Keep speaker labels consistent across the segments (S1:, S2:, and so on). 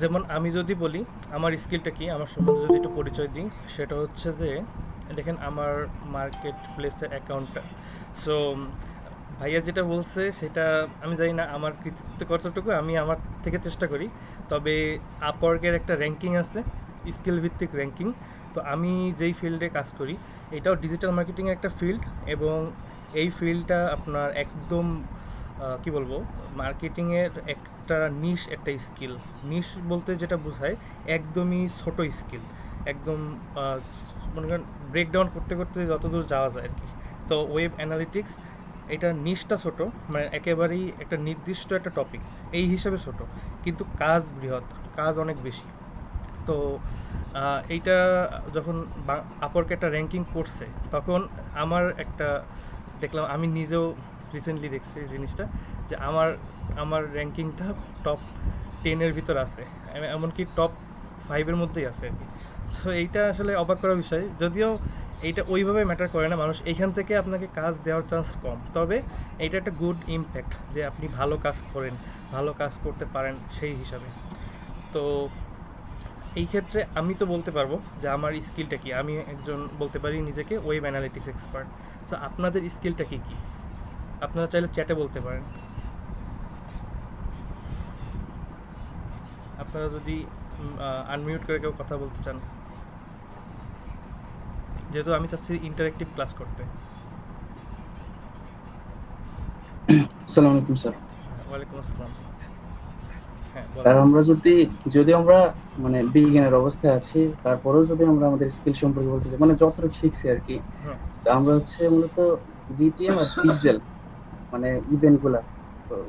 S1: যেমন আমি যদি বলি আমার স্কিলটা কি, আমার সম্বন্ধে যদি একটু পরিচয় দিই, সেটা হচ্ছে যে দেখেন আমার মার্কেট প্লেসের অ্যাকাউন্টটা। সো ভাইয়া যেটা বলছে সেটা আমি জানি না আমার কৃতিত্ব কতটুকু, আমি আমার থেকে চেষ্টা করি। তবে আপওয়ার্কের একটা র্যাঙ্কিং আছে, স্কিল ভিত্তিক র্যাঙ্কিং। তো আমি যেই ফিল্ডে কাজ করি এটাও ডিজিটাল মার্কেটিংয়ের একটা ফিল্ড, এবং এই ফিল্ডটা আপনার একদম কি বলবো, মার্কেটিংয়ের একটা নিশ, একটা স্কিল। নিশ বলতে যেটা বোঝায় একদমই ছোট স্কিল, একদম আহ, মনে করেন ব্রেকডাউন করতে করতে যতদূর যাওয়া যায় আর কি। তো ওয়েব অ্যানালিটিক্স, এটা নিশটা ছোট, মানে একেবারেই একটা নির্দিষ্ট একটা টপিক এই হিসাবে ছোট, কিন্তু কাজ বৃহৎ, কাজ অনেক বেশি। তো এইটা যখন আপওয়ার্ক একটা র্যাঙ্কিং করছে, তখন আমার একটা দেখলাম, আমি নিজেও রিসেন্টলি দেখছি জিনিসটা, যে আমার আমার র্যাঙ্কিংটা টপ 10-এর ভিতর আছে, এমনকি টপ 5-এর মধ্যেই আছে আর কি। সো এইটা আসলে অবাক করার বিষয়, যদিও এইটা ওইভাবে ম্যাটার করে না, মানুষ এইখান থেকে আপনাকে কাজ দেওয়ার চান্স কম, তবে এইটা একটা গুড ইমপ্যাক্ট যে আপনি ভালো কাজ করেন, ভালো কাজ করতে পারেন সেই হিসাবে। তো এই ক্ষেত্রে আমি তো বলতে পারবো যে আমার স্কিলটা কি, আমি একজন বলতে পারি নিজেকে ওয়েব অ্যানালিটিক্স এক্সপার্ট। সো আপনাদের স্কিলটা কি কি, আপনারা চাইলে চ্যাটে বলতে পারেন। আপনারা যদি আনমিউট করে কেউ কথা বলতে চান, যেহেতু আমি চাচ্ছি ইন্টারেক্টিভ ক্লাস করতে।
S2: আসসালামু আলাইকুম স্যার।
S1: হ্যাঁ, ওয়ালাইকুম আসসালাম। হ্যাঁ,
S2: স্যার
S1: বলেন।
S2: আমরা যদি আমরা মানে বিজ্ঞানের অবস্থায় আছি, তারপরেও যদি আমরা আমাদের স্কিল সম্পর্কে বলতে চাই, মানে যতটুকু শিখছি আর কি।
S1: হুম।
S2: তো আমরা হচ্ছে মূলত জিটিএম আর পিক্সেল, মানে ইভেন্ট গুলা,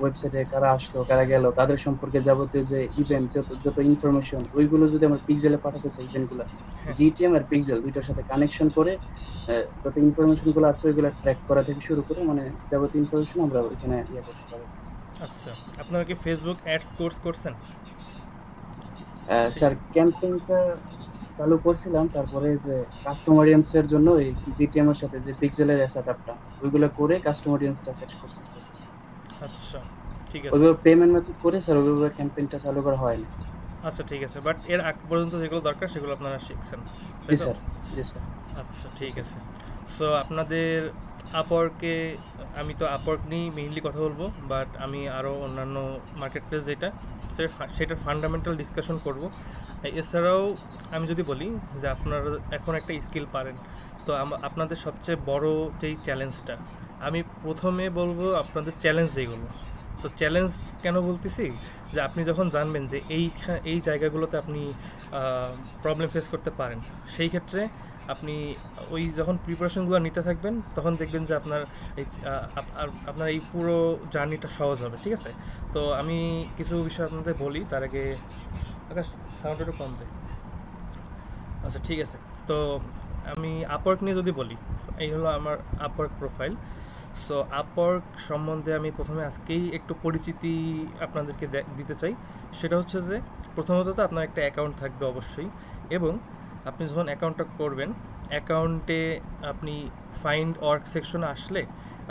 S2: ওয়েবসাইটে কারা আসলো কারা গেল তাদের সম্পর্কে যাবতীয় যে ইভেন্ট, যত যত ইনফরমেশন, ওইগুলো যদি আমরা পিক্সেলে পাঠাতে চাই, ইভেন্ট গুলা
S1: হ্যাঁ।
S2: জিটিএম আর পিক্সেল দুইটার সাথে কানেকশন করে যত ইনফরমেশন গুলো আছে ওইগুলো ট্র্যাক করা থেকে শুরু করে মানে যাবতীয় ইনফরমেশন আমরা ওইখানে ইয়ে করতে পারি।
S1: আচ্ছা, আপনারা কি ফেসবুক অ্যাডস কোর্স করছেন?
S2: স্যার ক্যাম্পেইনটা চালু করছিলাম, তারপরে যে কাস্টমারিয়ান্স এর জন্য এই জিটিএম এর সাথে যে পিক্সেলের সেটআপটা ওইগুলো করে কাস্টমারিয়ান্সটা শেষ করছি।
S1: আচ্ছা, ঠিক আছে।
S2: ওইভাবে পেমেন্ট মেথড করে স্যার ওইভাবে ক্যাম্পেইনটা চালু করা হয়নি।
S1: আচ্ছা, ঠিক আছে, বাট এর আগ পর্যন্ত যেগুলো দরকার সেগুলো আপনারা শিখছেন, তাই
S2: জি
S1: তো?
S2: স্যার। জি স্যার।
S1: আচ্ছা,
S2: জি
S1: ঠিক
S2: স্যার।
S1: আছে। সো আপনাদের আপওয়ার্কে, আমি তো আপওয়ার্ক নিয়েই মেইনলি কথা বলবো, বাট আমি আরও অন্যান্য মার্কেট প্লেস যেটা, সেটার ফান্ডামেন্টাল ডিসকাশন করব। এছাড়াও আমি যদি বলি যে আপনারা এখন একটা স্কিল পারেন, তো আপনাদের সবচেয়ে বড় যেই চ্যালেঞ্জটা, আমি প্রথমে বলবো আপনাদের চ্যালেঞ্জ যেইগুলো। তো চ্যালেঞ্জ কেন বলতেছি, যে আপনি যখন জানবেন যে এই জায়গাগুলোতে আপনি প্রবলেম ফেস করতে পারেন, সেই ক্ষেত্রে আপনি ওই যখন প্রিপারেশনগুলো নিতে থাকবেন, তখন দেখবেন যে আপনার এই আপনার এই পুরো জার্নিটা সহজ হবে, ঠিক আছে? তো আমি কিছু বিষয় আপনাদের বলি তার আগে। আকাশ, সাউন্ড একটু কম দেয়। আচ্ছা, ঠিক আছে। তো আমি আপওয়ার্ক নিয়ে যদি বলি, এই হলো আমার আপওয়ার্ক প্রোফাইল। সো আপওয়ার্ক সম্বন্ধে আমি প্রথমে আজকেই একটু পরিচিতি আপনাদেরকে দিতে চাই। সেটা হচ্ছে যে প্রথমত তো আপনার একটা অ্যাকাউন্ট থাকবে অবশ্যই, এবং আপনি যখন অ্যাকাউন্টটা করবেন, অ্যাকাউন্টে আপনি ফাইন্ড ওয়ার্ক সেকশনে আসলে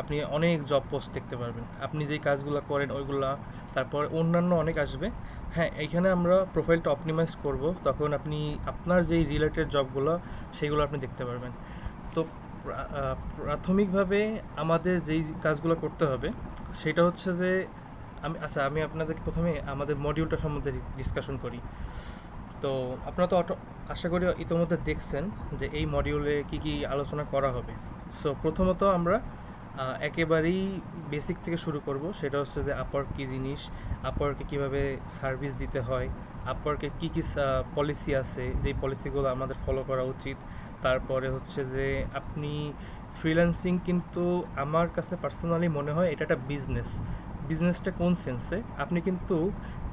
S1: আপনি অনেক জব পোস্ট দেখতে পারবেন, আপনি যেই কাজগুলো করেন ওইগুলা, তারপর অন্যান্য অনেক আসবে। হ্যাঁ, এইখানে আমরা প্রোফাইলটা অপটিমাইজ করব, তখন আপনি আপনার যেই রিলেটেড জবগুলো সেগুলো আপনি দেখতে পারবেন। তো প্রাথমিকভাবে আমাদের যেই কাজগুলো করতে হবে সেটা হচ্ছে যে, আমি আপনাদেরকে প্রথমে আমাদের মডিউলটা সম্বন্ধে ডিসকাশন করি। তো আপনারা তো আশা করি ইতোমধ্যে দেখছেন যে এই মডিউলে কি কি আলোচনা করা হবে। সো প্রথমত আমরা একেবারেই বেসিক থেকে শুরু করব, সেটা হচ্ছে যে আপওয়ার্ক কী জিনিস, আপওয়ার্কে কীভাবে সার্ভিস দিতে হয়, আপওয়ার্কে কী কী পলিসি আছে, যেই পলিসিগুলো আমাদের ফলো করা উচিত। তারপরে হচ্ছে যে আপনি ফ্রিল্যান্সিং, কিন্তু আমার কাছে পার্সোনালি মনে হয় এটা একটা বিজনেস। বিজনেসটা কোন সেন্সে, আপনি কিন্তু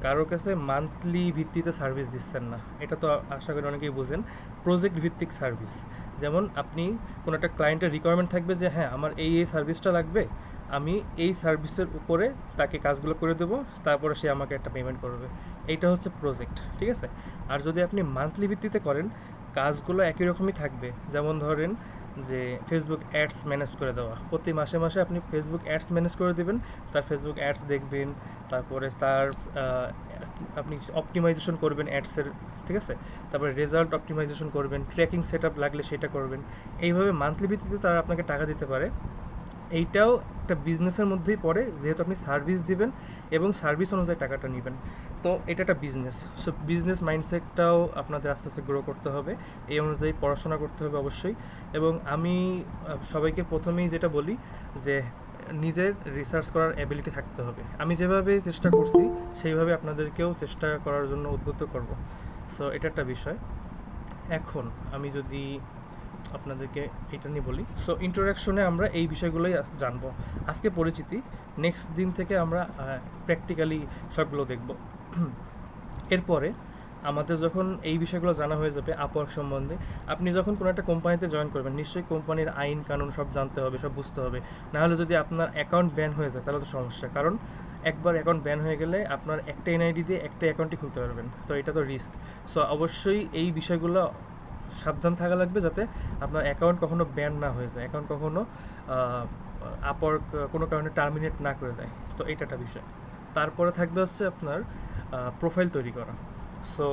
S1: কারোর কাছে মান্থলি ভিত্তিতে সার্ভিস দিচ্ছেন না, এটা তো আশা করি অনেকেই বোঝেন। প্রজেক্ট ভিত্তিক সার্ভিস, যেমন আপনি কোনো একটা ক্লায়েন্টের রিকোয়ারমেন্ট থাকবে যে হ্যাঁ আমার এই সার্ভিসটা লাগবে, আমি এই সার্ভিসের উপরে তাকে কাজগুলো করে দেবো, তারপরে সে আমাকে একটা পেমেন্ট করবে। এইটা হচ্ছে প্রজেক্ট, ঠিক আছে? আর যদি আপনি মান্থলি ভিত্তিতে করেন, কাজগুলো একই রকমই থাকবে। যেমন ধরেন যে ফেসবুক অ্যাডস ম্যানেজ করে দেওয়া। প্রতি মাসে মাসে আপনি ফেসবুক অ্যাডস ম্যানেজ করে দিবেন, তার ফেসবুক অ্যাডস দেখবেন, তারপরে তার আপনি অপটিমাইজেশন করবেন অ্যাডসের, ঠিক আছে? তারপরে রেজাল্ট অপটিমাইজেশন করবেন, ট্র্যাকিং সেট আপ লাগলে সেটা করবেন। এইভাবে মান্থলি ভিত্তিতে তারা আপনাকে টাকা দিতে পারে। এইটাও একটা বিজনেসের মধ্যেই পড়ে, যেহেতু আপনি সার্ভিস দিবেন এবং সার্ভিস অনুযায়ী টাকাটা নেবেন। তো এটা একটা বিজনেস। সো বিজনেস মাইন্ডসেটটাও আপনাদের আস্তে আস্তে গ্রো করতে হবে, এই অনুযায়ী পড়াশোনা করতে হবে অবশ্যই। এবং আমি সবাইকে প্রথমেই যেটা বলি যে নিজের রিসার্চ করার অ্যাবিলিটি থাকতে হবে। আমি যেভাবে চেষ্টা করছি সেইভাবে আপনাদেরকেও চেষ্টা করার জন্য উদ্বুদ্ধ করব। সো এটা একটা বিষয়। এখন আমি যদি আপনাদেরকে এটা নিয়ে বলি, সো ইন্ট্রোডাকশনে আমরা এই বিষয়গুলোই জানবো। আজকে পরিচিতি, নেক্সট দিন থেকে আমরা প্র্যাকটিক্যালি সবগুলো দেখব। এরপরে আমাদের যখন এই বিষয়গুলো জানা হয়ে যাবে আপওয়ার্ক সম্বন্ধে, আপনি যখন কোনো একটা কোম্পানিতে জয়েন করবেন নিশ্চয়ই কোম্পানির আইন কানুন সব জানতে হবে, সব বুঝতে হবে। নাহলে যদি আপনার অ্যাকাউন্ট ব্যান হয়ে যায় তাহলে তো সমস্যা, কারণ একবার অ্যাকাউন্ট ব্যান হয়ে গেলে আপনার একটা এনআইডি দিয়ে একটা অ্যাকাউন্টই খুলতে পারবেন, তো এটা তো রিস্ক। সো অবশ্যই এই বিষয়গুলো সাবধান থাকা লাগবে যাতে আপনার অ্যাকাউন্ট কখনো ব্যান না হয়ে যায়, অ্যাকাউন্ট কখনো আপওয়ার্ক কোনো কারণে টার্মিনেট না করে দেয়। তো এটা একটা বিষয়। তারপরে থাকবে হচ্ছে আপনার প্রোফাইল তৈরি করা। সো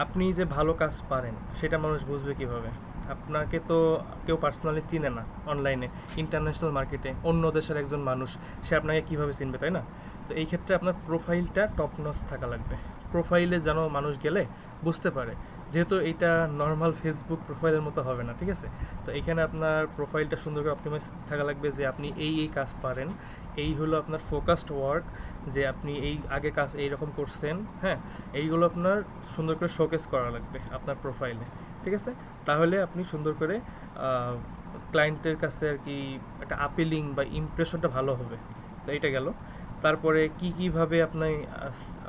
S1: আপনি যে ভালো কাজ পারেন সেটা মানুষ বুঝবে কিভাবে? আপনাকে তো কেউ পার্সোনালি চিনে না অনলাইনে, ইন্টারন্যাশনাল মার্কেটে অন্য দেশের একজন মানুষ, সে আপনাকে কিভাবে চিনবে, তাই না? তো এই ক্ষেত্রে আপনার প্রোফাইলটা টপ নচ থাকা লাগবে। প্রোফাইলে যেন মানুষ গেলে বুঝতে পারে, যেহেতু এইটা নর্মাল ফেসবুক প্রোফাইলের মতো হবে না, ঠিক আছে? তো এইখানে আপনার প্রোফাইলটা সুন্দর করে অপটিমাইজ থাকা লাগবে যে আপনি এই এই কাজ পারেন, এই হলো আপনার ফোকাসড ওয়ার্ক, যে আপনি এই আগে কাজ এইরকম করছেন, হ্যাঁ, এইগুলো আপনার সুন্দর করে শোকেস করা লাগবে আপনার প্রোফাইলে, ঠিক আছে? তাহলে আপনি সুন্দর করে ক্লায়েন্টের কাছে আর কি একটা আপিলিং বা ইমপ্রেশনটা ভালো হবে। তো এইটা গেল। তারপরে কীভাবে আপনি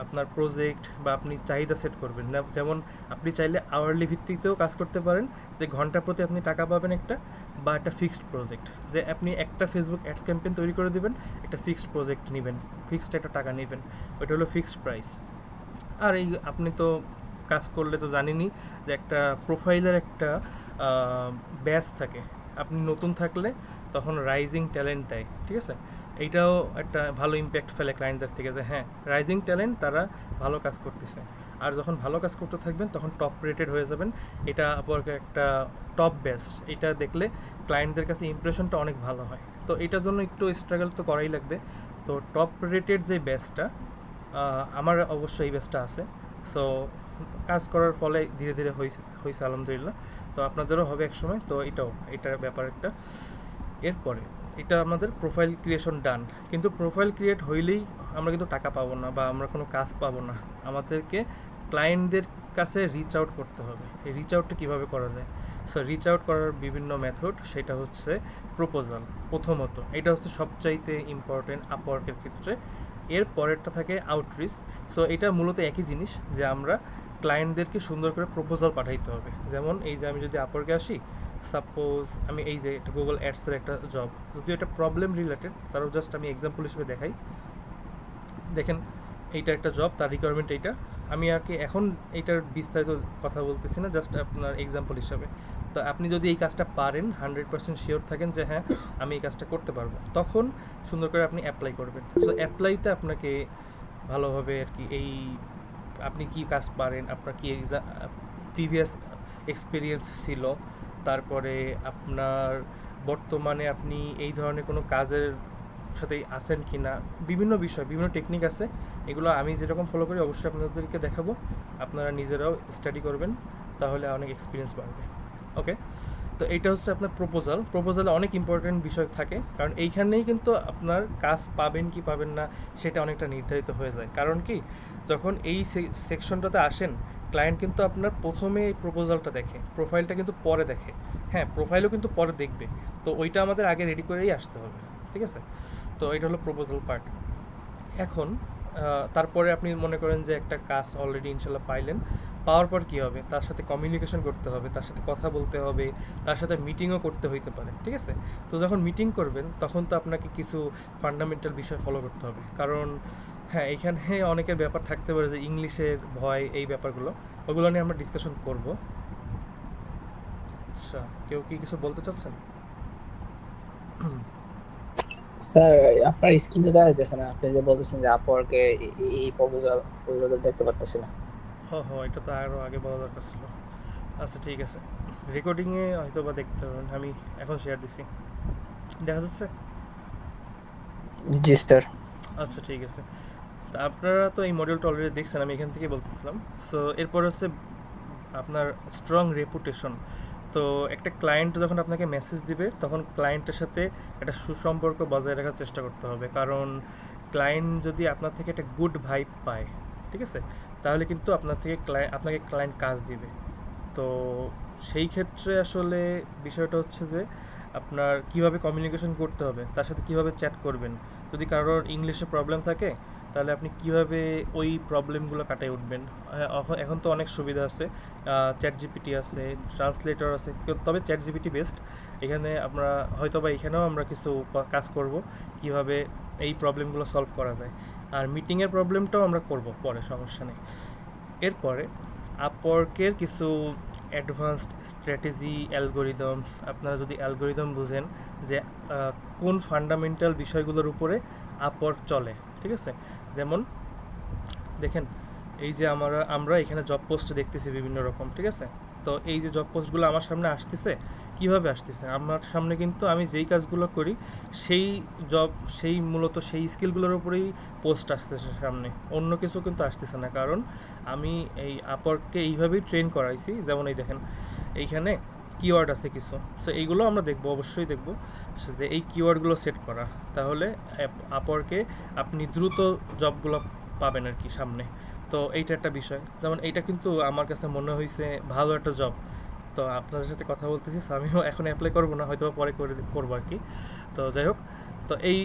S1: আপনার প্রজেক্ট বা আপনি চাহিদা সেট করবেন না, যেমন আপনি চাইলে আওয়ারলি ভিত্তিতেও কাজ করতে পারেন, যে ঘন্টা প্রতি আপনি টাকা পাবেন একটা, বা একটা ফিক্সড প্রজেক্ট, যে আপনি একটা ফেসবুক অ্যাডস ক্যাম্পেইন তৈরি করে দিবেন, একটা ফিক্সড প্রজেক্ট নেবেন, ফিক্সড একটা টাকা নেবেন, ওইটা হলো ফিক্সড প্রাইস। আর এই আপনি তো কাজ করলে তো জানেনই যে একটা প্রোফাইলের একটা ব্যাচ থাকে, আপনি নতুন থাকলে তখন রাইজিং ট্যালেন্ট দেয়, ঠিক আছে? এইটাও একটা ভালো ইম্প্যাক্ট ফেলে ক্লায়েন্টদের থেকে, যে হ্যাঁ রাইজিং ট্যালেন্ট, তারা ভালো কাজ করতেছে। আর যখন ভালো কাজ করতে থাকবেন তখন টপ রেটেড হয়ে যাবেন। এটা আপনার একটা টপ বেস্ট, এটা দেখলে ক্লায়েন্টদের কাছে ইমপ্রেশনটা অনেক ভালো হয়। তো এটার জন্য একটু স্ট্রাগল তো করাই লাগবে। তো টপ রেটেড যে বেস্টটা, আমার অবশ্যই এই বেসটা আছে। সো কাজ করার ফলে ধীরে ধীরে হয়েছে আলহামদুলিল্লাহ। তো আপনাদেরও হবে এক সময়। তো এটার ব্যাপার একটা। এরপরে এটা আমাদের প্রোফাইল ক্রিয়েশন ডান, কিন্তু প্রোফাইল ক্রিয়েট হইলেই আমরা কিন্তু টাকা পাবো না বা আমরা কোনো কাজ পাবো না। আমাদেরকে ক্লায়েন্টদের কাছে রিচ আউট করতে হবে। এই রিচ আউটটা কীভাবে করা যায়? সো রিচ আউট করার বিভিন্ন মেথড, সেটা হচ্ছে প্রপোজাল। প্রথমত এটা হচ্ছে সবচাইতে ইম্পর্টেন্ট আপওয়ার্কের ক্ষেত্রে। এর পরেরটা থাকে আউটরিচ। সো এটা মূলত একই জিনিস, যে আমরা ক্লায়েন্টদেরকে সুন্দর করে প্রপোজাল পাঠাইতে হবে। যেমন এই যে আমি যদি আপওয়ার্কে আসি, সাপোজ আমি এই যে একটা গুগল অ্যাডসের একটা জব, যদিও এটা প্রবলেম রিলেটেড, তারও জাস্ট আমি এক্সাম্পল হিসেবে দেখাই। দেখেন এইটা একটা জব, তার রিকোয়ারমেন্ট এইটা। আমি আর কি এখন এইটার বিস্তারিত কথা বলতেছি না, জাস্ট আপনার এক্সাম্পল হিসাবে। তো আপনি যদি এই কাজটা পারেন, 100% শিওর থাকেন যে হ্যাঁ আমি এই কাজটা করতে পারবো, তখন সুন্দর করে আপনি অ্যাপ্লাই করবেন। সো অ্যাপ্লাইতে আপনাকে ভালোভাবে আর কি এই আপনি কি কাজ পারেন, আপনার কি প্রিভিয়াস এক্সপিরিয়েন্স ছিল, তারপরে আপনার বর্তমানে আপনি এই ধরনের কোনো কাজের সাথে আছেন কি না, বিভিন্ন বিষয়, বিভিন্ন টেকনিক আছে। এগুলো আমি যেরকম ফলো করি অবশ্যই আপনাদেরকে দেখাবো, আপনারা নিজেরাও স্টাডি করবেন, তাহলে অনেক এক্সপিরিয়েন্স বাড়বে। ওকে, তো এইটা হচ্ছে আপনার প্রপোজাল। প্রপোজালে অনেক ইম্পর্টেন্ট বিষয় থাকে, কারণ এইখানেই কিন্তু আপনার কাজ পাবেন কি পাবেন না সেটা অনেকটা নির্ধারিত হয়ে যায়। কারণ কি, যখন এই সেকশনটাতে আসেন, ক্লায়েন্ট কিন্তু আপনার প্রথমে এই প্রপোজালটা দেখে, প্রোফাইলটা কিন্তু পরে দেখে। হ্যাঁ, প্রোফাইলও কিন্তু পরে দেখবে। তো ওইটা আমাদের আগে রেডি করেই আসতে হবে, ঠিক আছে? তো এটা হলো প্রপোজাল পার্ট। এখন তারপরে আপনি মনে করেন যে একটা কাজ অলরেডি ইনশাল্লাহ পাইলেন, পাওয়ার পর কী হবে? তার সাথে কমিউনিকেশন করতে হবে, তার সাথে কথা বলতে হবে, তার সাথে মিটিংও করতে হইতে পারে, ঠিক আছে? তো যখন মিটিং করবেন তখন তো আপনাকে কিছু ফান্ডামেন্টাল বিষয় ফলো করতে হবে, কারণ হ্যাঁ এখানে অনেকের ব্যাপার থাকতে পারে যে ইংলিশের ভয়, এই ব্যাপারগুলো, ওগুলো নিয়ে আমরা ডিসকাশন করব। আচ্ছা, কেউ কি কিছু বলতে চাচ্ছেন?
S3: স্যার আপনার স্ক্রিন তো দেখা যাচ্ছে না, আপনি যে বলতেছেন যে আপওয়ার্কে এই প্রপোজাল ওইগুলো তো দেখতে পারতেছি না।
S1: এটা তো আরও আগে বলা দরকার ছিল। আচ্ছা ঠিক আছে, রেকর্ডিংয়ে হয়তো বা দেখতে পাবেন, আমি এখন শেয়ার দিছি, দেখা যাচ্ছে?
S3: জি স্যার।
S1: আচ্ছা ঠিক আছে, তা আপনারা তো এই মডিউলটা অলরেডি দেখছেন, আমি এখান থেকে বলতেছিলাম। সো এরপর হচ্ছে আপনার স্ট্রং রেপুটেশন। তো একটা ক্লায়েন্ট যখন আপনাকে মেসেজ দিবে তখন ক্লায়েন্টের সাথে একটা সুসম্পর্ক বজায় রাখার চেষ্টা করতে হবে, কারণ ক্লায়েন্ট যদি আপনার থেকে একটা গুড ভাইব পায়, ঠিক আছে, তাহলে কিন্তু আপনাকে ক্লায়েন্ট কাজ দিবে। তো সেই ক্ষেত্রে আসলে বিষয়টা হচ্ছে যে আপনার কিভাবে কমিউনিকেশন করতে হবে, তার সাথে কিভাবে চ্যাট করবেন। যদি কারোর ইংলিশে প্রবলেম থাকে তাহলে আপনি কিভাবে ওই প্রবলেমগুলো কাটিয়ে উঠবেন। এখন তো অনেক সুবিধা আছে, চ্যাট জিপিটি আছে, ট্রান্সলেটর আছে, তবে চ্যাট জিপিটি বেস্ট। এখানে আমরা হয়তোবা এখানেও আমরা কিছু কাজ করব কিভাবে এই প্রবলেমগুলো সলভ করা যায়। আর মিটিংয়ের প্রবলেমটাও আমরা করব পরে, সমস্যা নেই। এরপরে আপওয়ার্কের কিছু অ্যাডভান্সড স্ট্র্যাটেজি, অ্যালগোরিদমস। আপনারা যদি অ্যালগোরিদম বুঝেন যে কোন ফান্ডামেন্টাল বিষয়গুলোর উপরে আপওয়ার্ক চলে, ঠিক আছে, যেমন দেখেন, এই যে আমরা এখানে জব পোস্ট দেখতেছি বিভিন্ন রকম, ঠিক আছে। তো এই যে জব পোস্টগুলো আমার সামনে আসতেছে, কিভাবে আসতেছে আমার সামনে, কিন্তু আমি যেই কাজগুলো করি সেই জব, মূলত সেই স্কিলগুলোর উপরেই পোস্ট আসতেছে সামনে, অন্য কিছু কিন্তু আসতেছে না, কারণ আমি এই আপওয়ার্ককে এইভাবেই ট্রেন করাইছি। যেমন এই দেখেন, এইখানে কিওয়ার্ড আছে কিছু, সো এইগুলো আমরা দেখব, অবশ্যই দেখব যে এই কিওয়ার্ডগুলো সেট করা, তাহলে আপওয়ার্কে আপনি দ্রুত জবগুলো পাবেন আর কি সামনে। তো এইটা একটা বিষয়, যেমন এইটা কিন্তু আমার কাছে মনে হয়েছে ভালো একটা জব। তো আপনাদের সাথে কথা বলতেছি, so আমিও এখন অ্যাপ্লাই করবো না, হয়তো পরে করবো আর কি। তো যাই হোক, তো এই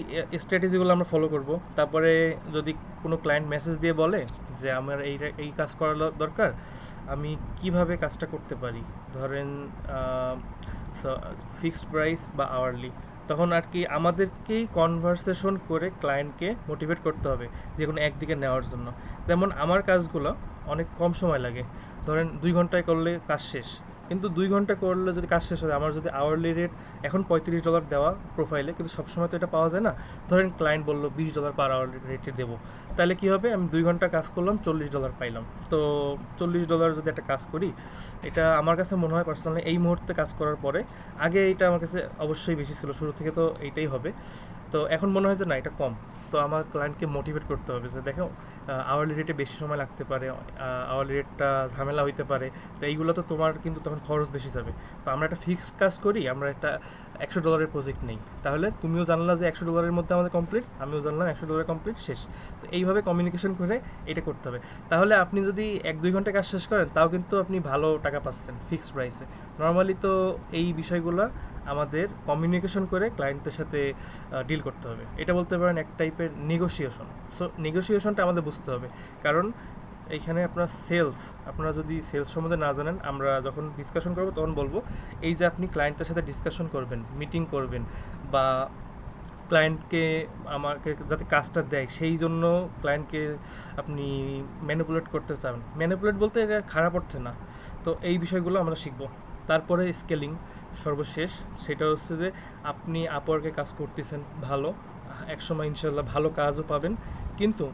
S1: স্ট্র্যাটেজিগুলো আমরা ফলো করব। তারপরে যদি কোনো ক্লায়েন্ট মেসেজ দিয়ে বলে যে আমার এই কাজ করা দরকার, আমি কিভাবে কাজটা করতে পারি, ধরেন ফিক্সড প্রাইস বা আওয়ারলি, তখন আর কি আমাদেরকেই কনভারসেশন করে ক্লায়েন্টকে মোটিভেট করতে হবে যে কোনো একদিকে নেওয়ার জন্য। যেমন আমার কাজগুলো অনেক কম সময় লাগে, ধরেন 2 ঘন্টায় করলে কাজ শেষ, কিন্তু 2 ঘন্টা করলে যদি কাজ শেষ হয়, আমার যদি আওয়ারলি রেট এখন $35 দেওয়া প্রোফাইলে, কিন্তু সবসময় তো এটা পাওয়া যায় না। ধরেন ক্লায়েন্ট বললো $20 পার আওয়ার রেটে দেবো, তাহলে কী হবে, আমি 2 ঘন্টা কাজ করলাম, $40 পাইলাম। তো $40 যদি একটা কাজ করি, এটা আমার কাছে মনে হয় পার্সোনালি এই মুহূর্তে কাজ করার পরে, আগে এটা আমার কাছে অবশ্যই বেশি ছিল, শুরু থেকে তো এইটাই হবে। তো এখন মনে হয় যে না, এটা কম। তো আমার ক্লায়েন্টকে মোটিভেট করতে হবে যে দেখো, আওয়ারলি রেটে বেশি সময় লাগতে পারে, আওয়ারলি রেটটা ঝামেলা হইতে পারে, তো এইগুলো তো তোমার কিন্তু তখন খরচ বেশি যাবে। তো আমরা একটা ফিক্সড কাজ করি, আমরা একটা $100 প্রজেক্ট নেই, তাহলে তুমিও জানলা যে $100 মধ্যে আমাদের কমপ্লিট, আমিও জানলাম $100 কমপ্লিট, শেষ। তো এইভাবে কমিউনিকেশন করে এটা করতে হবে। তাহলে আপনি যদি 1-2 ঘন্টা কাজ শেষ করেন, তাও কিন্তু আপনি ভালো টাকা পাচ্ছেন ফিক্সড প্রাইসে। নর্মালি তো এই বিষয়গুলো আমাদের কমিউনিকেশন করে ক্লায়েন্টের সাথে ডিল করতে হবে, এটা বলতে পারেন এক টাইপের নেগোসিয়েশন। সো নেগোসিয়েশনটা আমাদের বুঝতে হবে, কারণ এইখানে আপনার আপনারা যদি সেলস সম্বন্ধে না জানেন, আমরা যখন ডিসকাশন করবো তখন বলবো, এই যে আপনি ক্লায়েন্টের সাথে ডিসকাশন করবেন, মিটিং করবেন, বা ক্লায়েন্টকে আমাকে যাতে কাজটা দেয় সেই জন্য ক্লায়েন্টকে আপনি ম্যানিপুলেট করতে চান, ম্যানিপুলেট বলতে এটা খারাপ অর্থে না। তো এই বিষয়গুলো আমরা শিখব। তারপরে স্কেলিং, সর্বশেষ, সেটা হচ্ছে যে আপনি আপওয়ার্কে কাজ করতেছেন ভালো, একসময় ইনশাল্লাহ ভালো কাজও পাবেন, কিন্তু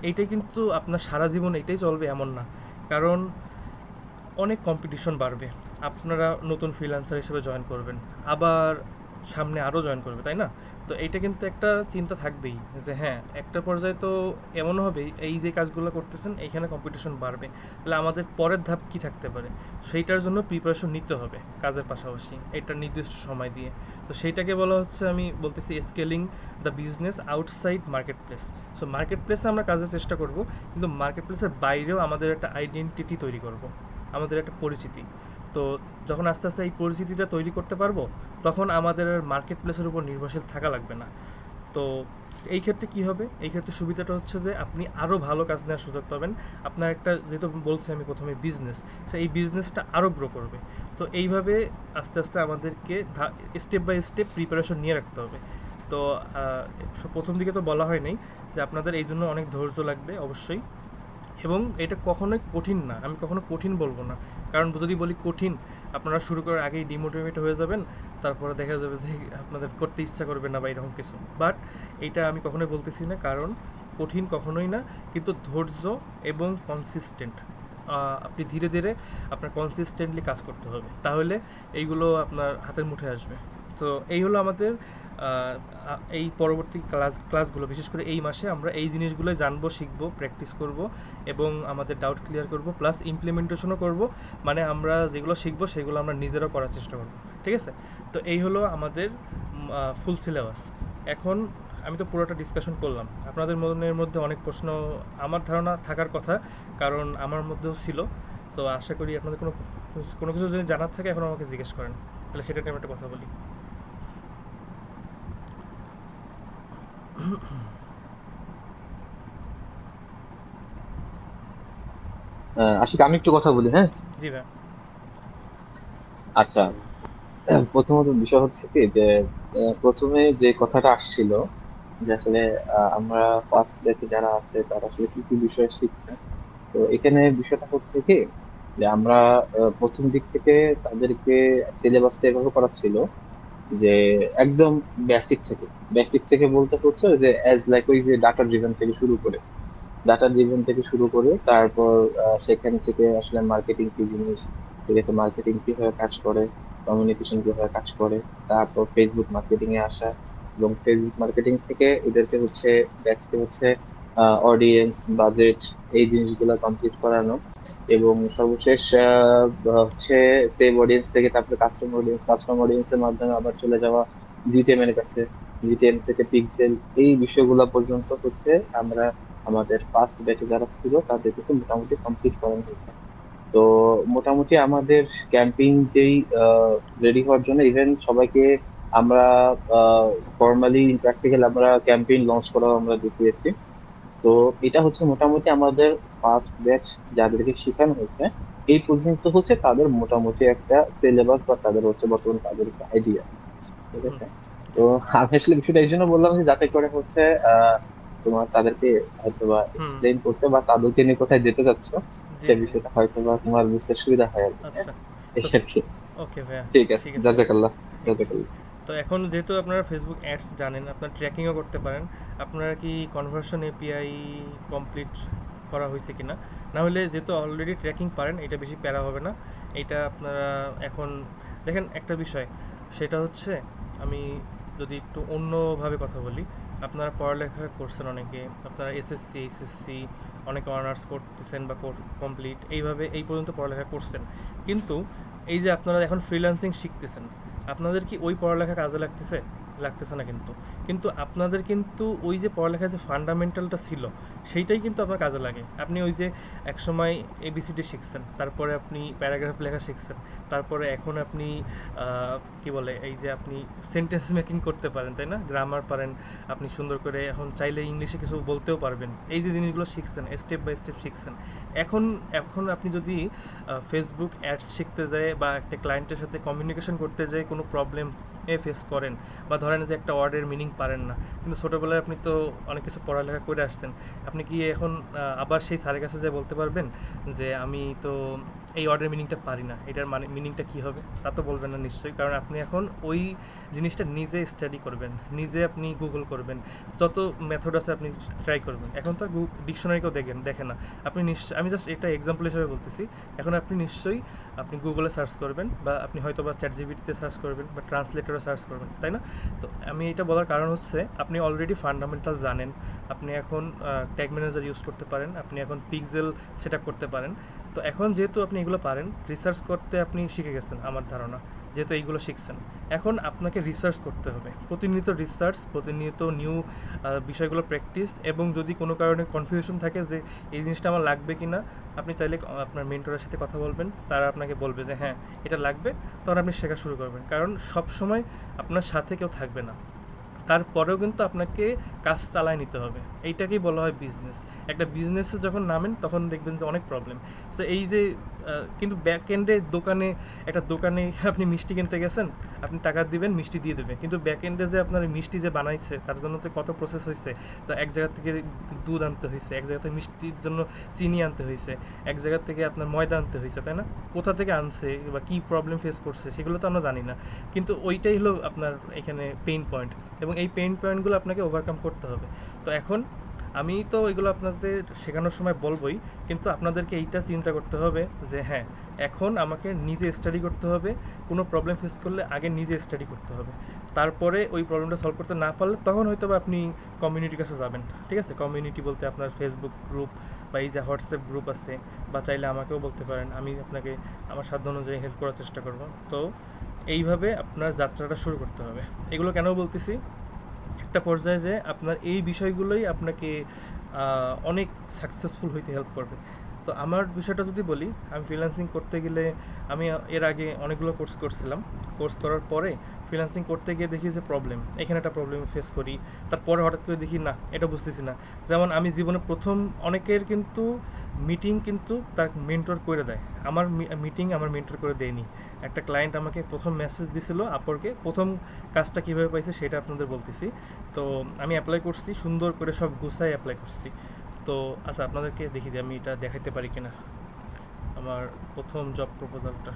S1: এইটাই কিন্তু আপনার সারা জীবন এইটাই চলবে এমন না, কারণ অনেক কম্পিটিশন বাড়বে। আপনারা নতুন ফ্রিল্যান্সার হিসেবে জয়েন করবেন, আবার সামনে আরও জয়েন করবে, তাই না? তো এইটা কিন্তু একটা চিন্তা থাকবেই যে হ্যাঁ, একটা পর্যায়ে তো এমনও হবে এই যে কাজগুলো করতেছেন এইখানে কম্পিটিশন বাড়বে, তাহলে আমাদের পরের ধাপ কী থাকতে পারে, সেইটার জন্য প্রিপারেশন নিতে হবে কাজের পাশাপাশি, এটা নির্দিষ্ট সময় দিয়ে। তো সেইটাকে বলা হচ্ছে, আমি বলতেছি, scaling the business outside market place. So market প্লেসে আমরা কাজের চেষ্টা করব, কিন্তু মার্কেট প্লেসের বাইরেও আমাদের একটা আইডেন্টিটি তৈরি করব, আমাদের একটা পরিচিতি। তো যখন আস্তে আস্তে এই পরিচিতিটা তৈরি করতে পারবো, তখন আমাদের মার্কেট প্লেসের উপর নির্ভরশীল থাকা লাগবে না। তো এই ক্ষেত্রে কী হবে, এই ক্ষেত্রে সুবিধাটা হচ্ছে যে আপনি আরও ভালো কাজ নেওয়ার সুযোগ পাবেন। আপনার একটা, যেহেতু বলছি আমি প্রথমে, বিজনেস, সো এই বিজনেসটা আরও গ্রো করবে। তো এইভাবে আস্তে আস্তে আমাদেরকে স্টেপ বাই স্টেপ প্রিপারেশন নিয়ে রাখতে হবে। তো প্রথম দিকে তো বলা হয় নাই যে আপনাদের এই জন্য অনেক ধৈর্য লাগবে অবশ্যই। এবং এটা কখনোই কঠিন না, আমি কখনো কঠিন বলবো না, কারণ যদি বলি কঠিন আপনারা শুরু করার আগেই ডিমোটিভেট হয়ে যাবেন, তারপরে দেখা যাবে যে আপনাদের করতে ইচ্ছা করবে না বা এরকম কিছু। বাট এইটা আমি কখনোই বলতেছি না, কারণ কঠিন কখনোই না, কিন্তু ধৈর্য এবং কনসিস্টেন্ট, আপনি ধীরে ধীরে আপনার কনসিস্টেন্টলি কাজ করতে হবে, তাহলে এইগুলো আপনার হাতের মুঠে আসবে। তো এই হলো আমাদের এই পরবর্তী ক্লাসগুলো, বিশেষ করে এই মাসে আমরা এই জিনিসগুলোই জানবো, শিখবো, প্র্যাকটিস করব এবং আমাদের ডাউট ক্লিয়ার করব, প্লাস ইমপ্লিমেন্টেশনও করব। মানে আমরা যেগুলো শিখবো সেগুলো আমরা নিজেরাও করার চেষ্টা করব, ঠিক আছে? তো এই হলো আমাদের ফুল সিলেবাস। এখন আমি তো পুরোটা ডিসকাশন করলাম, আপনাদের মনের মধ্যে অনেক প্রশ্ন আমার ধারণা থাকার কথা, কারণ আমার মধ্যেও ছিল। তো আশা করি আপনাদের কোনো কোনো কিছু যদি জানার থাকে এখন আমাকে জিজ্ঞেস করেন, তাহলে সেটা নিয়ে আমি একটা কথা বলি।
S4: আশিক, আমি একটু কথা বলি, হ্যাঁ?
S1: জি ভাই।
S4: আচ্ছা, প্রথমত বিষয় হচ্ছে কি যে প্রথমে যে কথাটা আসছিল যে আসলে আমরা ফার্স্ট ব্যাচে যারা আছে তারা আসলে কি কি বিষয় শিখছে। তো এখানে বিষয়টা হচ্ছে কি যে আমরা প্রথম দিক থেকে তাদেরকে সিলেবাসটা এভাবে করা ছিল যে একদম বেসিক থেকে বলতে হচ্ছে যে অ্যাজ লাইক ওই যে ডাটা ড্রিভেন থেকে শুরু করে তারপর সেখান থেকে আসলে মার্কেটিং কি জিনিস, ঠিক আছে, মার্কেটিং কিভাবে কাজ করে, কমিউনিকেশন কিভাবে কাজ করে, তারপর ফেসবুক মার্কেটিং এ আসা, এবং ফেসবুক মার্কেটিং থেকে এদেরকে হচ্ছে ব্যাচকে হচ্ছে অডিয়েন্স, বাজেট, এই জিনিসগুলো কমপ্লিট করানো, এবং সর্বশেষ হচ্ছে সেভ অডিয়েন্স থেকে তারপরে কাস্টমার অডিয়েন্সের মাধ্যমে আবার চলে যাওয়া জিটিএম এর কাছে, জিটিএম থেকে পিক্সেল, এই বিষয়গুলো পর্যন্ত হচ্ছে আমরা আমাদের ফার্স্ট ব্যাচে যারা ছিল তাদের কাছে মোটামুটি কমপ্লিট করানো হয়েছে। তো মোটামুটি আমাদের ক্যাম্পিং যেই রেডি হওয়ার জন্য ইভেন সবাইকে আমরা ফর্মালি প্র্যাকটিক্যাল আমরা ক্যাম্পেইন লঞ্চ করাও আমরা দেখিয়েছি। তো এটা হচ্ছে মোটামুটি আমাদের ফার্স্ট ব্যাচ যাদেরকে শেখানো হয়েছে এই পর্যন্ত হচ্ছে তাদের মোটামুটি একটা সিলেবাস বা তাদের হচ্ছে বর্তমান তাদের আইডিয়া, ঠিক
S1: হুম।
S4: আছে? তো আমি আসলে বিষয়টা এই জন্য বললাম যে যাতে করে হচ্ছে তোমার তাদেরকে হয়তো বা
S1: হুম।
S4: এক্সপ্লেইন করতে বা তাদেরকে নিয়ে কোথায় যেতে চাচ্ছ
S1: জি
S4: সে
S1: জি।
S4: বিষয়টা হয়তো বা তোমার বুঝতে সুবিধা হয় আর কি, হ্যাঁ?
S1: আচ্ছা।
S4: এই
S1: তো
S4: আর কি।
S1: ওকে ভাইয়া,
S4: ঠিক আছে,
S1: ঠিক আছে।
S4: জাজাকাল্লাহ।
S1: ওকে।
S4: জাজাকাল্লাহ।
S1: তো এখন যেহেতু আপনারা ফেসবুক অ্যাডস জানেন, আপনারা ট্র্যাকিংও করতে পারেন। আপনারা কি কনভার্সন এপিআই কমপ্লিট করা হয়েছে কিনা? না হলে যেহেতু অলরেডি ট্র্যাকিং পারেন, এটা বেশি প্যারা হবে না। এটা আপনারা এখন দেখেন একটা বিষয়, সেটা হচ্ছে আমি যদি একটু অন্যভাবে কথা বলি, আপনারা পড়ালেখা করছেন অনেকে, আপনারা এসএসসি এইচএসসি অনেকে অনার্স করতেছেন বা কমপ্লিট এইভাবে এই পর্যন্ত পড়ালেখা করছেন, কিন্তু এই যে আপনারা এখন ফ্রিল্যান্সিং শিখতেছেন, আপনাদের কি ওই পড়ালেখা কাজে লাগতেছে? লাগতেছে না কিন্তু। কিন্তু আপনাদের কিন্তু ওই যে পড়ালেখার যে ফান্ডামেন্টালটা ছিল সেইটাই কিন্তু আপনার কাজে লাগে। আপনি ওই যে একসময় এবিসিডি শিখছেন, তারপরে আপনি প্যারাগ্রাফ লেখা শিখছেন, তারপরে এখন আপনি কি বলে এই যে আপনি সেন্টেন্স মেকিং করতে পারেন, তাই না? গ্রামার পারেন, আপনি সুন্দর করে এখন চাইলে ইংলিশে কিছু বলতেও পারবেন। এই যে জিনিসগুলো শিখছেন, স্টেপ বাই স্টেপ শিখছেন, এখন এখন আপনি যদি ফেসবুক অ্যাডস শিখতে যায় বা একটা ক্লায়েন্টের সাথে কমিউনিকেশন করতে যেয়ে কোনো প্রবলেম ফেস করেন, বা ধরেন যে একটা ওয়ার্ডের মিনিং পারেন না, কিন্তু ছোটোবেলায় আপনি তো অনেক কিছু পড়ালেখা করে আসছেন, আপনি কি এখন আবার সেই স্যারের কাছে যেয়ে বলতে পারবেন যে আমি তো এই ওয়ার্ডের মিনিংটা পারি না, এটার মানে মিনিংটা কী হবে? তা তো বলবেন না নিশ্চয়ই, কারণ আপনি এখন ওই জিনিসটা নিজে স্টাডি করবেন, নিজে আপনি গুগল করবেন, যত মেথড আছে আপনি ট্রাই করবেন। এখন তো ডিকশনারিকেও দেখে না আপনি নিশ্চয়, আমি জাস্ট এটা এক্সাম্পল হিসেবে বলতেছি। এখন আপনি নিশ্চয়ই আপনি গুগলে সার্চ করবেন, বা আপনি হয়তো বা চ্যাট জিপিটিতে সার্চ করবেন, বা ট্রান্সলেটরে সার্চ করবেন, তাই না? তো আমি এটা বলার কারণ হচ্ছে আপনি অলরেডি ফান্ডামেন্টাল জানেন, আপনি এখন ট্যাগ ম্যানেজার ইউজ করতে পারেন, আপনি এখন পিক্সেল সেট আপ করতে পারেন। তো এখন যেহেতু আপনি এগুলো পারেন, রিসার্চ করতে আপনি শিখে গেছেন আমার ধারণা, যেহেতু এইগুলো শিখছেন, এখন আপনাকে রিসার্চ করতে হবে, প্রতিনিয়ত রিসার্চ, প্রতিনিয়ত নিউ বিষয়গুলো প্র্যাকটিস, এবং যদি কোনো কারণে কনফিউশন থাকে যে এই জিনিসটা আমার লাগবে কি না, আপনি চাইলে আপনার মেন্টরের সাথে কথা বলবেন, তারা আপনাকে বলবে যে হ্যাঁ এটা লাগবে, তখন আপনি শেখা শুরু করবেন, কারণ সব সময় আপনার সাথে কেউ থাকবে না, তারপরেও কিন্তু আপনাকে কাজ চালায় নিতে হবে। এইটাকেই বলা হয় বিজনেস। একটা বিজনেসে যখন নামেন তখন দেখবেন যে অনেক প্রবলেম। সো এই যে কিন্তু ব্যাক এন্ডে একটা দোকানে আপনি মিষ্টি কিনতে গেছেন, আপনি টাকা দিবেন, মিষ্টি দিয়ে দেবে, কিন্তু ব্যাক এন্ডে যে আপনার মিষ্টি যে বানাইছে তার জন্য তো কত প্রসেস হয়েছে। তো এক জায়গা থেকে দুধ আনতে হয়েছে, এক জায়গা থেকে মিষ্টির জন্য চিনি আনতে হয়েছে, এক জায়গা থেকে আপনার ময়দা আনতে হয়েছে, তাই না? কোথা থেকে আনছে বা কী প্রবলেম ফেস করছে সেগুলো তো আমরা জানি না, কিন্তু ওইটাই হলো আপনার এখানে পেইন পয়েন্ট, এবং এই পেইন পয়েন্টগুলো আপনাকে ওভারকাম করতে হবে। তো এখন আমি তো এগুলো আপনাদের শেখানোর সময় বলবোই, কিন্তু আপনাদেরকে এইটা চিন্তা করতে হবে যে হ্যাঁ, এখন আমাকে নিজে স্টাডি করতে হবে। কোনো প্রবলেম ফেস করলে আগে নিজে স্টাডি করতে হবে, তারপরে ওই প্রবলেমটা সলভ করতে না পারলে তখন হয়তো বা আপনি কমিউনিটির কাছে যাবেন। ঠিক আছে, কমিউনিটি বলতে আপনার ফেসবুক গ্রুপ বা এই যে হোয়াটসঅ্যাপ গ্রুপ আছে, বা চাইলে আমাকেও বলতে পারেন, আমি আপনাকে আমার সাধ্য অনুযায়ী হেল্প করার চেষ্টা করব। তো এইভাবে আপনার যাত্রাটা শুরু করতে হবে। এগুলো কেন বলতেছি, একটা পর্যায়ে যে আপনার এই বিষয়গুলোই আপনাকে অনেক সাকসেসফুল হইতে হেল্প করবে। তো আমার বিষয়টা যদি বলি, আমি ফ্রিল্যান্সিং করতে গেলে আমি এর আগে অনেকগুলো কোর্স করছিলাম। কোর্স করার পরে ফ্রিল্যান্সিং করতে গিয়ে দেখি যে এখানে একটা প্রবলেম ফেস করি, তারপরে হঠাৎ করে দেখি না, এটা বুঝতেছি না। যেমন আমি জীবনে প্রথম, অনেকের কিন্তু মিটিং কিন্তু তার মেন্টর করে দেয়, আমার মিটিং আমার মেন্টর করে দেয়নি। একটা ক্লায়েন্ট আমাকে প্রথম মেসেজ দিছিল আপওয়ার্কে, প্রথম কাজটা কীভাবে পাইছে সেটা আপনাদের বলতেছি। তো আমি অ্যাপ্লাই করছি, সুন্দর করে সব গুছাই অ্যাপ্লাই করছি। তো আচ্ছা, আপনাদেরকে দেখি যে আমি এটা দেখাইতে পারি কিনা, আমার প্রথম জব প্রপোজালটা।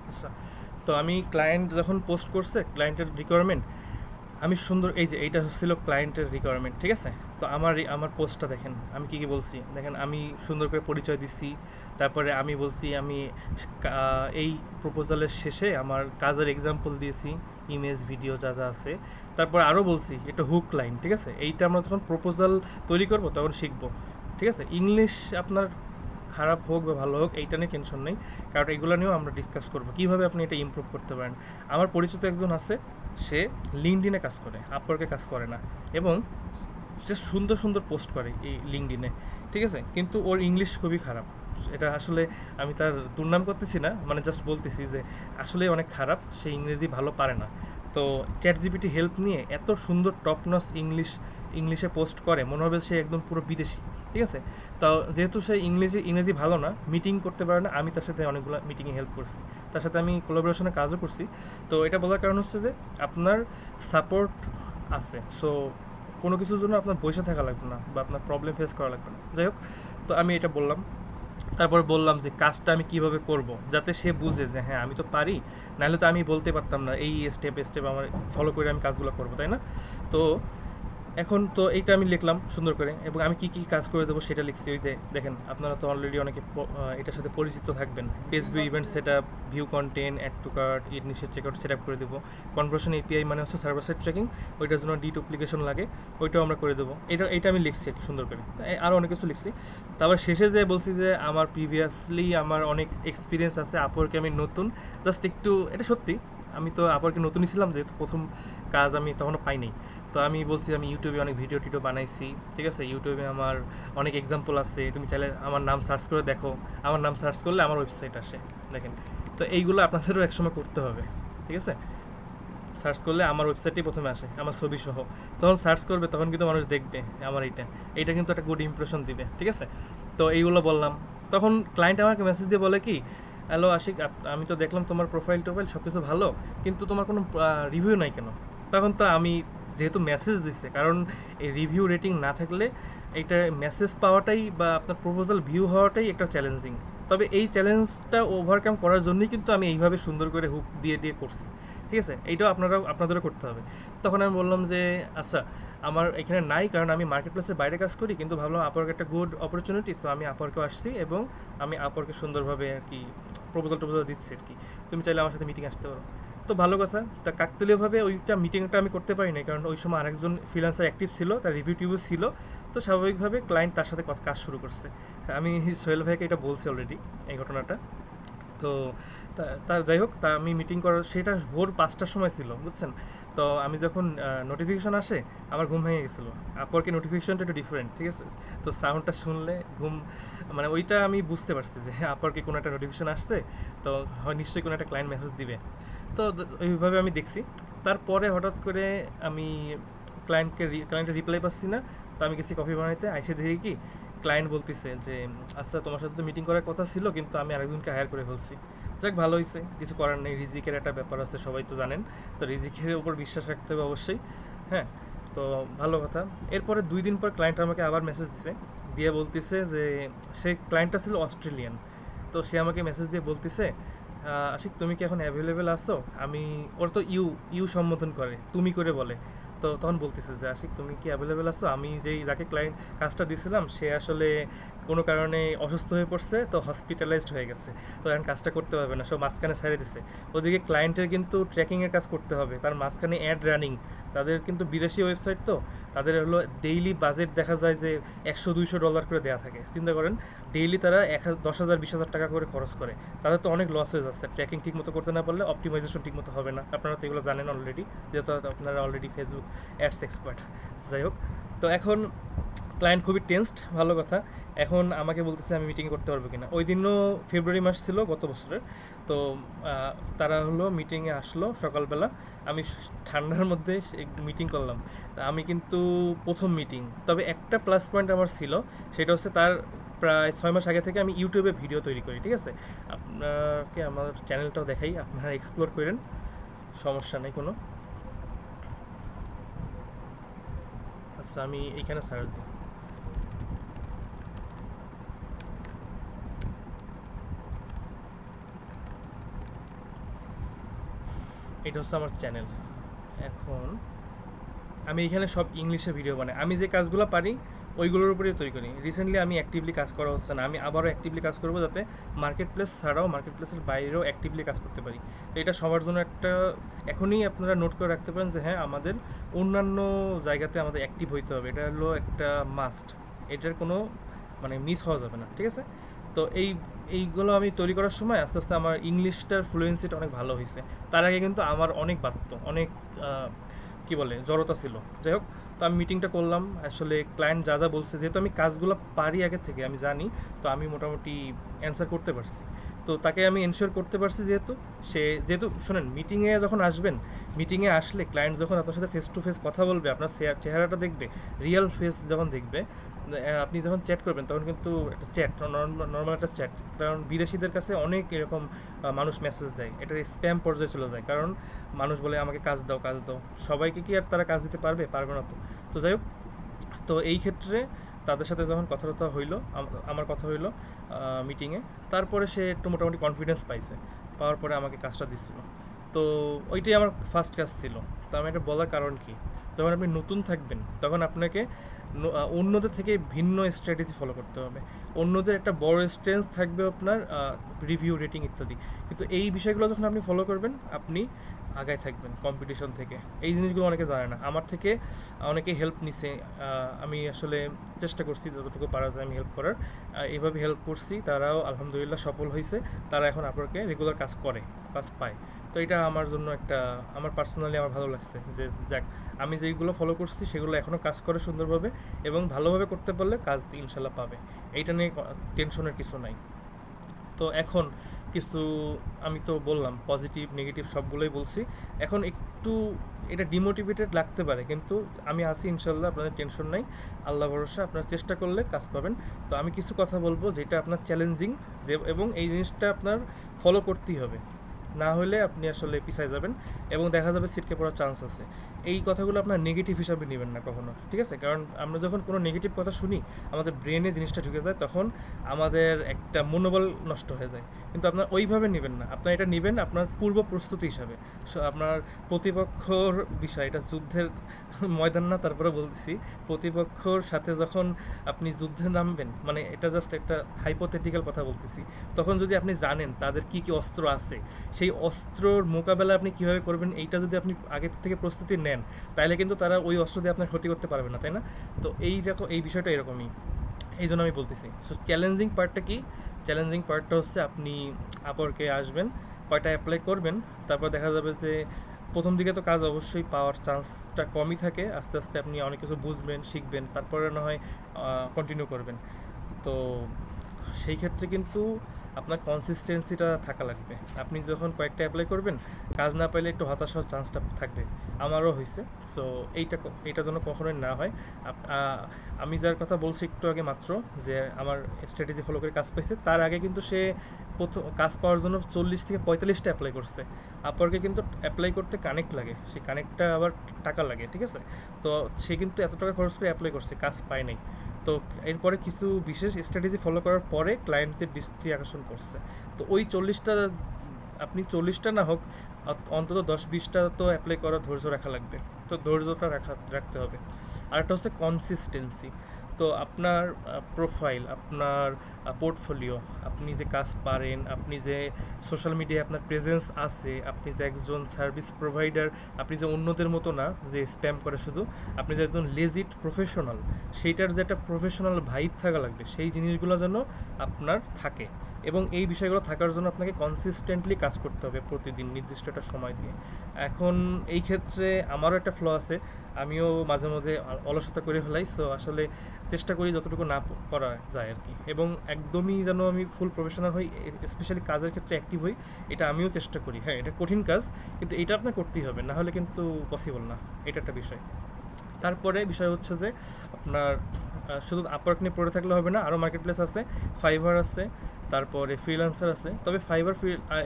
S1: আচ্ছা, তো আমি ক্লায়েন্ট যখন পোস্ট করছে ক্লায়েন্টের রিকোয়ারমেন্ট, আমি সুন্দর, এই যে এইটা হচ্ছিল ক্লায়েন্টের রিকোয়ারমেন্ট, ঠিক আছে? তো আমার পোস্টটা দেখেন, আমি কী কী বলছি দেখেন। আমি সুন্দর করে পরিচয় দিচ্ছি, তারপরে আমি বলছি আমি এই প্রপোজালের শেষে আমার কাজের এক্সাম্পল দিয়েছি, ইমেজ ভিডিও যা যা আছে। তারপর আরও বলছি এটা হুক লাইন, ঠিক আছে? এইটা আমরা যখন প্রপোজাল তৈরি করব তখন শিখবো, ঠিক আছে? ইংলিশ আপনার খারাপ হোক বা ভালো হোক এইটা নিয়ে টেনশন নেই, কারণ এগুলো নিয়েও আমরা ডিসকাস করবো কীভাবে আপনি এটা ইমপ্রুভ করতে পারেন। আমার পরিচিত একজন আছে, সে লিঙ্কডিনে কাজ করে, আপওয়ার্কে কাজ করে না, এবং সে সুন্দর সুন্দর পোস্ট করে এই লিঙ্কডিনে, ঠিক আছে? কিন্তু ওর ইংলিশ খুবই খারাপ। এটা আসলে আমি তার দুর্নাম করতেছি না, মানে জাস্ট বলতেছি যে আসলে অনেক খারাপ, সে ইংরেজি ভালো পারে না। তো চ্যাট জিপিটি হেল্প নিয়ে এত সুন্দর টপ নচ ইংলিশে পোস্ট করে, মনে হবে সে একদম পুরো বিদেশি, ঠিক আছে? তো যেহেতু সে ইংরেজি ভালো না, মিটিং করতে পারে না, আমি তার সাথে অনেকগুলো মিটিংয়ে হেল্প করছি, তার সাথে আমি কোলাবোরেশনে কাজও করছি। তো এটা বলার কারণ হচ্ছে যে আপনার সাপোর্ট আছে, সো কোনো কিছুর জন্য আপনার বসে থাকা লাগবে না বা আপনার প্রবলেম ফেস করা লাগবে না। যাই হোক, তো আমি এটা বললাম। তারপর বললাম যে কাজটা আমি কিভাবে করব, যাতে সে বুঝে যে হ্যাঁ আমি তো পারি, নাহলে তো আমি বলতে পারতাম না এই স্টেপ আমার ফলো করে আমি কাজগুলো করবো, তাই না? তো এখন তো এইটা আমি লিখলাম সুন্দর করে, এবং আমি কি কি কাজ করে দেবো সেটা লিখছি। ওই যে দেখেন, আপনারা তো অলরেডি অনেকে এটার সাথে পরিচিত থাকবেন। Page view event set up, view content, add to cart, initiate checkout set up করে দেবো। কনভার্সন এপিআই মানে হচ্ছে সার্ভার সাইড ট্র্যাকিং, ওইটার জন্য ডিডুপ্লিকেশন লাগে, ওইটাও আমরা করে দেবো। এইটা আমি লিখছি একটু সুন্দর করে, আরও অনেক কিছু লিখছি। তারপর শেষে যে বলছি যে আমার প্রিভিয়াসলি আমার অনেক এক্সপিরিয়েন্স আছে, আপওয়ার্কে আমি নতুন, জাস্ট একটু, এটা সত্যি আমি তো আপওয়ার্কে নতুনই ছিলাম, যেহেতু প্রথম কাজ আমি তখনও পাইনি। তো আমি বলছি আমি ইউটিউবে অনেক ভিডিও টিডিও বানাইছি, ঠিক আছে? ইউটিউবে আমার অনেক এক্সাম্পল আছে, তুমি চাইলে আমার নাম সার্চ করে দেখো, আমার নাম সার্চ করলে আমার ওয়েবসাইট আসে, দেখেন। তো এইগুলো আপনাদেরও একসময় করতে হবে, ঠিক আছে? সার্চ করলে আমার ওয়েবসাইটেই প্রথমে আসে, আমার ছবি সহ। তখন সার্চ করবে, তখন কিন্তু মানুষ দেখবে আমার এইটা কিন্তু একটা গুড ইমপ্রেশন দিবে, ঠিক আছে? তো এইগুলো বললাম। তখন ক্লায়েন্ট আমাকে মেসেজ দিয়ে বলে কি, হ্যালো আশিক, আমি তো দেখলাম তোমার প্রোফাইল সব কিছু ভালো, কিন্তু তোমার কোনো রিভিউ নাই কেন? তখন তো আমি, যেহেতু মেসেজ দিচ্ছে, কারণ এই রিভিউ রেটিং না থাকলে এইটা মেসেজ পাওয়াটাই বা আপনার প্রপোজাল ভিউ হওয়াটাই একটা চ্যালেঞ্জিং। তবে এই চ্যালেঞ্জটা ওভারকাম করার জন্যই কিন্তু আমি এইভাবে সুন্দর করে হুক দিয়ে করছি, ঠিক আছে? এইটাও আপনাদেরও করতে হবে। তখন আমি বললাম যে আচ্ছা, আমার এখানে নাই, কারণ আমি মার্কেট প্লেসের বাইরে কাজ করি, কিন্তু ভাবলাম আপওয়ার্ক একটা গুড অপরচুনিটি, সো আমি আপওয়ার্কে আসছি, এবং আমি আপওয়ার্কে সুন্দরভাবে আর কি প্রপোজাল দিচ্ছি আর কি। তুমি চাইলে আমার সাথে মিটিং আসতে পারো। তো ভালো কথা। তা কাকতালীয়ভাবে ওইটা মিটিংটা আমি করতে পারি না, কারণ ওই সময় আরেকজন ফ্রিল্যান্সার অ্যাক্টিভ ছিল, তার রিভিউ টিভিউ ছিল। তো স্বাভাবিকভাবে ক্লায়েন্ট তার সাথে কাজ শুরু করছে। আমি সোহেল ভাইকে এটা বলছি অলরেডি, এই ঘটনাটা। তো তার যাই হোক, তা আমি মিটিং করার সেটা ভোর 5টার সময় ছিল, বুঝছেন? তো আমি যখন নোটিফিকেশন আসে আমার ঘুম ভেঙে গেছিলো। আপওয়ার্কের নোটিফিকেশনটা একটু ডিফারেন্ট, ঠিক আছে? তো সাউন্ডটা শুনলে ঘুম, মানে ওইটা আমি বুঝতে পারছি যে হ্যাঁ আপওয়ার্কে কোনো একটা নোটিফিকেশন আসছে, তো হয় নিশ্চয়ই কোনো একটা ক্লায়েন্ট মেসেজ দিবে। তো ওইভাবে আমি দেখছি। তারপরে হঠাৎ করে আমি ক্লায়েন্টের রিপ্লাই পাচ্ছি না। তো আমি গেছি কফি বানাইতে, আইসে দেখি কি ক্লায়েন্ট বলতেছে যে আচ্ছা তোমার সাথে তো মিটিং করার কথা ছিল, কিন্তু আমি আরেকজনকে হায়ার করে ফেলছি। যাক, ভালো হয়েছে, কিছু করার নেই, রিজিকের একটা ব্যাপার আছে, সবাই তো জানেন। তো রিজিকের উপর বিশ্বাস রাখতে হবে অবশ্যই। হ্যাঁ, তো ভালো কথা। এরপরে 2 দিন পর ক্লায়েন্ট আমাকে আবার মেসেজ দিছে, দিয়ে বলতেছে যে সেই ক্লায়েন্টটা ছিল অস্ট্রেলিয়ান। তো সে আমাকে মেসেজ দিয়ে বলতেছে আশিক তুমি কি এখন অ্যাভেলেবেল আছো? আমি, ওর তো ইউ ইউ সম্বোধন করে, তুমি করে বলে। তো তখন বলতেছে যে আশিক তুমি কি অ্যাভেলেবেল আছো? আমি যাকে ক্লায়েন্ট কাজটা দিয়েছিলাম সে আসলে কোনো কারণে অসুস্থ হয়ে পড়ছে, তো হসপিটালাইজড হয়ে গেছে, তো এখন কাজটা করতে পারবে না, সব মাঝখানে ছেড়ে দিছে। ওদিকে ক্লায়েন্টের কিন্তু ট্র্যাকিংয়ের কাজ করতে হবে, তার মাঝখানে অ্যাড রানিং। তাদের কিন্তু বিদেশি ওয়েবসাইট, তো তাদের হলো ডেইলি বাজেট দেখা যায় যে $100-200 করে দেওয়া থাকে। চিন্তা করেন, ডেইলি তারা 10,000-20,000 টাকা করে খরচ করে। তাদের তো অনেক লস হয়ে যাচ্ছে, ট্র্যাকিং ঠিকমতো করতে না পারলে অপটিমাইজেশন ঠিকমতো হবে না। আপনারা তো এগুলো জানেন অলরেডি, যেহেতু আপনারা অলরেডি ফেসবুক অ্যাডস এক্সপার্ট। যাই হোক, তো এখন ক্লায়েন্ট খুবই টেন্সড, ভালো কথা। এখন আমাকে বলতেছে আমি মিটিং করতে পারবো কিনা। ওই দিনও ফেব্রুয়ারি মাস ছিল গত বছরের। তো তারা হলো মিটিংয়ে আসলো সকালবেলা। আমি ঠান্ডার মধ্যে মিটিং করলাম। আমি কিন্তু প্রথম মিটিং, তবে একটা প্লাস পয়েন্ট আমার ছিল, সেটা হচ্ছে তার প্রায় 6 মাস আগে থেকে আমি ইউটিউবে ভিডিও তৈরি করি, ঠিক আছে? আপনাকে আমার চ্যানেলটাও দেখাই, আপনারা এক্সপ্লোর করেন, সমস্যা নেই কোনো। আচ্ছা, আমি এইখানে সার্চ দিই। এটা হচ্ছে আমার চ্যানেল। এখন আমি এখানে সব ইংলিশে ভিডিও বানাই, আমি যে কাজগুলো পারি ওইগুলোর উপরেই তৈরি করি। রিসেন্টলি আমি অ্যাক্টিভলি কাজ করা হচ্ছে না, আমি আবারও অ্যাক্টিভলি কাজ করবো যাতে মার্কেট প্লেস ছাড়াও মার্কেট প্লেসের বাইরেও অ্যাক্টিভলি কাজ করতে পারি। তো এটা সবার জন্য একটা, এখনই আপনারা নোট করে রাখতে পারেন যে হ্যাঁ আমাদের অন্যান্য জায়গাতে আমাদের অ্যাক্টিভ হইতে হবে, এটা হলো একটা মাস্ট, এটার কোনো মানে মিস হওয়া যাবে না, ঠিক আছে? তো এইগুলো আমি তৈরি করার সময় আস্তে আস্তে আমার ইংলিশটার ফ্লুয়েন্সিটা অনেক ভালো হয়েছে। তার আগে কিন্তু আমার অনেক বাড়তো, অনেক কি বলে জড়তা ছিল। যাই হোক, তো আমি মিটিংটা করলাম, আসলে ক্লায়েন্ট যা যা বলছে, যেহেতু আমি কাজগুলো পারি আগে থেকে, আমি জানি, তো আমি মোটামুটি অ্যান্সার করতে পারছি। তো তাকে আমি এনশিওর করতে পারছি, যেহেতু শোনেন, মিটিংয়ে যখন আসবেন, মিটিংয়ে আসলে ক্লায়েন্ট যখন আপনার সাথে ফেস টু ফেস কথা বলবে, আপনার চেহারাটা দেখবে, রিয়েল ফেস যখন দেখবে, আপনি যখন চ্যাট করবেন তখন কিন্তু একটা চ্যাট, নর্মাল একটা চ্যাট, কারণ বিদেশিদের কাছে অনেক এরকম মানুষ মেসেজ দেয়, এটা স্প্যাম পর্যায়ে চলে যায়, কারণ মানুষ বলে আমাকে কাজ দাও কাজ দাও, সবাইকে কি আর তারা কাজ দিতে পারবে? পারবে না তো। তো যাই হোক, তো এই ক্ষেত্রে তাদের সাথে যখন কথাবার্তা হইলো, আমার কথা হইলো মিটিংয়ে, তারপরে সে একটু মোটামুটি কনফিডেন্স পাইছে, পাওয়ার পরে আমাকে কাজটা দিচ্ছিল। তো ওইটাই আমার ফার্স্ট কাজ ছিল। তো আমি এটা বলার কারণ কি, যখন আপনি নতুন থাকবেন তখন আপনাকে অন্যদের থেকে ভিন্ন স্ট্র্যাটেজি ফলো করতে হবে। অন্যদের একটা বড় স্ট্রেংথ থাকবে আপনার রিভিউ, রেটিং ইত্যাদি, কিন্তু এই বিষয়গুলো যখন আপনি ফলো করবেন আপনি আগায় থাকবেন কম্পিটিশন থেকে। এই জিনিসগুলো অনেকে জানে না, আমার থেকে অনেকে হেল্প নিছে, আমি আসলে চেষ্টা করছি যতটুকু পারা যায় আমি হেল্প করার, এইভাবে হেল্প করছি, তারাও আলহামদুলিল্লাহ সফল হয়েছে, তারা এখন আপনাকে রেগুলার কাজ করে, কাজ পায়। তো এটা আমার জন্য একটা, আমার পার্সোনালি আমার ভালো লাগছে যে যাক, আমি যেগুলো ফলো করছি সেগুলো এখনও কাজ করে সুন্দরভাবে, এবং ভালোভাবে করতে পারলে কাজ ইনশাল্লাহ পাবে, এইটা নিয়ে টেনশনের কিছু নাই। তো এখন কিছু, আমি তো বললাম পজিটিভ নেগেটিভ সবগুলোই বলছি, এখন একটু এটা ডিমোটিভেটেড লাগতে পারে, কিন্তু আমি আছি ইনশাল্লাহ, আপনাদের টেনশন নাই, আল্লাহ ভরসা, আপনারা চেষ্টা করলে কাজ পাবেন। তো আমি কিছু কথা বলবো যেটা আপনার চ্যালেঞ্জিং, এবং এই জিনিসটা আপনার ফলো করতেই হবে, না হলে আপনি আসলে পিছায় যাবেন এবং দেখা যাবে ছিটকে পড়ার চান্স আছে। এই কথাগুলো আপনার নেগেটিভ হিসাবে নেবেন না কখনো, ঠিক আছে? কারণ আমরা যখন কোনো নেগেটিভ কথা শুনি আমাদের ব্রেনে জিনিসটা ঢুকে যায়, তখন আমাদের একটা মনোবল নষ্ট হয়ে যায়। কিন্তু আপনার ওইভাবে নেবেন না, আপনার এটা নেবেন আপনার পূর্ব প্রস্তুতি হিসাবে। আপনার প্রতিপক্ষর বিষয়, এটা যুদ্ধের ময়দান না, তারপরে বলতেছি, প্রতিপক্ষর সাথে যখন আপনি যুদ্ধে নামবেন, মানে এটা জাস্ট একটা হাইপোথেটিক্যাল কথা বলতেছি, তখন যদি আপনি জানেন তাদের কি কি অস্ত্র আছে, সেই অস্ত্রর মোকাবেলা আপনি কিভাবে করবেন, এইটা যদি আপনি আগে থেকে প্রস্তুতি নেন, তাহলে কিন্তু তারা ওই অস্ত্র দিয়ে আপনার ক্ষতি করতে পারবে না, তাই না? তো এই বিষয়টা এরকমই, এই জন্য আমি বলতেছি। সো চ্যালেঞ্জিং পার্টটা কি, চ্যালেঞ্জিং পার্টটা হচ্ছে আপনি আপওয়ার্কে আসবেন, কয়টা অ্যাপ্লাই করবেন, তারপর দেখা যাবে যে প্রথম দিকে তো কাজ অবশ্যই পাওয়ার চান্সটা কমই থাকে, আস্তে আস্তে আপনি অনেক কিছু বুঝবেন, শিখবেন, তারপরে না হয় কন্টিনিউ করবেন। তো সেই ক্ষেত্রে কিন্তু আপনার কনসিস্টেন্সিটা থাকা লাগবে। আপনি যখন কয়েকটা অ্যাপ্লাই করবেন, কাজ না পাইলে একটু হতাশ হওয়ার চান্সটা থাকবে। আমারও হয়েছে। সো এইটা যেন কখনোই না হয়। আমি যার কথা বলছি একটু আগে মাত্র, যে আমার স্ট্র্যাটেজি ফলো করে কাজ পাইছে, তার আগে কিন্তু সে প্রথম কাজ পাওয়ার জন্য 40 থেকে 45টা অ্যাপ্লাই করছে। আপওয়ার্কে কিন্তু অ্যাপ্লাই করতে কানেক্ট লাগে, সেই কানেক্টটা আবার টাকা লাগে, ঠিক আছে? তো সে কিন্তু এত টাকা খরচ করে অ্যাপ্লাই করছে, কাজ পায় নাই। তো এরপরে কিছু বিশেষ স্ট্র্যাটেজি ফলো করার পরে ক্লায়েন্টদের দৃষ্টি আকর্ষণ করছে। তো ওই 40টা, আপনি 40টা না হোক, অন্তত 10-20টা তো অ্যাপ্লাই করার ধৈর্য রাখা লাগবে। তো ধৈর্যটা রাখতে হবে। আর একটা হচ্ছে কনসিস্টেন্সি। তো আপনার প্রোফাইল, আপনার পোর্টফোলিও, আপনি যে কাজ পারেন, আপনি যে সোশ্যাল মিডিয়ায় আপনার প্রেজেন্স আছে, আপনি যে একজন সার্ভিস প্রোভাইডার, আপনি যে অন্যদের মতো না যে স্প্যাম করে শুধু, আপনি যে একজন লেজিট প্রফেশনাল, সেইটার যে একটা প্রফেশনাল ভাইব থাকা লাগবে, সেই জিনিসগুলো যেন আপনার থাকে। এবং এই বিষয়গুলো থাকার জন্য আপনাকে কনসিস্টেন্টলি কাজ করতে হবে প্রতিদিন নির্দিষ্ট একটা সময় দিয়ে। এখন এই ক্ষেত্রে আমারও একটা ফ্ল আছে, আমিও মাঝে মধ্যে অলসতা করে ফেলাই। সো আসলে চেষ্টা করি যতটুকু না করা যায় আর কি, এবং একদমই যেন আমি ফুল প্রফেশনাল হই, স্পেশালি কাজের ক্ষেত্রে অ্যাক্টিভ হই, এটা আমিও চেষ্টা করি। হ্যাঁ, এটা কঠিন কাজ, কিন্তু এটা আপনার করতেই হবে, না হলে কিন্তু পসিবল না। এটা একটা বিষয়। তারপরে বিষয় হচ্ছে যে আপনার শুধু আপওয়ার্ক নিয়ে পড়ে থাকলে হবে না, আরও মার্কেট প্লেস আছে, ফাইবার আছে, তারপরে ফ্রিল্যান্সার আছে। তবে ফাইবার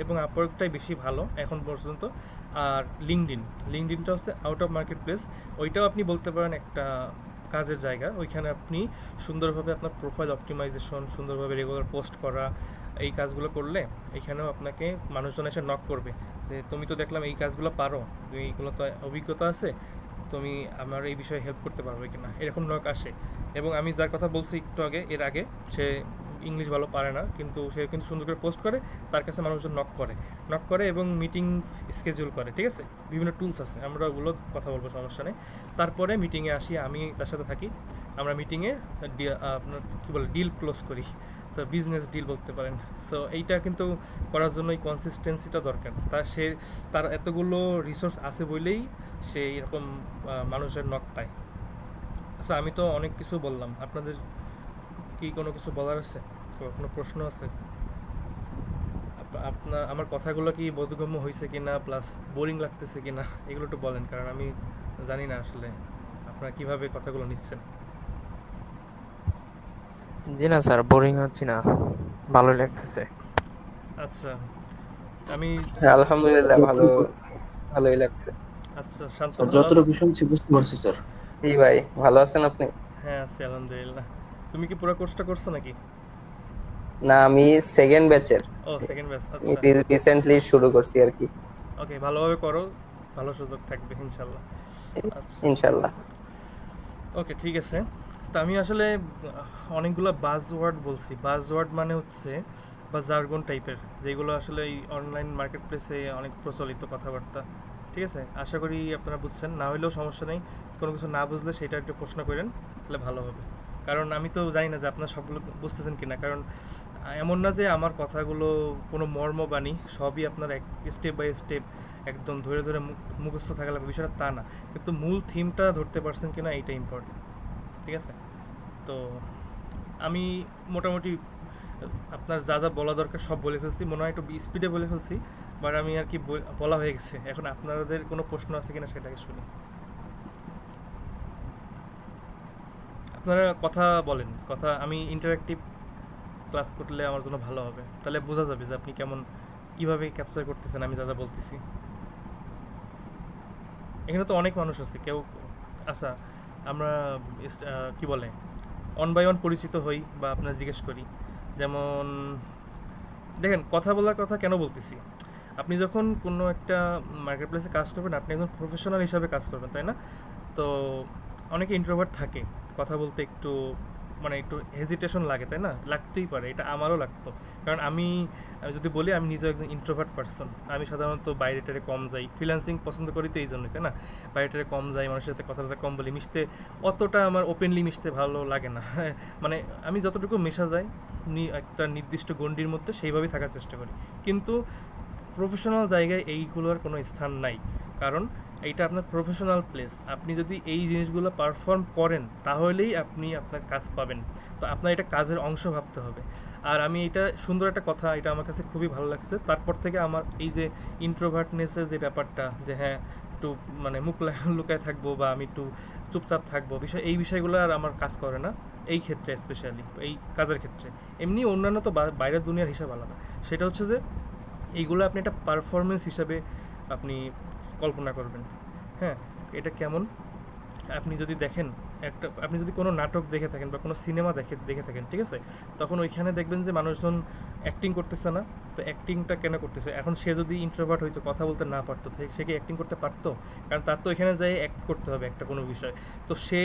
S1: এবং আপওয়ার্কটাই বেশি ভালো এখন পর্যন্ত। আর লিঙ্কডইনটা হচ্ছে আউট অফ মার্কেট প্লেস। ওইটাও আপনি বলতে পারেন একটা কাজের জায়গা। ওইখানে আপনি সুন্দরভাবে আপনার প্রোফাইল অপটিমাইজেশন, সুন্দরভাবে রেগুলার পোস্ট করা, এই কাজগুলো করলে এখানেও আপনাকে মানুষজন এসে নক করবে যে তুমি তো দেখলাম এই কাজগুলো পারো, তুমি এইগুলো তো অভিজ্ঞতা আছে, তুমি আমার এই বিষয়ে হেল্প করতে পারবে কিনা, এরকম নক আসে। এবং আমি যার কথা বলছি একটু আগে, এর আগে, সে ইংলিশ ভালো পারে না, কিন্তু সে কিন্তু সুন্দর করে পোস্ট করে, তার কাছে মানুষজন নক করে এবং মিটিং স্কেজুল করে, ঠিক আছে? বিভিন্ন টুলস আছে, আমরা ওগুলো কথা বলবো, সমস্যা নেই। তারপরে মিটিংয়ে আসি, আমি তার সাথে থাকি, আমরা মিটিংয়ে আপনার কী বলে ডিল ক্লোজ করি। তো বিজনেস ডিল বলতে পারেন। সো এইটা কিন্তু করার জন্য এই কনসিস্টেন্সিটা দরকার। তার এতগুলো রিসোর্স আছে বলেই সে এরকম মানুষের নক পায়। আচ্ছা, আমি তো অনেক কিছু বললাম, আপনাদের কি কোনো কিছু বলার আছে? কোনো প্রশ্ন আছে? আপনার আমার কথাগুলো কি বোধগম্য হয়েছে কিনা, প্লাস বোরিং লাগতেছে কিনা, এগুলো একটু বলেন, কারণ আমি জানি না আসলে আপনারা কিভাবে কথাগুলো নিচ্ছেন।
S5: জি না স্যার, বোরিং হচ্ছে না, ভালো লাগতেছে।
S1: আচ্ছা, আমি
S3: আলহামদুলিল্লাহ, ভালোই লাগছে।
S1: আচ্ছা, শান্ত
S2: স্যার
S1: ভালো
S2: যতটুকু শুনছি বুঝতে পারছি স্যার।
S3: জি ভাই, ভালো আছেন আপনি?
S1: হ্যাঁ, আছি আলহামদুলিল্লাহ। তুমি কি পুরো কোর্সটা করছো নাকি?
S3: না, আমি সেকেন্ড ব্যাচের,
S1: ও, সেকেন্ড ব্যাচ। আচ্ছা,
S3: রিসেন্টলি শুরু করছি আর কি।
S1: ওকে, ভালোভাবে করো, ভালো সুযোগ থাকবে ইনশাল্লাহ। আচ্ছা,
S3: ইনশাল্লাহ।
S1: ওকে, ঠিক আছে। তা আমি আসলে অনেকগুলো বাজওয়ার্ড বলছি। বাজওয়ার্ড মানে হচ্ছে বা জার্গন টাইপের, যেগুলো আসলে এই অনলাইন মার্কেট প্লেসে অনেক প্রচলিত কথাবার্তা, ঠিক আছে? আশা করি আপনারা বুঝছেন, না হলেও সমস্যা নেই। কোনো কিছু না বুঝলে সেটা একটু প্রশ্ন করেন, তাহলে ভালো হবে। কারণ আমি তো জানি না যে আপনারা সবগুলো বুঝতেছেন কিনা, কারণ এমন না যে আমার কথাগুলো কোনো মর্মবাণী, সবই আপনার এক স্টেপ বাই স্টেপ একদম ধরে ধরে মুখস্থ থাকা লাগবে, বিষয়টা তা না। কিন্তু মূল থিমটা ধরতে পারছেন কিনা এইটা ইম্পর্টেন্ট, ঠিক আছে? তো আমি মোটামুটি আপনার যা যা বলা দরকার সব বলে ফেলছি, মনে হয় একটু স্পিডে বলে ফেলছি, বাট আমি আর কি বলা হয়ে গেছে। এখন আপনাদের কোনো প্রশ্ন আছে কিনা সেটাকে শুনি। আপনারা কথা বলেন, আমি ইন্টারেক্টিভ ক্লাস করলে আমার জন্য ভালো হবে, তাহলে বোঝা যাবে যে আপনি কিভাবে ক্যাপচার করতেছেন আমি যা যা বলতেছি। এখানে তো অনেক মানুষ আছে, কেউ, আচ্ছা, আমরা কি বলে অন বাই ওয়ান পরিচিত হই বা আপনার জিজ্ঞেস করি। যেমন দেখেন, কথা বলার কথা কেন বলতেছি, আপনি যখন কোনো একটা মার্কেট প্লেসে কাজ করবেন, আপনি একজন প্রফেশনাল হিসাবে কাজ করবেন, তাই না? তো অনেকে ইন্ট্রোভার্ট থাকে, কথা বলতে একটু মানে একটু হেজিটেশন লাগে, তাই না? লাগতেই পারে, এটা আমারও লাগতো। কারণ আমি যদি বলি আমি নিজেও একজন ইন্ট্রোভার্ট পারসন। আমি সাধারণত বাইরে টাইরে কম যাই, ফ্রিল্যান্সিং পছন্দ করি তো এই জন্যই, তাই না? বাইরে টাইরে কম যাই, মানুষের সাথে কথাবার্তা কম বলি, মিশতে অতটা আমার ওপেনলি মিশতে ভালো লাগে না। মানে আমি যতটুকু মেশা যায় একটা নির্দিষ্ট গণ্ডির মধ্যে সেইভাবেই থাকার চেষ্টা করি। কিন্তু প্রফেশনাল জায়গায় এইগুলোর কোনো স্থান নাই, কারণ এইটা আপনার প্রফেশনাল প্লেস। আপনি যদি এই জিনিসগুলো পারফর্ম করেন তাহলেই আপনি আপনার কাজ পাবেন। তো আপনার এটা কাজের অংশ ভাবতে হবে। আর আমি এটা সুন্দর একটা কথা, এটা আমার কাছে খুবই ভালো লাগছে। তারপর থেকে আমার এই যে ইন্ট্রোভার্টনেসের যে ব্যাপারটা, যে হ্যাঁ একটু মানে মুখ লুকায় থাকবো বা আমি একটু চুপচাপ থাকবো, এই বিষয়গুলো আর আমার কাজ করে না এই ক্ষেত্রে, স্পেশালি এই কাজের ক্ষেত্রে। এমনি অন্যান্য তো বাইরের দুনিয়ার হিসাব আলাদা। সেটা হচ্ছে যে এইগুলো আপনি একটা পারফরমেন্স হিসাবে আপনি কল্পনা করবেন। হ্যাঁ, এটা কেমন? আপনি যদি দেখেন আপনি যদি কোনো নাটক দেখে থাকেন বা কোনো সিনেমা দেখে থাকেন, ঠিক আছে? তখন ওইখানে দেখবেন যে মানুষজন অ্যাক্টিং করতেছে না। তো অ্যাক্টিংটা কেন করতেছে? এখন সে যদি ইন্ট্রোভার্ট হইতো, কথা বলতে না পারতো, সে কি অ্যাক্টিং করতে পারতো? কারণ তার তো ওইখানে যেয়ে অ্যাক্ট করতে হবে একটা কোনো বিষয়। তো সে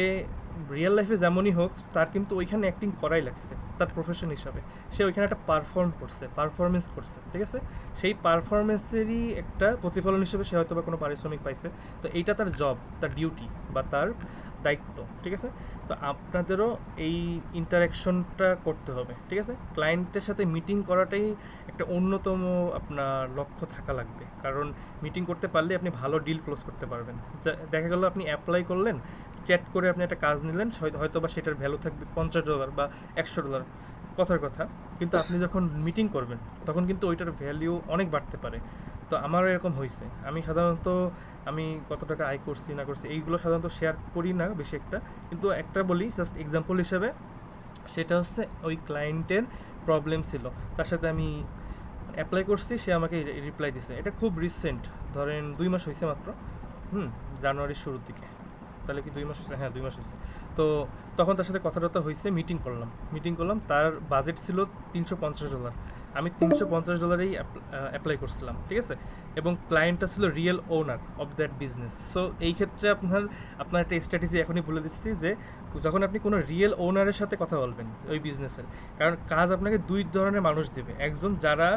S1: রিয়েল লাইফে যেমনই হোক, তার কিন্তু ওইখানে অ্যাক্টিং করাই লাগছে তার প্রফেশন হিসাবে। সে ওইখানে একটা পারফরমেন্স করছে, ঠিক আছে? সেই পারফরমেন্সেরই একটা প্রতিফলন হিসেবে সে হয়তো বা কোনো পারিশ্রমিক পাইছে। তো এইটা তার জব, তার ডিউটি বা তার দায়িত্ব, ঠিক আছে? তো আপনাদেরও এই ইন্টারাকশনটা করতে হবে, ঠিক আছে? ক্লায়েন্টের সাথে মিটিং করাটাই একটা অন্যতম আপনার লক্ষ্য থাকা লাগবে, কারণ মিটিং করতে পারলে আপনি ভালো ডিল ক্লোজ করতে পারবেন। দেখা গেল আপনি অ্যাপ্লাই করলেন, চ্যাট করে আপনি একটা কাজ নিলেন, হয়তো বা সেটার ভ্যালু থাকবে $50 বা $100, কথার কথা। কিন্তু আপনি যখন মিটিং করবেন তখন কিন্তু ওইটার ভ্যালিউ অনেক বাড়তে পারে। তো আমারও এরকম হয়েছে। আমি সাধারণত আমি কত টাকা আয় করছি না করছি এইগুলো সাধারণত শেয়ার করি না বেশি একটা। কিন্তু একটা বলি জাস্ট এক্সাম্পল হিসেবে, সেটা হচ্ছে ওই ক্লায়েন্টের প্রবলেম ছিল, তার সাথে আমি অ্যাপ্লাই করছি, সে আমাকে রিপ্লাই দিছে। এটা খুব রিসেন্ট, ধরেন 2 মাস হয়েছে মাত্র। জানুয়ারির শুরুর দিকে। তাহলে কি 2 মাস হয়েছে? হ্যাঁ, 2 মাস হয়েছে। তো তখন তার সাথে কথা টথা হয়েছে, মিটিং করলাম। তার বাজেট ছিল $350। আমি $350ই অ্যাপ্লাই করছিলাম, ঠিক আছে? এবং ক্লায়েন্টটা ছিল real owner of that business. So এই ক্ষেত্রে আপনার একটা স্ট্র্যাটেজি এখনই বলে দিচ্ছি, যে যখন আপনি কোনো রিয়েল ওনারের সাথে কথা বলবেন ওই বিজনেসের, কারণ কাজ আপনাকে 2 ধরনের মানুষ দেবে। একজন যারা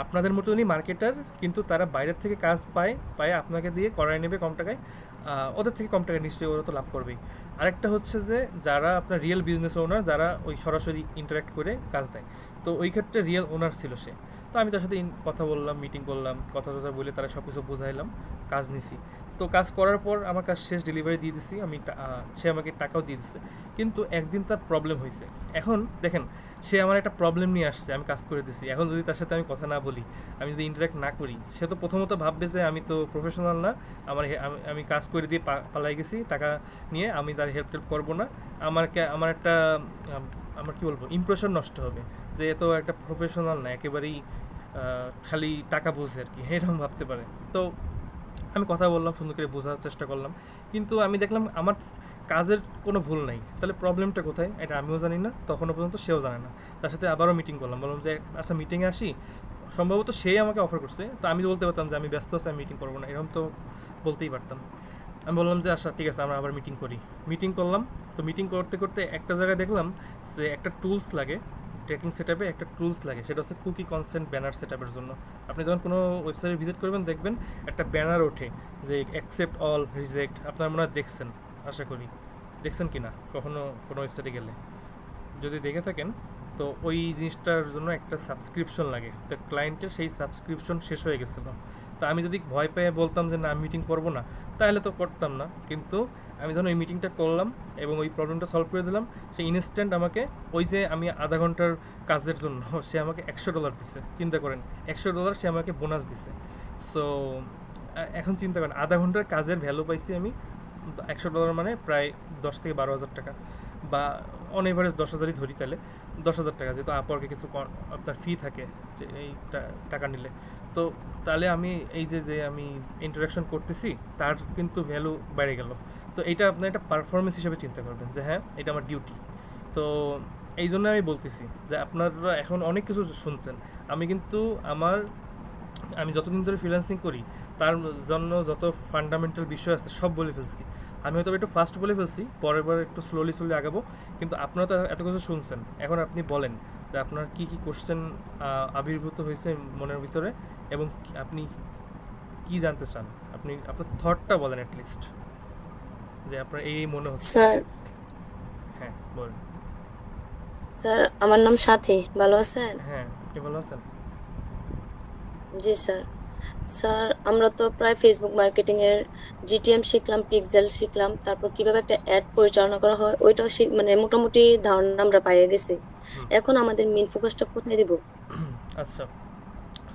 S1: আপনাদের মতনই মার্কেটার, কিন্তু তারা বাইরের থেকে কাজ পায় আপনাকে দিয়ে করায় নেবে কম টাকায়। ওদের থেকে কম টাকায় নিশ্চয়ই ওরা তো লাভ করবেই। আরেকটা হচ্ছে যে যারা আপনার রিয়েল বিজনেস ওনার, যারা ওই সরাসরি ইন্টারাক্ট করে কাজ দেয়। তো ওই ক্ষেত্রে রিয়েল ওনার ছিল সে। তো আমি তার সাথে কথা বললাম, মিটিং করলাম, কথা বলে তারা সব কিছু বোঝাইলাম, কাজ নিছি। তো কাজ করার পর আমার কাজ শেষ, ডেলিভারি দিয়ে দিছি আমি, সে আমাকে টাকাও দিয়ে দিচ্ছে। কিন্তু একদিন তার প্রবলেম হয়েছে। এখন দেখেন, সে আমার একটা প্রবলেম নিয়ে আসছে, আমি কাজ করে দিছি। এখন যদি তার সাথে আমি কথা না বলি, আমি যদি ইন্টারাক্ট না করি, সে তো প্রথমত ভাববে যে আমি তো প্রফেশনাল না, আমি কাজ করে দিয়ে পালাই গেছি টাকা নিয়ে, আমি তার হেল্প করবো না। আমার একটা আমার কি বলবো, ইমপ্রেশন নষ্ট হবে যে এ তো একটা প্রফেশনাল না, একেবারেই খালি টাকা বোঝে আর কি, এরকম ভাবতে পারে। তো আমি কথা বললাম, সুন্দর করে বোঝার চেষ্টা করলাম, কিন্তু আমি দেখলাম আমার কাজের কোনো ভুল নাই। তাহলে প্রবলেমটা কোথায় এটা আমিও জানি না, তখনও পর্যন্ত সেও জানে না। তার সাথে আবারও মিটিং করলাম, বললাম যে আচ্ছা মিটিংয়ে আসি। সম্ভবত সেই আমাকে অফার করছে, তো আমি বলতে পারতাম যে আমি ব্যস্ত আছি, আমি মিটিং করবো না, এরকম তো বলতেই পারতাম। আমি বললাম যে আচ্ছা ঠিক আছে, আমরা আবার মিটিং করলাম। তো মিটিং করতে করতে একটা জায়গায় দেখলাম যে একটা টুলস লাগে, ট্র্যাকিং সেটআপে একটা টুলস লাগে, সেটা হচ্ছে কুকি কনসেন্ট ব্যানার সেটআপের জন্য। আপনি যখন কোনো ওয়েবসাইটে ভিজিট করবেন, দেখবেন একটা ব্যানার ওঠে যে অ্যাকসেপ্ট অল, রিজেক্ট। আপনার মনে হয় দেখছেন, আশা করি দেখছেন কি না কখনো কোনো ওয়েবসাইটে গেলে। যদি দেখে থাকেন, তো ওই জিনিসটার জন্য একটা সাবস্ক্রিপশন লাগে। তো ক্লায়েন্টের সেই সাবস্ক্রিপশন শেষ হয়ে গেছিলো। তা আমি যদি ভয় পেয়ে বলতাম যে না আমি মিটিং করবো না, তাহলে তো করতাম না। কিন্তু আমি যখন ওই মিটিংটা করলাম এবং ওই প্রবলেমটা সলভ করে দিলাম, সে ইনস্ট্যান্ট আমাকে ওই যে আমি আধা ঘন্টার কাজের জন্য সে আমাকে $100 দিছে। চিন্তা করেন, $100 সে আমাকে বোনাস দিছে। সো এখন চিন্তা করেন, আধা ঘন্টার কাজের ভ্যালু পাইছি আমি। $100 মানে প্রায় 10 থেকে 12 হাজার টাকা, বা অন এভারেজ 10,000ই ধরি, তাহলে 10,000 টাকা, যেহেতু আপওয়ার্কে কিছু আপনার ফি থাকে যে এই টাকা নিলে। তো তাহলে আমি এই যে আমি ইন্টারাকশন করতেছি, তার কিন্তু ভ্যালু বেড়ে গেল। তো এটা আপনার একটা পারফরমেন্স হিসেবে চিন্তা করবেন যে হ্যাঁ এটা আমার ডিউটি। তো এই জন্য আমি বলতেছি যে আপনারা এখন অনেক কিছু শুনছেন, আমি কিন্তু আমি যতদিন ধরে ফ্রিল্যান্সিং করি তার জন্য যত ফান্ডামেন্টাল বিষয় আছে সব বলে ফেলছি। আমি হয়তো একটু ফাস্ট বলে ফেলছি, পরের বার একটু স্লোলি আগাবো। কিন্তু আপনারা তো এত কিছু শুনছেন, এখন আপনি বলেন যে আপনার কি কি কোশ্চেন আবির্ভূত হয়েছে মনের ভিতরে, এবং আপনি কি জানতে চান, আপনি আপনার থটটা বলেন অ্যাটলিস্ট, যে আপনার এই মনে হচ্ছে।
S6: স্যার
S1: হ্যাঁ বলেন।
S6: স্যার আমার নাম সাথী, ভালো আছেন?
S1: হ্যাঁ, আপনি ভালো আছেন?
S6: জি স্যার। স্যার আমরা তো প্রায় ফেসবুক মার্কেটিং এর জিটিএম শিখলাম, পিক্সেল শিখলাম, তারপর কিভাবে একটা অ্যাড পরিচালনা করা হয় ওইটাও মানে মোটামুটি ধারণা আমরা পাইয়ে গেছি। এখন আমাদের মেইন ফোকাসটা কোথায় দিব?
S1: আচ্ছা,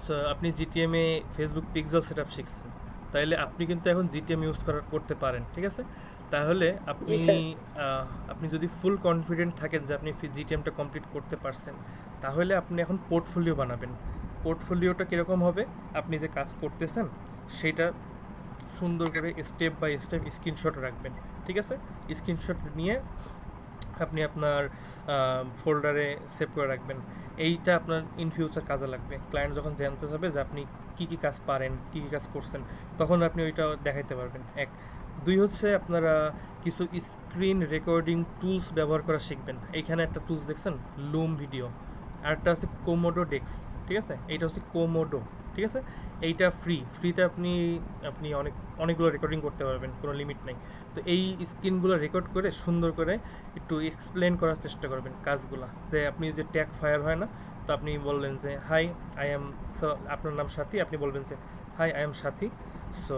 S1: সো আপনি জিটিএম এ ফেসবুক পিক্সেল সেটআপ শিখছেন, তাইলে আপনি কিন্তু এখন জিটিএম ইউজ করতে পারেন, ঠিক আছে? তাহলে আপনি
S6: জি স্যার।
S1: আপনি যদি ফুল কনফিডেন্ট থাকেন যে আপনি জিটিএমটা কমপ্লিট করতে পারছেন, তাহলে আপনি এখন পোর্টফোলিও বানাবেন। পোর্টফোলিওটা কীরকম হবে? আপনি যে কাজ করতেছেন সেটা সুন্দর করে স্টেপ বাই স্টেপ স্ক্রিনশট রাখবেন, ঠিক আছে? স্ক্রিনশট নিয়ে আপনি আপনার ফোল্ডারে সেভ করে রাখবেন। এইটা আপনার ইন ফিউচার কাজে লাগবে। ক্লায়েন্ট যখন জানতে চাবে যে আপনি কী কী কাজ পারেন, কী কী কাজ করছেন, তখন আপনি ওইটা দেখাইতে পারবেন। এক, দুই হচ্ছে আপনারা কিছু স্ক্রিন রেকর্ডিং টুলস ব্যবহার করা শিখবেন। এইখানে একটা টুলস দেখছেন, লুম ভিডিও, আরেকটা আছে কোমোডো ডেক্স, ঠিক আছে? এইটা হচ্ছে কোমোডো, ঠিক আছে? এইটা ফ্রিতে আপনি আপনি অনেকগুলো রেকর্ডিং করতে পারবেন, কোনো লিমিট নেই। তো এই স্ক্রিনগুলো রেকর্ড করে সুন্দর করে একটু এক্সপ্লেন করার চেষ্টা করবেন কাজগুলা, যে আপনি যে ট্যাগ ফায়ার হয় না, তো আপনি বললেন যে হাই আই এম, সো আপনার নাম সাথী, আপনি বলবেন যে hi I am Sathi, so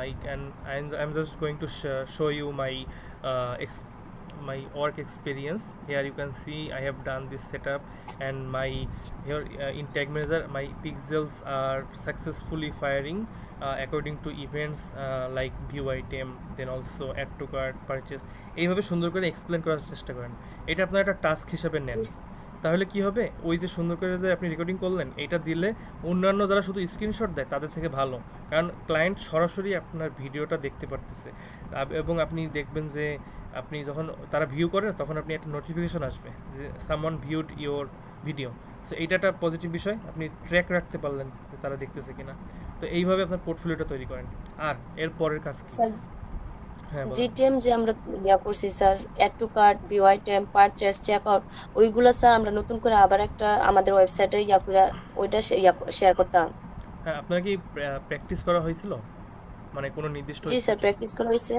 S1: I am just going to show you my work experience. Here you can see I have done this setup, and here in Tag Manager my pixels are successfully firing according to events like view item, then also add to cart, purchase. এইভাবে সুন্দর করে explain করার চেষ্টা করেন। এটা আপনার একটা task হিসেবে নেন। তাহলে কি হবে, ওই যে সুন্দর করে যে আপনি রেকর্ডিং করলেন, এটা দিলে অন্যান্য যারা শুধু স্ক্রিনশট দেয় তাদের থেকে ভালো, কারণ ক্লায়েন্ট সরাসরি আপনার ভিডিওটা দেখতে পারতেছে। এবং আপনি দেখবেন যে আপনি যখন তারা ভিউ করে তখন আপনি একটা নোটিফিকেশন আসবে যে someone viewed your video. So এইটা একটা পজিটিভ বিষয়, আপনি ট্র্যাক রাখতে পারলেন যে তারা দেখতেছে কিনা। তো এইভাবে আপনার পোর্টফোলিওটা তৈরি করেন। আর এর পরের কাজ কি?
S6: স্যার
S1: হ্যাঁ বলেন।
S6: জিটিএম যে আমরা করছি sir, add to cart, view item, purchase, check out, ওইগুলো স্যার আমরা নতুন করে আবার একটা আমাদের ওয়েবসাইটে করে ওইটা শেয়ার করতাম।
S1: হ্যাঁ, আপনার কি প্র্যাকটিস করা হয়েছিল, মানে কোনো নির্দিষ্ট?
S6: জি স্যার প্র্যাকটিস করা হয়েছে।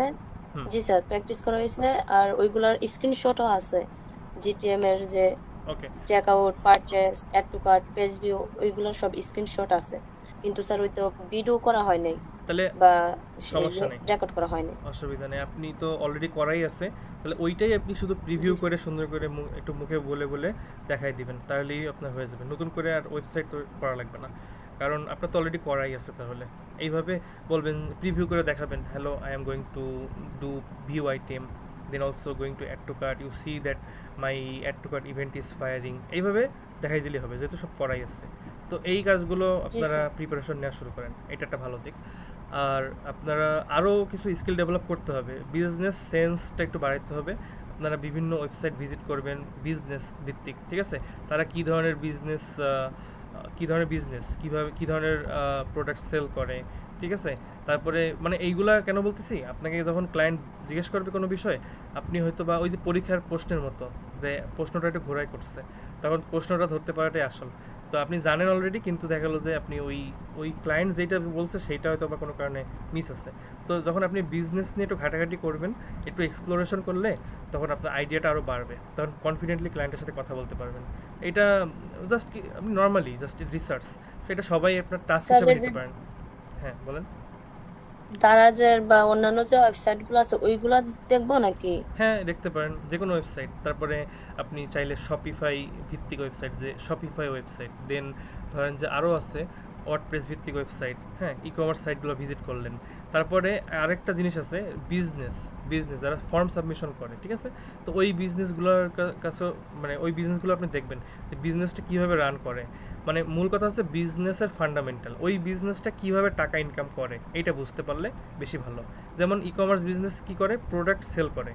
S6: জি স্যার প্র্যাকটিস করা হয়েছে, আর ওইগুলোর স্ক্রিনশটও আছে। জিটিএম এর যে
S1: okay,
S6: check out, purchase, add to cart, page view, ওইগুলোর সব স্ক্রিনশট আছে, কিন্তু স্যার ওই তো ভিডিও করা হয় নাই
S1: তাহলে
S6: বা
S1: সমস্যা নেই,
S6: রেকর্ড করা হয়নি।
S1: অসুবিধা নেই। আপনি তো অলরেডি করাই আছে, তাহলে ওইটাই আপনি শুধু প্রিভিউ করে সুন্দর করে একটু মুখে বলে দেখাই দিবেন, তাহলেই আপনার হয়ে যাবে। নতুন করে আর ওয়েবসাইট তো করা লাগবে না, কারণ আপনার তো অলরেডি করাই আছে। তাহলে এইভাবে বলবেন, প্রিভিউ করে দেখাবেন, hello I am going to do view item, then also going to add to cart, you see that my add to cart event is firing. এইভাবে দেখাই দিলে হবে, যেহেতু সব করাই আছে। তো এই কাজগুলো আপনারা প্রিপারেশন নেওয়া শুরু করেন, এটা একটা ভালো দিক। আর আপনারা আরও কিছু স্কিল ডেভেলপ করতে হবে, বিজনেস সেন্সটা একটু বাড়াতে হবে। আপনারা বিভিন্ন ওয়েবসাইট ভিজিট করবেন বিজনেস ভিত্তিক, ঠিক আছে? তারা কী ধরনের বিজনেস কীভাবে কী ধরনের প্রোডাক্ট সেল করে, ঠিক আছে? তারপরে মানে এইগুলা কেন বলতেছি, আপনাকে যখন ক্লায়েন্ট জিজ্ঞেস করবে কোনো বিষয়, আপনি হয়তো বা ওই যে পরীক্ষার প্রশ্নের মতো যে প্রশ্নটা একটু ঘোরাই করছে, তখন প্রশ্নটা ধরতে পারাটাই আসল। তো আপনি জানেন অলরেডি, কিন্তু দেখা গেলো যে আপনি ওই ক্লায়েন্ট যেটা বলছে সেইটা হয়তো বা কোনো কারণে মিস আছে। তো যখন আপনি বিজনেস নিয়ে একটু ঘাটাঘাটি করবেন, একটু এক্সপ্লোরেশন করলে, তখন আপনার আইডিয়াটা আরও বাড়বে, তখন কনফিডেন্টলি ক্লায়েন্টের সাথে কথা বলতে পারবেন। এটা জাস্ট আপনি নর্মালি জাস্ট রিসার্চ, সেটা সবাই আপনার টাস্ক হিসেবে নিতে পারেন। হ্যাঁ বলেন।
S6: দারাজের বা অন্যান্য যে ওয়েবসাইটগুলো আছে ওইগুলা দেখবো নাকি?
S1: হ্যাঁ দেখতে পারেন, যে কোনো ওয়েবসাইট। তারপরে আপনি চাইলে শপিফাই ভিত্তিক ওয়েবসাইট, যে শপিফাই ওয়েবসাইট, দেন ধরেন যে আরও আছে ওয়ার্ডপ্রেস ভিত্তিক ওয়েবসাইট, হ্যাঁ, ই কমার্স সাইটগুলো ভিজিট করলেন। তারপরে আরেকটা জিনিস আছে, বিজনেস যারা ফর্ম সাবমিশন করে, ঠিক আছে? তো ওই বিজনেসগুলোর কাছে, মানে ওই বিজনেসগুলো আপনি দেখবেন যে বিজনেসটা কীভাবে রান করে। মানে মূল কথা হচ্ছে বিজনেসের ফান্ডামেন্টাল, ওই বিজনেসটা কীভাবে টাকা ইনকাম করে এইটা বুঝতে পারলে বেশি ভালো। যেমন ই কমার্স বিজনেস কী করে, প্রোডাক্ট সেল করে।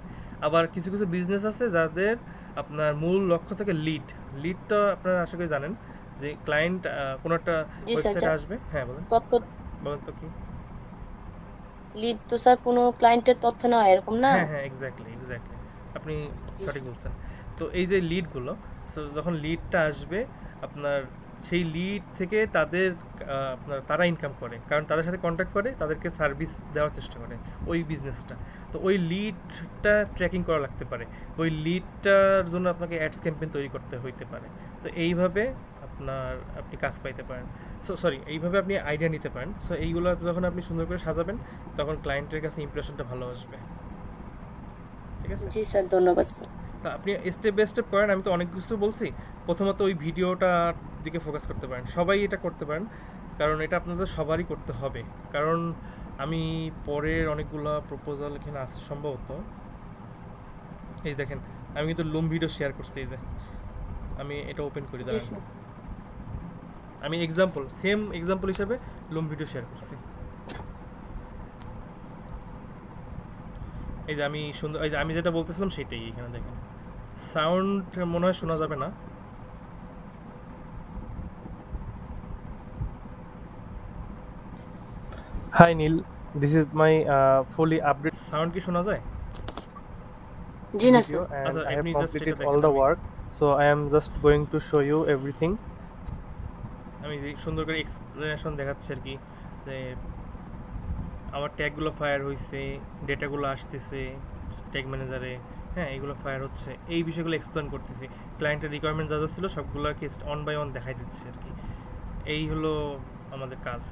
S1: আবার কিছু কিছু বিজনেস আছে যাদের আপনার মূল লক্ষ্য থেকে লিডটা আপনারা আশা করি জানেন, যে ক্লায়েন্ট কোনো একটা ওয়েবসাইটে আসবে। হ্যাঁ বলেন তো কি।
S6: লিড তো স্যার কোনো ক্লায়েন্টের তথ্য নেওয়া এরকম না?
S1: হ্যাঁ হ্যাঁ, এক্স্যাক্টলি এক্স্যাক্টলি, আপনি
S6: জি
S1: সঠিক
S6: স্যার।
S1: বলছেন। তো এই যে লিডগুলো, সো যখন লিডটা আসবে আপনার, সেই লিড থেকে তাদের আপনার তারা ইনকাম করে, কারণ তাদের সাথে কন্ট্যাক্ট করে, তাদেরকে সার্ভিস দেওয়ার চেষ্টা করে ওই বিজনেসটা। তো ওই লিডটা ট্র্যাকিং করা লাগতে পারে, ওই লিডটার জন্য আপনাকে অ্যাডস ক্যাম্পেইন তৈরি করতে হইতে পারে। তো এইভাবে আপনি কাজ পাইতে পারেন। এইভাবে আপনি আইডিয়া নিতে পারেন। সো এইগুলো যখন আপনি সুন্দর করে সাজাবেন, তখন ক্লায়েন্টের কাছে ইমপ্রেশনটা ভালো আসবে। ঠিক আছে?
S6: জি স্যার, ধন্যবাদ স্যার।
S1: তা আপনি স্টেপ বাই স্টেপ করেন, আমি তো অনেক কিছু বলছি। প্রথমত ওই ভিডিওটার দিকে ফোকাস করতে পারেন, সবাই এটা করতে পারেন, কারণ এটা আপনাদের সবারই করতে হবে। কারণ আমি পরের অনেকগুলো প্রপোজাল এখানে আছে সম্ভবত। এই দেখেন, আমি কিন্তু লুম ভিডিও শেয়ার করছি। এই যে আমি এটা ওপেন করি,
S6: জি
S1: দাঁড়ান।
S6: স্যার।
S1: আমি সেম এক্সাম্পল হিসেবে লুম ভিডিও শেয়ার করছি। এই যে আমি যেটা বলতেছিলাম সেটাই এখানে দেখেন। সাউন্ড মনে হয় শোনা যাবে না। Hi Neil, this is my fully updated sound কি শোনা যায়?
S6: জি না
S1: Video,
S6: স্যার।
S1: and
S2: আচ্ছা,
S1: I have
S2: আপনি just
S1: completed
S2: এটা
S1: all
S2: দেখেন
S1: the
S2: আমি-
S1: work, so I am just going to show you everything. আমি যে সুন্দর করে এক্সপ্লেনেশন দেখাচ্ছি আর কি, যে আমার ট্যাগগুলো ফায়ার হয়েছে, ডেটাগুলো আসতেছে ট্যাগ ম্যানেজারে, হ্যাঁ এগুলো ফায়ার হচ্ছে, এই বিষয়গুলো এক্সপ্লেন করতেছি। ক্লায়েন্টের রিকোয়ারমেন্ট যা যা ছিল সবগুলো আর কি অন বাই অন দেখাই দিচ্ছি আর কি। এই হলো আমাদের কাজ।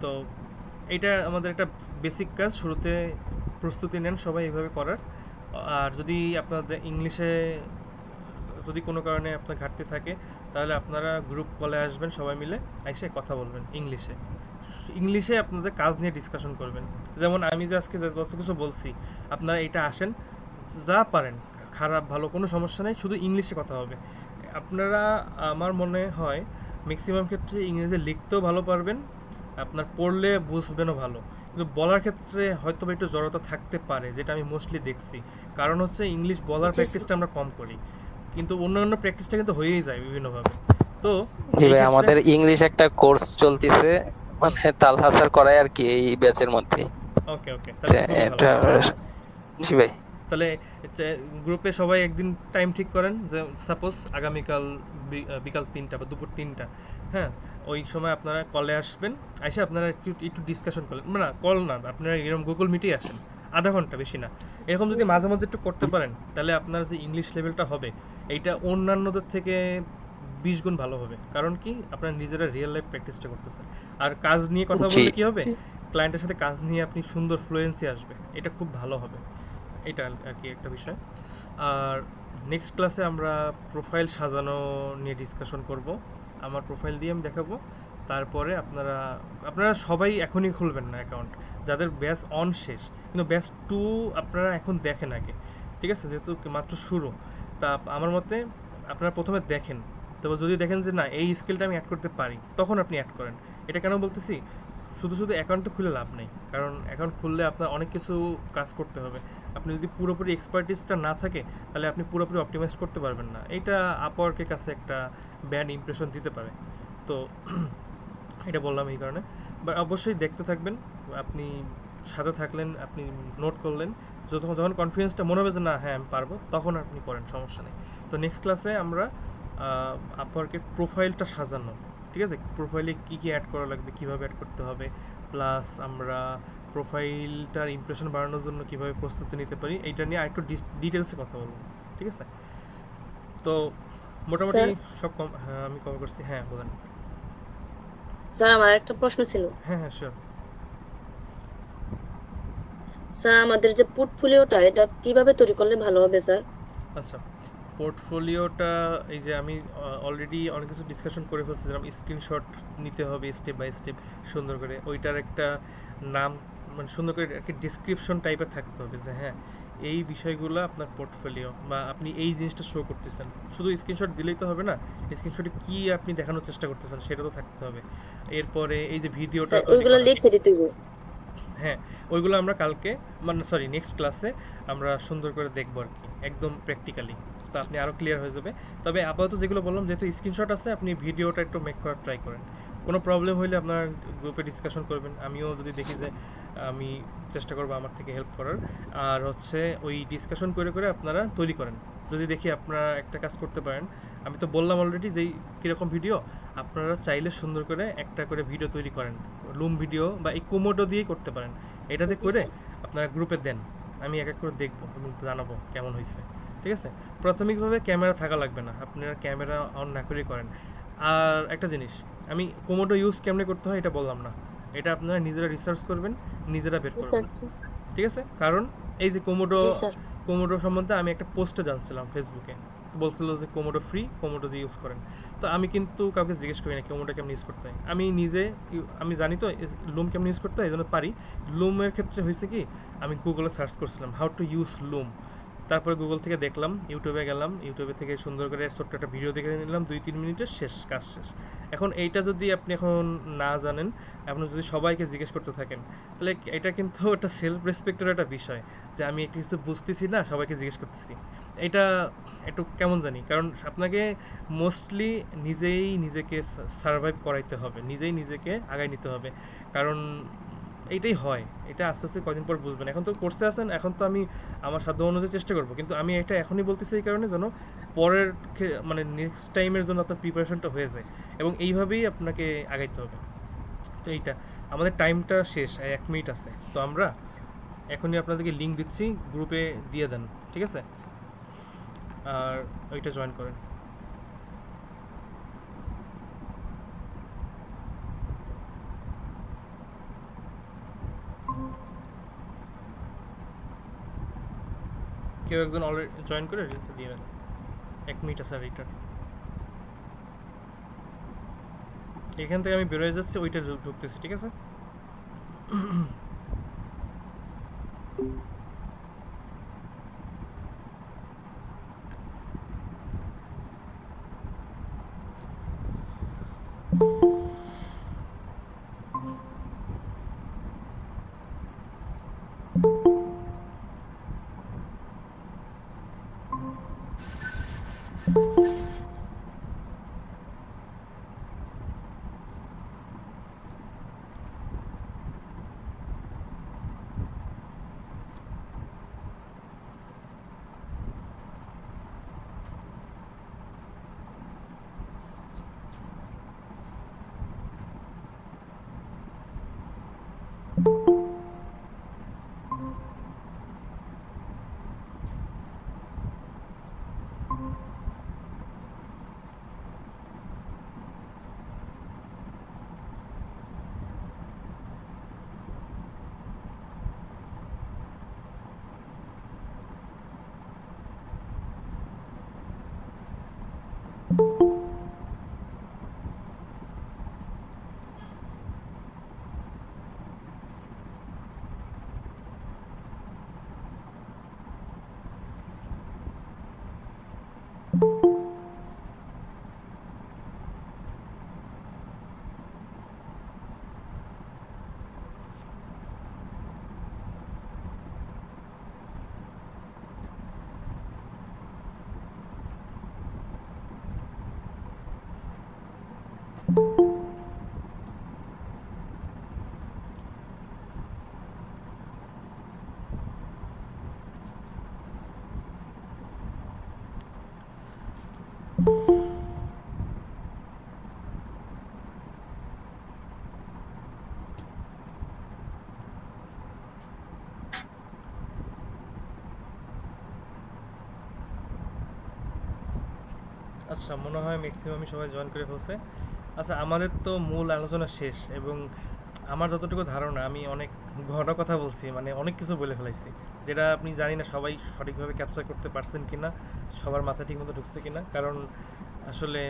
S1: তো এইটা আমাদের একটা বেসিক কাজ, শুরুতে প্রস্তুতি নেন সবাই এইভাবে করার। আর যদি আপনাদের ইংলিশে যদি কোনো কারণে আপনার ঘাটতি থাকে, তাহলে আপনারা গ্রুপ কলে আসবেন, সবাই মিলে এসে কথা বলবেন ইংলিশে আপনাদের কাজ নিয়ে ডিসকাশন করবেন। যেমন আমি যে আজকে যত কিছু বলছি, আপনারা এটা আসেন, যা পারেন, খারাপ ভালো কোনো সমস্যা নেই, শুধু ইংলিশে কথা হবে। আপনারা, আমার মনে হয় ম্যাক্সিমাম ক্ষেত্রে ইংরেজি লিখতেও ভালো পারবেন, আপনার পড়লে বুঝবেনও ভালো, কিন্তু বলার ক্ষেত্রে হয়তো একটু জড়তা থাকতে পারে, যেটা আমি মোস্টলি দেখছি। কারণ হচ্ছে ইংলিশ বলার
S6: জি স্যার।
S1: প্র্যাকটিসটা আমরা কম করি, কিন্তু অন্যান্য প্র্যাকটিসটা কিন্তু হয়েই যায় বিভিন্নভাবে। তো
S3: জি
S1: এই
S3: ভাই,
S1: ক্ষেত্রে
S3: আমাদের ইংলিশ একটা কোর্স চলতেছে, মানে তালহা স্যার করায় আর কি এই ব্যাচের মধ্যে।
S1: ওকে ওকে, তাহলে খুবই
S3: এটা
S1: ভালো।
S3: জি ভাই।
S1: তাহলে গ্রুপে সবাই একদিন টাইম ঠিক করেন, যে সাপোজ আগামীকাল বিকাল 3টা বা দুপুর 3টা, হ্যাঁ ওই সময় আপনারা কলে আসবেন, এসে আপনারা একটু ডিসকাশন করলেন, না কল না, আপনারা এরকম গুগল মিটেই আসেন, আধা ঘন্টা, বেশি না। এরকম যদি মাঝে মধ্যে একটু করতে পারেন, তাহলে আপনার যে ইংলিশ লেভেলটা হবে, এইটা অন্যান্যদের থেকে 20 গুণ ভালো হবে। কারণ কি, আপনারা নিজেরা রিয়েল লাইফ প্র্যাকটিসটা করতেছেন। আর কাজ নিয়ে কথা
S3: জি।
S1: বললে কি হবে, ক্লায়েন্টের সাথে কাজ নিয়ে আপনি সুন্দর ফ্লুয়েন্সি আসবে, এটা খুব ভালো হবে। এটা আর কি একটা বিষয়। আর নেক্সট ক্লাসে আমরা প্রোফাইল সাজানো নিয়ে ডিসকাশন করব। আমার প্রোফাইল দিয়ে আমি দেখাবো। তারপরে আপনারা সবাই এখনই খুলবেন না অ্যাকাউন্ট, যাদের ব্যাচ অন শেষ, কিন্তু ব্যাচ 2 আপনারা এখন দেখেন আগে, ঠিক আছে? যেহেতু মাত্র শুরু, তা আমার মতে আপনারা প্রথমে দেখেন, তবে যদি দেখেন যে না এই স্কিলটা আমি অ্যাড করতে পারি, তখন আপনি অ্যাড করেন। এটা কেন বলতেছি, শুধু অ্যাকাউন্ট তো খুলে লাভ নেই, কারণ অ্যাকাউন্ট খুললে আপনার অনেক কিছু কাজ করতে হবে। আপনি যদি পুরোপুরি এক্সপার্টিসটা না থাকে, তাহলে আপনি পুরোপুরি অপটিমাইজ করতে পারবেন না। এইটা আপওয়ার্কের কাছে একটা ব্যাড ইমপ্রেশন দিতে পারে। তো এটা বললাম এই কারণে। বা অবশ্যই দেখতে থাকবেন, আপনি সাথে থাকলেন, আপনি নোট করলেন, যখন কনফিডেন্সটা মনে হবে যে না হ্যাঁ আমি পারবো, তখন আপনি করেন, সমস্যা নেই। তো নেক্সট ক্লাসে আমরা আপওয়ার্কের প্রোফাইলটা সাজানো, ঠিক আছে? প্রোফাইলে কী কী অ্যাড করা লাগবে, কীভাবে অ্যাড করতে হবে, প্লাস আমরা প্রোফাইলটার ইমপ্রেশন বাড়ানোর জন্য কীভাবে প্রস্তুতি নিতে পারি, এইটা নিয়ে আরেকটু ডিটেলসে কথা বলবো, ঠিক আছে? তো মোটামুটি সব হ্যাঁ আমি কভার করছি। হ্যাঁ বলেন।
S6: স্যার, আমার একটা প্রশ্ন ছিল।
S1: হ্যাঁ হ্যাঁ শিওর।
S6: স্যার, আমাদের যে পোর্টফোলিওটা, এটা কিভাবে তৈরি করলে ভালো হবে স্যার?
S1: আচ্ছা, পোর্টফোলিওটা এই যে আমি অলরেডি অনেক কিছু ডিসকাশন করে ফেলছি, যেরকম স্ক্রিনশট নিতে হবে স্টেপ বাই স্টেপ সুন্দর করে, ওইটার একটা নাম, মানে সুন্দর করে একটা ডিসক্রিপশন টাইপের থাকতে হবে, যে হ্যাঁ এই বিষয়গুলো আপনার পোর্টফোলিও, বা আপনি এই জিনিসটা শো করতেছেন। শুধু স্ক্রিনশট দিলেই তো হবে না, স্ক্রিনশটে কি আপনি দেখানোর চেষ্টা করতেছেন সেটা তো থাকতে হবে। এরপরে এই যে ভিডিওটা
S6: স্যার, ওইগুলো লিখে দিতে হবে।
S1: হ্যাঁ ওইগুলো আমরা কালকে, মানে সরি নেক্সট ক্লাসে আমরা সুন্দর করে দেখবো আর কি, একদম প্র্যাকটিক্যালি, তো আপনি আরও ক্লিয়ার হয়ে যাবে। তবে আপাতত যেগুলো বললাম, যেহেতু স্ক্রিনশট আছে, আপনি ভিডিওটা একটু মেক করার ট্রাই করেন। কোনো প্রবলেম হলে আপনার গ্রুপে ডিসকাশন করবেন, আমিও যদি দেখি যে আমি চেষ্টা করবো আমার থেকে হেল্প করার। আর হচ্ছে ওই ডিসকাশন করে করে আপনারা তৈরি করেন। যদি দেখি আপনারা একটা কাজ করতে পারেন, আমি তো বললাম অলরেডি যেই কীরকম ভিডিও, আপনারা চাইলে সুন্দর করে একটা করে ভিডিও তৈরি করেন, লুম ভিডিও বা এই কোমোডো দিয়েই করতে পারেন। এটাতে
S6: জি
S1: করে
S6: স্যার।
S1: আপনারা গ্রুপে দেন, আমি এক এক করে দেখবো এবং জানাবো কেমন হয়েছে। ঠিক আছে, প্রাথমিকভাবে ক্যামেরা থাকা লাগবে না, আপনারা ক্যামেরা অন না করেই করেন। আর একটা জিনিস, আমি কোমোডো ইউজ কেমনে করতে হয় এটা বললাম না, এটা আপনারা নিজেরা রিসার্চ করবেন, নিজেরা বের
S6: জি স্যার।
S1: করবেন। ঠিক আছে, কারণ এই যে কোমোডো
S6: জি স্যার।
S1: কোমোডো সম্বন্ধে আমি একটা পোস্টে জানছিলাম ফেসবুকে, বলছিল যে কোমোডো ফ্রি, কোমোডো দিয়ে ইউজ করেন। তো আমি কিন্তু কাউকে জিজ্ঞেস করি না কোমোডো কেমন ইউজ করতে হয়, আমি নিজে আমি জানি তো লুম কেমন ইউজ করতে হয়, এই জন্য পারি। লুমের ক্ষেত্রে হয়েছে কি, আমি গুগলে সার্চ করছিলাম হাউ টু ইউজ লুম, তারপরে গুগল থেকে দেখলাম, ইউটিউবে গেলাম, ইউটিউবে থেকে সুন্দর করে ছোট্ট একটা ভিডিও দেখে নিলাম 2-3 মিনিটের, শেষ, কাজ শেষ। এখন এইটা যদি আপনি এখন না জানেন, আপনি যদি সবাইকে জিজ্ঞেস করতে থাকেন, তাহলে এটা কিন্তু একটা সেলফ রেসপেক্টের একটা বিষয়, যে আমি একটু কিছু বুঝতেছি না সবাইকে জিজ্ঞেস করতেছি, এটা একটু কেমন জানি। কারণ আপনাকে মোস্টলি নিজেই নিজেকে সার্ভাইভ করাইতে হবে, নিজেই নিজেকে আগায় নিতে হবে, কারণ এইটাই হয়। এটা আস্তে আস্তে কদিন পর বুঝবেন, এখন তো কোর্সে আছেন, এখন তো আমি আমার সাধ্য অনুযায়ী চেষ্টা করবো, কিন্তু আমি এটা এখনই বলতেছি এই কারণে যেন পরের মানে নেক্সট টাইমের জন্য আপনার প্রিপারেশনটা হয়ে যায়, এবং এইভাবেই আপনাকে আগাইতে হবে। তো এইটা আমাদের টাইমটা শেষ, 1 মিনিট আছে, তো আমরা এখনই আপনাদেরকে লিঙ্ক দিচ্ছি, গ্রুপে দিয়ে দেন, ঠিক আছে, আর ওইটা জয়েন করেন। কেউ একজন অলরেডি জয়েন করে লিঙ্কটা দিয়ে দেন, 1 মিনিট আছে আর এইটার। এখান থেকে আমি বেরোয় যাচ্ছি, ওইটা ঢুকতেছি, ঠিক আছে। আচ্ছা, মনে হয় ম্যাক্সিমামই সবাই জয়েন করে ফেলছে। আচ্ছা, আমাদের তো মূল আলোচনা শেষ, এবং আমার যতটুকু ধারণা, আমি অনেক ঘন কথা বলছি, মানে অনেক কিছু বলে ফেলাইছি, যেটা আপনি জানি না সবাই সঠিকভাবে ক্যাপচার করতে পারছেন কিনা, সবার মাথায় ঠিক মতো ঢুকছে কিনা। কারণ আসলে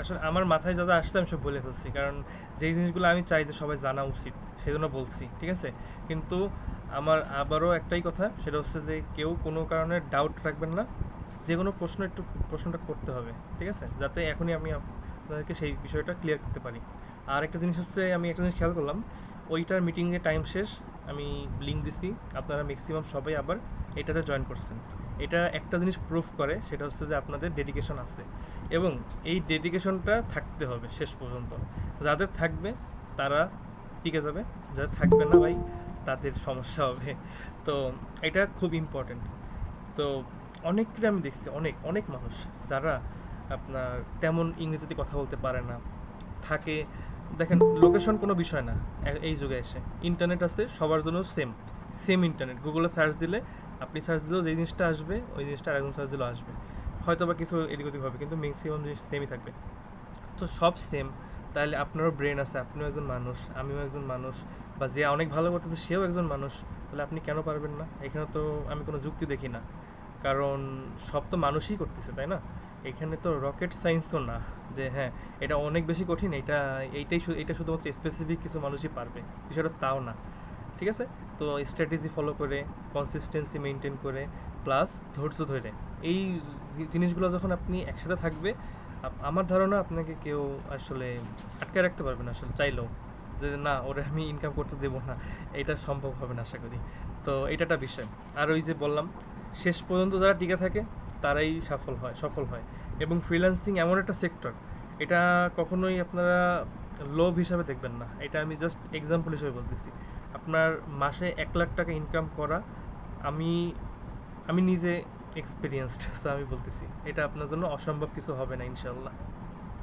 S1: আসলে আমার মাথায় যা যা আসছে আমি সব বলে ফেলছি, কারণ যেই জিনিসগুলো আমি চাই যে সবাই জানা উচিত সেজন্য বলছি, ঠিক আছে। কিন্তু আমার আবারও একটাই কথা, সেটা হচ্ছে যে কেউ কোনো কারণে ডাউট রাখবেন না, যে কোনো প্রশ্ন একটু প্রশ্নটা করতে হবে, ঠিক আছে, যাতে এখনই আমি আপনাদেরকে সেই বিষয়টা ক্লিয়ার করতে পারি। আর একটা জিনিস হচ্ছে, আমি একটা জিনিস খেয়াল করলাম, ওইটার মিটিংয়ের টাইম শেষ, আমি লিঙ্ক দিছি, আপনারা ম্যাক্সিমাম সবাই আবার এটাতে জয়েন করছেন। এটা একটা জিনিস প্রুফ করে, সেটা হচ্ছে যে আপনাদের ডেডিকেশন আছে, এবং এই ডেডিকেশনটা থাকতে হবে শেষ পর্যন্ত। যাদের থাকবে তারা টিকে যাবে, যাদের থাকবে না ভাই তাদের সমস্যা হবে। তো এটা খুব ইম্পর্টেন্ট। তো অনেককে আমি দেখছি, অনেক অনেক মানুষ যারা আপনার তেমন ইংরেজিতে কথা বলতে পারে না, থাকে। দেখেন, লোকেশন কোনো বিষয় না এই যুগে এসে। ইন্টারনেট আছে সবার জন্য, সেম সেম ইন্টারনেট। গুগলে সার্চ দিলে, আপনি সার্চ দিলেও যে জিনিসটা আসবে ওই জিনিসটা আরেকজন সার্চ দিলেও আসবে, হয়তো বা কিছু এদিক ওদিক হবে, কিন্তু ম্যাক্সিমাম জিনিস সেমই থাকবে। তো সব সেম। তাহলে আপনারও ব্রেন আছে, আপনিও একজন মানুষ, আমিও একজন মানুষ, বা যে অনেক ভালো করতেছে সেও একজন মানুষ। তাহলে আপনি কেন পারবেন না? এখানে তো আমি কোনো যুক্তি দেখি না, কারণ সব তো মানুষই করতেছে, তাই না? এখানে তো রকেট সায়েন্সও না যে হ্যাঁ এটা অনেক বেশি কঠিন, এটা শুধুমাত্র স্পেসিফিক কিছু মানুষই পারবে, বিষয়টা তাও না। ঠিক আছে? তো স্ট্র্যাটেজি ফলো করে, কনসিস্টেন্সি মেনটেন করে, প্লাস ধৈর্য ধরে, এই জিনিসগুলো যখন আপনি একসাথে থাকবে, আমার ধারণা আপনাকে কেউ আসলে আটকায় রাখতে পারবে না আসলে চাইলেও, যে না ওরে আমি ইনকাম করতে দেবো না, এটা সম্ভব হবে না আশা করি। তো এটা একটা বিষয়। আর ওই যে বললাম, শেষ পর্যন্ত যারা টিকে থাকে তারাই সফল হয়। এবং ফ্রিল্যান্সিং এমন একটা সেক্টর, এটা কখনোই আপনারা লোভ হিসাবে দেখবেন না। এটা আমি জাস্ট এক্সাম্পল হিসেবে বলতেছি। আপনার মাসে 1 লাখ টাকা ইনকাম করা, আমি আমি নিজে এক্সপিরিয়েন্সড, সো আমি বলতেছি এটা আপনার জন্য অসম্ভব কিছু হবে না ইনশাল্লাহ।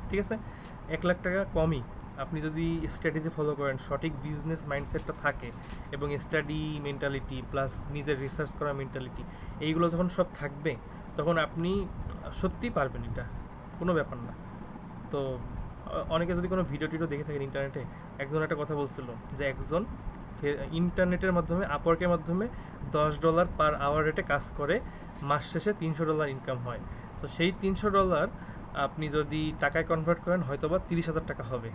S1: ঠিক আছে? 1 লাখ টাকা কমই, আপনি যদি স্ট্র্যাটেজি ফলো করেন, সঠিক বিজনেস মাইন্ডসেটটা থাকে, এবং স্টাডি মেন্টালিটি প্লাস নিজের রিসার্চ করা মেন্টালিটি, এইগুলো যখন সব থাকবে, তখন আপনি সত্যিই পারবেন, এটা কোনো ব্যাপার না। তো অনেকে যদি কোনো ভিডিও টিডিও দেখে থাকেন ইন্টারনেটে, একজন একটা কথা বলছিল যে একজন ইন্টারনেটের মাধ্যমে, আপওয়ার্কের মাধ্যমে $10 পার আওয়ার রেটে কাজ করে, মাস শেষে $300 ইনকাম হয়। তো সেই $300 আপনি যদি টাকায় কনভার্ট করেন, হয়তো বা 30,000 টাকা হবে।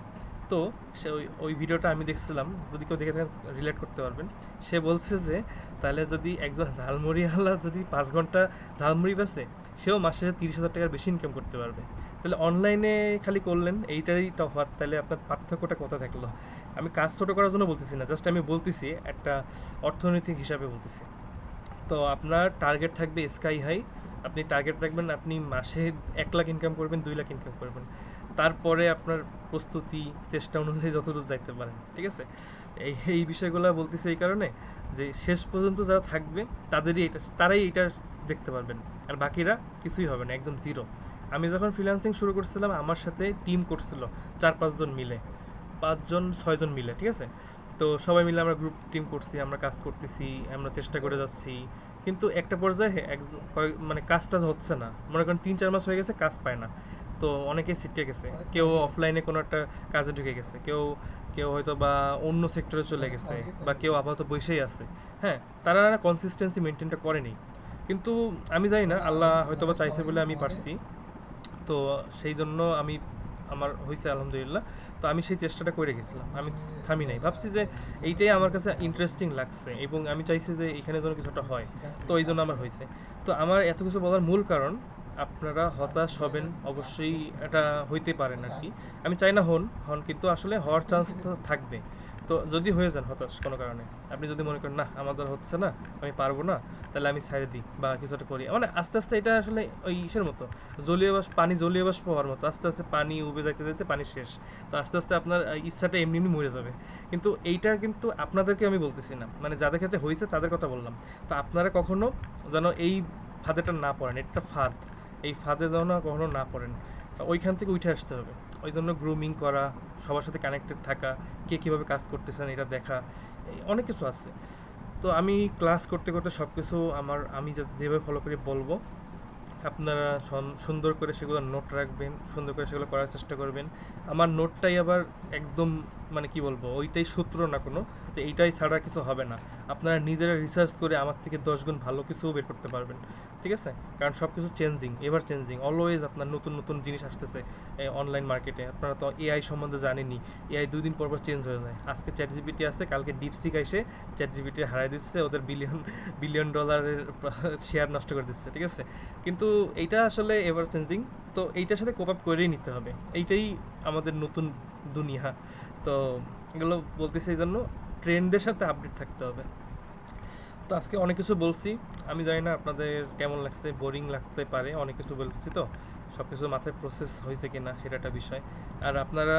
S1: তো সে ওই ভিডিওটা আমি দেখছিলাম, যদি কেউ দেখে থাকেন রিলেট করতে পারবেন। সে বলছে যে তাহলে যদি একজন ঝালমুড়িওয়ালা যদি 5 ঘন্টা ঝালমুড়ি বেচে, সেও মাসে 30,000 টাকার বেশি ইনকাম করতে পারবে। তাহলে অনলাইনে খালি করলেন, এইটাই তফাৎ, তাহলে আপনার পার্থক্যটা কোথায় থাকলো? আমি কাজ ছোটো করার জন্য বলতেছি না, জাস্ট আমি বলতেছি একটা অর্থনৈতিক হিসাবে বলতেছি। তো আপনার টার্গেট থাকবে স্কাই হাই, আপনি টার্গেট রাখবেন আপনি মাসে 1 লাখ ইনকাম করবেন, 2 লাখ ইনকাম করবেন, তারপরে আপনার প্রস্তুতি চেষ্টা অনুযায়ী যতদূর যাইতে পারেন। ঠিক আছে? এই বিষয়গুলো বলতেছি এই কারণে যে শেষ পর্যন্ত যারা থাকবে তারাই এটা দেখতে পারবেন, আর বাকিরা কিছুই হবে না, একদম জিরো। আমি যখন ফ্রিল্যান্সিং শুরু করছিলাম, আমার সাথে টিম করছিল 4-5 জন মিলে, 5-6 জন মিলে। ঠিক আছে? তো সবাই মিলে আমরা গ্রুপ টিম করছি, আমরা কাজ করতেছি, আমরা চেষ্টা করে যাচ্ছি, কিন্তু একটা পর্যায়ে মানে কাজটা হচ্ছে না, মনে করেন 3-4 মাস হয়ে গেছে, কাজ পায় না। তো অনেকেই ছিটকে গেছে, কেউ অফলাইনে কোনো একটা কাজে ঢুকে গেছে, কেউ কেউ হয়তো বা অন্য সেক্টরে চলে গেছে, বা কেউ আপাতত বসেই আছে। হ্যাঁ, তারা কনসিস্টেন্সি মেনটেনটা করেনি। কিন্তু আমি জানি না, আল্লাহ হয়তো বা চাইছে বলে আমি পারছি। তো সেই জন্য আমার হয়েছে আলহামদুলিল্লাহ। তো আমি সেই চেষ্টাটা করে গেছিলাম, আমি থামি নাই, ভাবছি যে এইটাই আমার কাছে ইন্টারেস্টিং লাগছে, এবং আমি চাইছি যে এখানে যেন কিছুটা হয়। তো এই জন্য আমার হয়েছে। তো আমার এত কিছু বলার মূল কারণ, আপনারা হতাশ হবেন অবশ্যই, এটা হইতে পারেন আর কি। আমি চাই না হন, কিন্তু আসলে হওয়ার চান্সটা থাকবে। তো যদি হয়ে যান হতাশ কোনো কারণে, আপনি যদি মনে করেন না আমার দ্বারা হচ্ছে না, আমি পারবো না, তাহলে আমি ছেড়ে দিই বা কিছু একটা করি, মানে আস্তে আস্তে এটা আসলে ওই ইসের মতো, জলীয় বাষ্প হওয়ার মতো, আস্তে আস্তে পানি উবে যাইতে যাইতে পানি শেষ। তো আস্তে আস্তে আপনার ইচ্ছাটা এমনি এমনি মরে যাবে। কিন্তু এইটা কিন্তু আপনাদেরকে আমি বলতেছি না, মানে যাদের ক্ষেত্রে হয়েছে তাদের কথা বললাম। তো আপনারা কখনো যেন এই ফাঁদেটা না পড়েন, এটা ফাঁদ, এই ফাঁদে যেন কখনো না পড়েন। ওইখান থেকে উঠে আসতে হবে। ওই জন্য গ্রুমিং করা, সবার সাথে কানেক্টেড থাকা, কে কীভাবে কাজ করতেছেন এটা দেখা, অনেক কিছু আছে। তো আমি ক্লাস করতে করতে সব কিছু আমি যেভাবে ফলো করি বলবো, আপনারা সুন্দর করে সেগুলো নোট রাখবেন, সুন্দর করে সেগুলো করার চেষ্টা করবেন। আমার নোটটাই আবার একদম, মানে কি বলবো, ওইটাই সূত্র না কোনো, তো এইটাই ছাড়া কিছু হবে না। আপনারা নিজেরা রিসার্চ করে আমার থেকে 10 গুণ ভালো কিছু বের করতে পারবেন। ঠিক আছে? কারণ সব কিছু এভার চেঞ্জিং, অলওয়েজ আপনার নতুন নতুন জিনিস আসতেছে অনলাইন মার্কেটে। আপনারা তো এআই সম্বন্ধে জানেনই, এআই 2 দিন পর পর চেঞ্জ হয়ে যায়। আজকে চ্যাটজিপিটি আছে, কালকে ডিপসিক এসে চ্যাটজিপিটি হারাই দিচ্ছে, ওদের বিলিয়ন ডলারের শেয়ার নষ্ট করে দিচ্ছে। ঠিক আছে? কিন্তু এইটা আসলে এভার চেঞ্জিং, তো এইটার সাথে কোপ আপ করেই নিতে হবে, এইটাই আমাদের নতুন দুনিয়া। তো এগুলো বলতেছি এই জন্য, ট্রেন্ডের সাথে আপডেট থাকতে হবে। তো আজকে অনেক কিছু বলছি, আমি জানি না আপনাদের কেমন লাগছে, বোরিং লাগতে পারে, অনেক কিছু বলছি তো সব কিছু মাথায় প্রসেস হয়েছে কিনা সেটা একটা বিষয়। আর আপনারা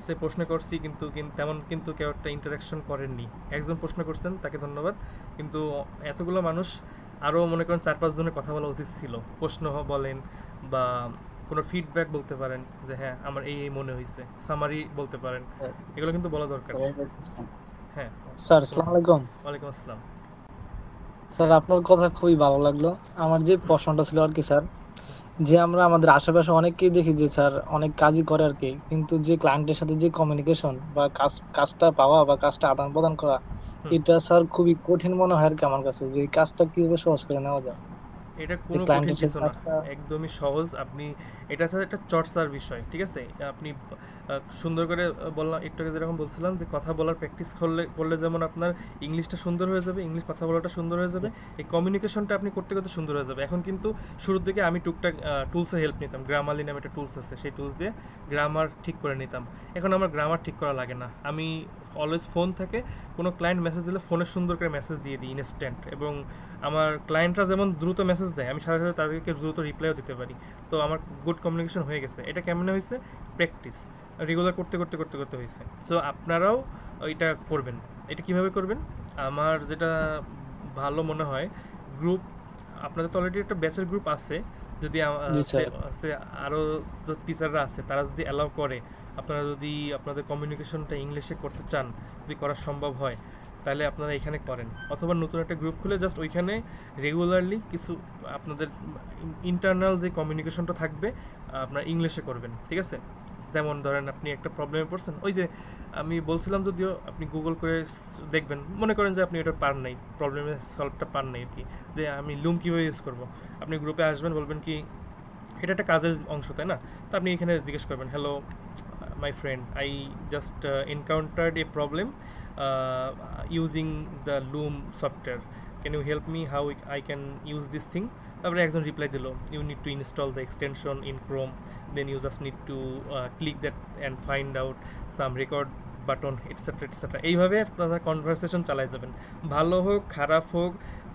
S1: সে প্রশ্ন করছি কিন্তু তেমন কিন্তু কেউ একটা ইন্টারাকশন করেননি। একজন প্রশ্ন করছেন, তাকে ধন্যবাদ, কিন্তু এতগুলো মানুষ আরও মনে করেন 4-5 জনের কথা বলা উচিত ছিল। প্রশ্ন বলেন বা কোনো ফিডব্যাক বলতে পারেন যে হ্যাঁ আমার এই মনে হয়েছে, সামারি বলতে পারেন,
S2: স্যার
S1: এগুলো কিন্তু বলা দরকার।
S2: স্যার একটা question।
S1: হ্যাঁ,
S7: স্যার আসসালামু আলাইকুম।
S1: ওয়ালাইকুম আসসালাম।
S7: স্যার আপনার কথা খুবই ভালো লাগলো। আমার যে প্রশ্নটা ছিল আর কি স্যার, যে আমরা আমাদের আশেপাশে অনেককেই দেখি যে স্যার অনেক কাজই করে আর কি, কিন্তু যে ক্লায়েন্টের সাথে যে কমিউনিকেশন বা কাজটা পাওয়া বা কাজটা আদান প্রদান করা,
S1: হুম।
S7: এটা স্যার খুবই কঠিন মনে হয় আর কি আমার কাছে, যে এই কাজটা কিভাবে সহজ করে নেওয়া যায়,
S1: এটা
S7: যে
S1: কোনো কঠিন
S7: ক্লায়েন্টের সাথে
S1: কিছু না,
S7: কাজটা।
S1: একদমই সহজ। আপনি এটা হচ্ছে একটা চর্চার বিষয়, ঠিক আছে? আপনি সুন্দর করে বললাম একটু আগে, যেরকম বলছিলাম যে কথা বলার প্র্যাকটিস করলে করলে যেমন আপনার ইংলিশটা সুন্দর হয়ে যাবে, ইংলিশ কথা বলাটা সুন্দর হয়ে যাবে, এই কমিউনিকেশনটা আপনি করতে করতে সুন্দর হয়ে যাবে। এখন কিন্তু শুরুর দিকে আমি টুকটাক টুলসের হেল্প নিতাম, গ্রামারলি নামে একটা টুলস আছে, সেই টুলস দিয়ে গ্রামার ঠিক করে নিতাম। এখন আমার গ্রামার ঠিক করা লাগে না, আমি অলওয়েজ ফোন থাকে, কোনো ক্লায়েন্ট মেসেজ দিলে ফোনে সুন্দর করে মেসেজ দিয়ে দিই ইনস্ট্যান্ট, এবং আমার ক্লায়েন্টরা যেমন দ্রুত মেসেজ দেয় আমি সাথে সাথে তাদেরকে দ্রুত রিপ্লাইও দিতে পারি। তো আমার গুড কমিউনিকেশন হয়ে গেছে। এটা কেমনে হয়েছে? প্র্যাকটিস, রেগুলার করতে করতে করতে করতে হয়েছে। সো আপনারাও এটা করবেন। এটা কিভাবে করবেন? আমার যেটা ভালো মনে হয়, গ্রুপ, আপনাদের তো অলরেডি একটা ব্যাচের গ্রুপ আছে, যদি
S7: জি স্যার।
S1: আরও যে টিচাররা আছে তারা যদি অ্যালাউ করে, আপনারা যদি আপনাদের কমিউনিকেশনটা ইংলিশে করতে চান, যদি করা সম্ভব হয়, তাহলে আপনারা এখানে করেন, অথবা নতুন একটা গ্রুপ খুলে জাস্ট ওইখানে রেগুলারলি কিছু আপনাদের ইন্টারনাল যে কমিউনিকেশনটা থাকবে আপনার ইংলিশে করবেন, ঠিক আছে? যেমন ধরেন আপনি একটা প্রবলেমে পড়ছেন, ওই যে আমি বলছিলাম, যদিও আপনি গুগল করে দেখবেন, মনে করেন যে আপনি এটা পার নাই, প্রবলেমের সলভটা পার নাই আর কি, যে আমি লুম কীভাবে ইউজ করব, আপনি গ্রুপে আসবেন, বলবেন কি এটা একটা কাজের অংশ, তাই না? তো আপনি এখানে জিজ্ঞেস করবেন, hello my friend, I just encountered a problem using the Loom software. Can you help me how I can use this thing? তারপরে একজন রিপ্লাই দিল, you need to install the extension in Chrome, then you just need to click that and find out some record button etcetera etcetera. এইভাবে আপনারা conversation চালাই যাবেন, ভালো হোক খারাপ হোক।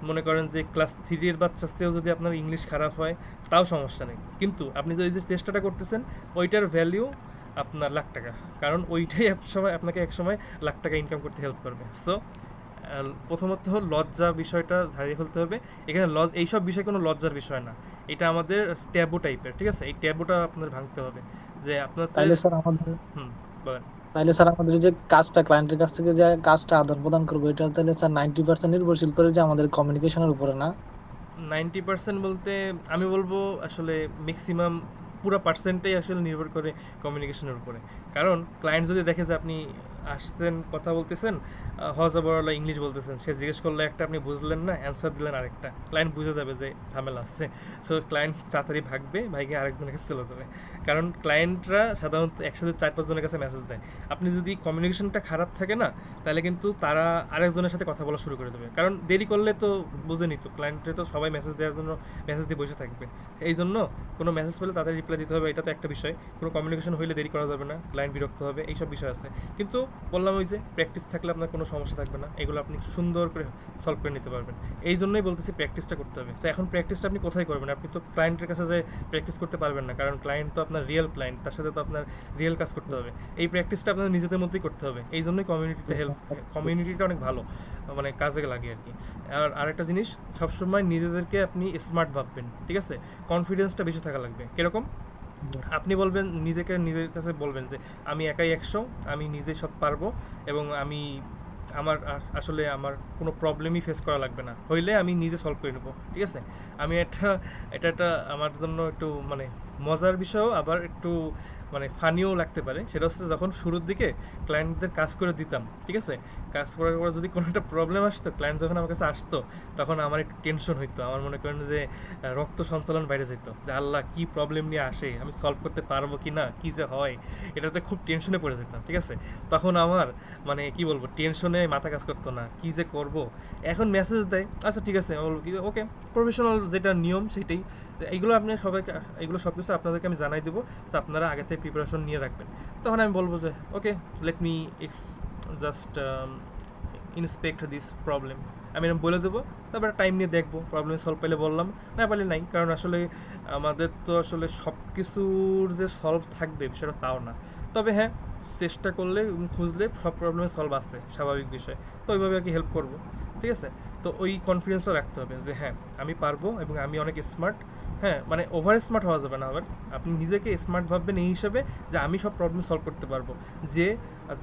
S1: মনে করেন যে ক্লাস 3 এর বাচ্চার চেয়েও যদি আপনার ইংলিশ খারাপ হয় তাও সমস্যা নেই, কিন্তু আপনি যে চেষ্টাটা করতেছেন ওইটার ভ্যালিউ আপনার লাখ টাকা, কারণ ওইটাই আপনাকে এক সময় লাখ টাকা ইনকাম করতে হেল্প করবে। সো প্রথমত লজ্জা বিষয়টা ঝাড়িয়ে ফেলতে হবে। এখানে এইসব বিষয় কোনো লজ্জার বিষয় না, এটা আমাদের ট্যাবু টাইপের, ঠিক আছে? এই ট্যাবুটা আপনাদের ভাঙতে হবে, যে আপনাদের
S7: তাইলে স্যার আমাদের
S1: বলেন।
S7: তাইলে স্যার আমাদের যে কাজটা ক্লায়েন্টের কাছ থেকে যে কাজটা আদান প্রদান করবো, এটা তাহলে স্যার 90% নির্ভরশীল করে যে আমাদের কমিউনিকেশনের উপরে, না?
S1: 90% বলতে আমি বলবো আসলে ম্যাক্সিমাম পুরো পার্সেন্টটাই আসলে নির্ভর করে কমিউনিকেশনের উপরে। কারণ ক্লায়েন্ট যদি দেখে যে আপনি আসছেন, কথা বলতেছেন, হজবরলা ইংলিশ বলতেছেন, সে জিজ্ঞেস করলো একটা, আপনি বুঝলেন না, অ্যান্সার দিলেন আরেকটা, ক্লায়েন্ট বুঝে যাবে যে ঝামেলা আসছে। সো ক্লায়েন্ট তাড়াতাড়ি ভাগবে, ভাইকে আরেকজনের কাছে চলে যাবে, কারণ ক্লায়েন্টরা সাধারণত একসাথে 4-5 জনের কাছে মেসেজ দেয়। আপনি যদি কমিউনিকেশনটা খারাপ থাকে না, তাহলে কিন্তু তারা আরেকজনের সাথে কথা বলা শুরু করে দেবে, কারণ দেরি করলে তো বুঝেনি তো, ক্লায়েন্টে তো সবাই মেসেজ দেওয়ার জন্য মেসেজ দিয়ে বসে থাকবে। এই জন্য কোনো মেসেজ পেলে তাদের রিপ্লাই দিতে হবে, এটা তো একটা বিষয়। কোনো কমিউনিকেশন হইলে দেরি করা যাবে না, ক্লায়েন্ট বিরক্ত হবে, এইসব বিষয় আছে। কিন্তু বললাম ওই যে প্র্যাকটিস থাকলে আপনার কোনো সমস্যা থাকবে না, এগুলো আপনি সুন্দর করে সলভ করে নিতে পারবেন। এই জন্যই বলতেছি প্র্যাকটিসটা করতে হবে। তো এখন প্র্যাকটিসটা আপনি কোথায় করবেন? আপনি তো ক্লায়েন্টের কাছে যে প্র্যাকটিস করতে পারবেন না, কারণ ক্লায়েন্ট তো আপনার রিয়েল ক্লায়েন্ট, তার সাথে তো আপনার রিয়েল কাজ করতে হবে। এই প্র্যাকটিসটা আপনাদের নিজেদের মধ্যেই করতে হবে, এই জন্যই কমিউনিটিটা অনেক ভালো, মানে কাজে লাগে আর কি। আর আরেকটা জিনিস, সবসময় নিজেদেরকে আপনি স্মার্ট ভাববেন, ঠিক আছে? কনফিডেন্সটা বেশি থাকা লাগবে। কিরকম? আপনি বলবেন নিজের কাছে বলবেন যে আমি একাই 100, আমি নিজে সব পারবো, এবং আমি আসলে আমার কোনো প্রবলেমই ফেস করা লাগবে না, হইলে আমি নিজে সলভ করে নেবো, ঠিক আছে? আমি এটা একটা আমার জন্য একটু মানে মজার বিষয়ও, আবার একটু মানে ফানিও লাগতে পারে। সেটা হচ্ছে যখন শুরুর দিকে ক্লায়েন্টদের কাজ করে দিতাম, ঠিক আছে, কাজ করার পর যদি কোনো একটা প্রবলেম আসতো, ক্লায়েন্ট যখন আমার কাছে আসতো, তখন আমার একটু টেনশন হইতো, আমার মনে করেন যে রক্ত সঞ্চালন বাইরে যেত, যে আল্লাহ কি প্রবলেম নিয়ে আসে, আমি সলভ করতে পারবো কি না, কী যে হয়, এটাতে খুব টেনশনে পড়ে যেতাম, ঠিক আছে? তখন আমার মানে কি বলবো, টেনশনে মাথা কাজ করতো না, কি যে করব। এখন মেসেজ দেয়, আচ্ছা ঠিক আছে, আমি বলবো কি ওকে, প্রফেশনাল যেটা নিয়ম সেটাই, এইগুলো আপনি সবাইকে, এগুলো সব কিছু আপনাদেরকে আমি জানাই দেবো, তো আপনারা আগে থেকে প্রিপারেশন নিয়ে রাখবেন। তখন আমি বলবো যে okay, let me just inspect this problem, আমি এরকম বলে দেবো, তারপরে টাইম নিয়ে দেখবো, প্রবলেম সলভ পেলে বললাম, না পেলে নাই। কারণ আসলে আমাদের তো আসলে সব কিছুর যে সলভ থাকবে বিষয়টা তাও না। তবে হ্যাঁ, চেষ্টা করলে খুঁজলে সব প্রবলেমের সলভ আছে, স্বাভাবিক বিষয়। তো ওইভাবে আর কি হেল্প করবো, ঠিক আছে। তো ওই কনফিডেন্সও রাখতে হবে যে হ্যাঁ আমি পারবো এবং আমি অনেক স্মার্ট। হ্যাঁ, মানে ওভার স্মার্ট হওয়া যাবে না আবার, আপনি নিজেকে স্মার্ট ভাববেন এই হিসাবে যে আমি সব প্রবলেম সলভ করতে পারবো। যে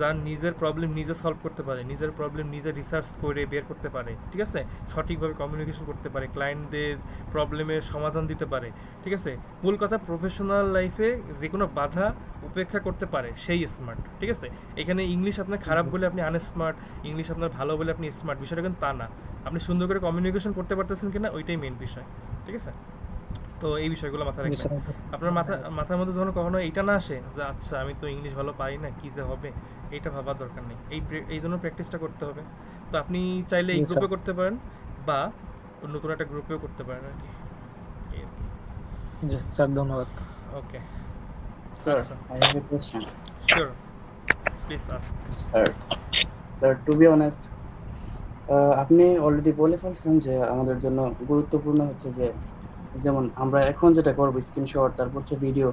S1: যার নিজের প্রবলেম নিজে সলভ করতে পারে, নিজের প্রবলেম নিজে রিসার্চ করে বের করতে পারে, ঠিক আছে, সঠিকভাবে কমিউনিকেশন করতে পারে, ক্লায়েন্টদের প্রবলেমের সমাধান দিতে পারে, ঠিক আছে, মূল কথা প্রফেশনাল লাইফে যে কোনো বাধা উপেক্ষা করতে পারে, সেই স্মার্ট, ঠিক আছে। এখানে ইংলিশ আপনার খারাপ বলে আপনি আনস্মার্ট, ইংলিশ আপনার ভালো বলে আপনি স্মার্ট, বিষয়টা কিন্তু তা না। আপনি সুন্দর করে কমিউনিকেশন করতে পারতেছেন কিনা ওইটাই মেন বিষয়, ঠিক আছে। তো এই বিষয়গুলো মাথায় রাখবেন। আপনার মাথার মধ্যে যখন কখনো এইটা না আসে যে আচ্ছা আমি তো ইংলিশ ভালো পারি না, কী যে হবে, এইটা ভাবার দরকার নেই। এই জন্য প্র্যাকটিসটা করতে হবে। তো আপনি চাইলে এই গ্রুপে করতে পারেন বা নতুন একটা গ্রুপেও করতে পারেন আর কি।
S7: জি স্যার, ধন্যবাদ।
S1: ওকে
S2: Sir, I have a question.
S1: Sure, please ask.
S2: Sir, to be honest, আপনি অলরেডি বলে ফেলছেন যে আমাদের জন্য গুরুত্বপূর্ণ হচ্ছে যে যেমন আমরা এখন যেটা করবো স্ক্রিনশট, তারপর হচ্ছে ভিডিও।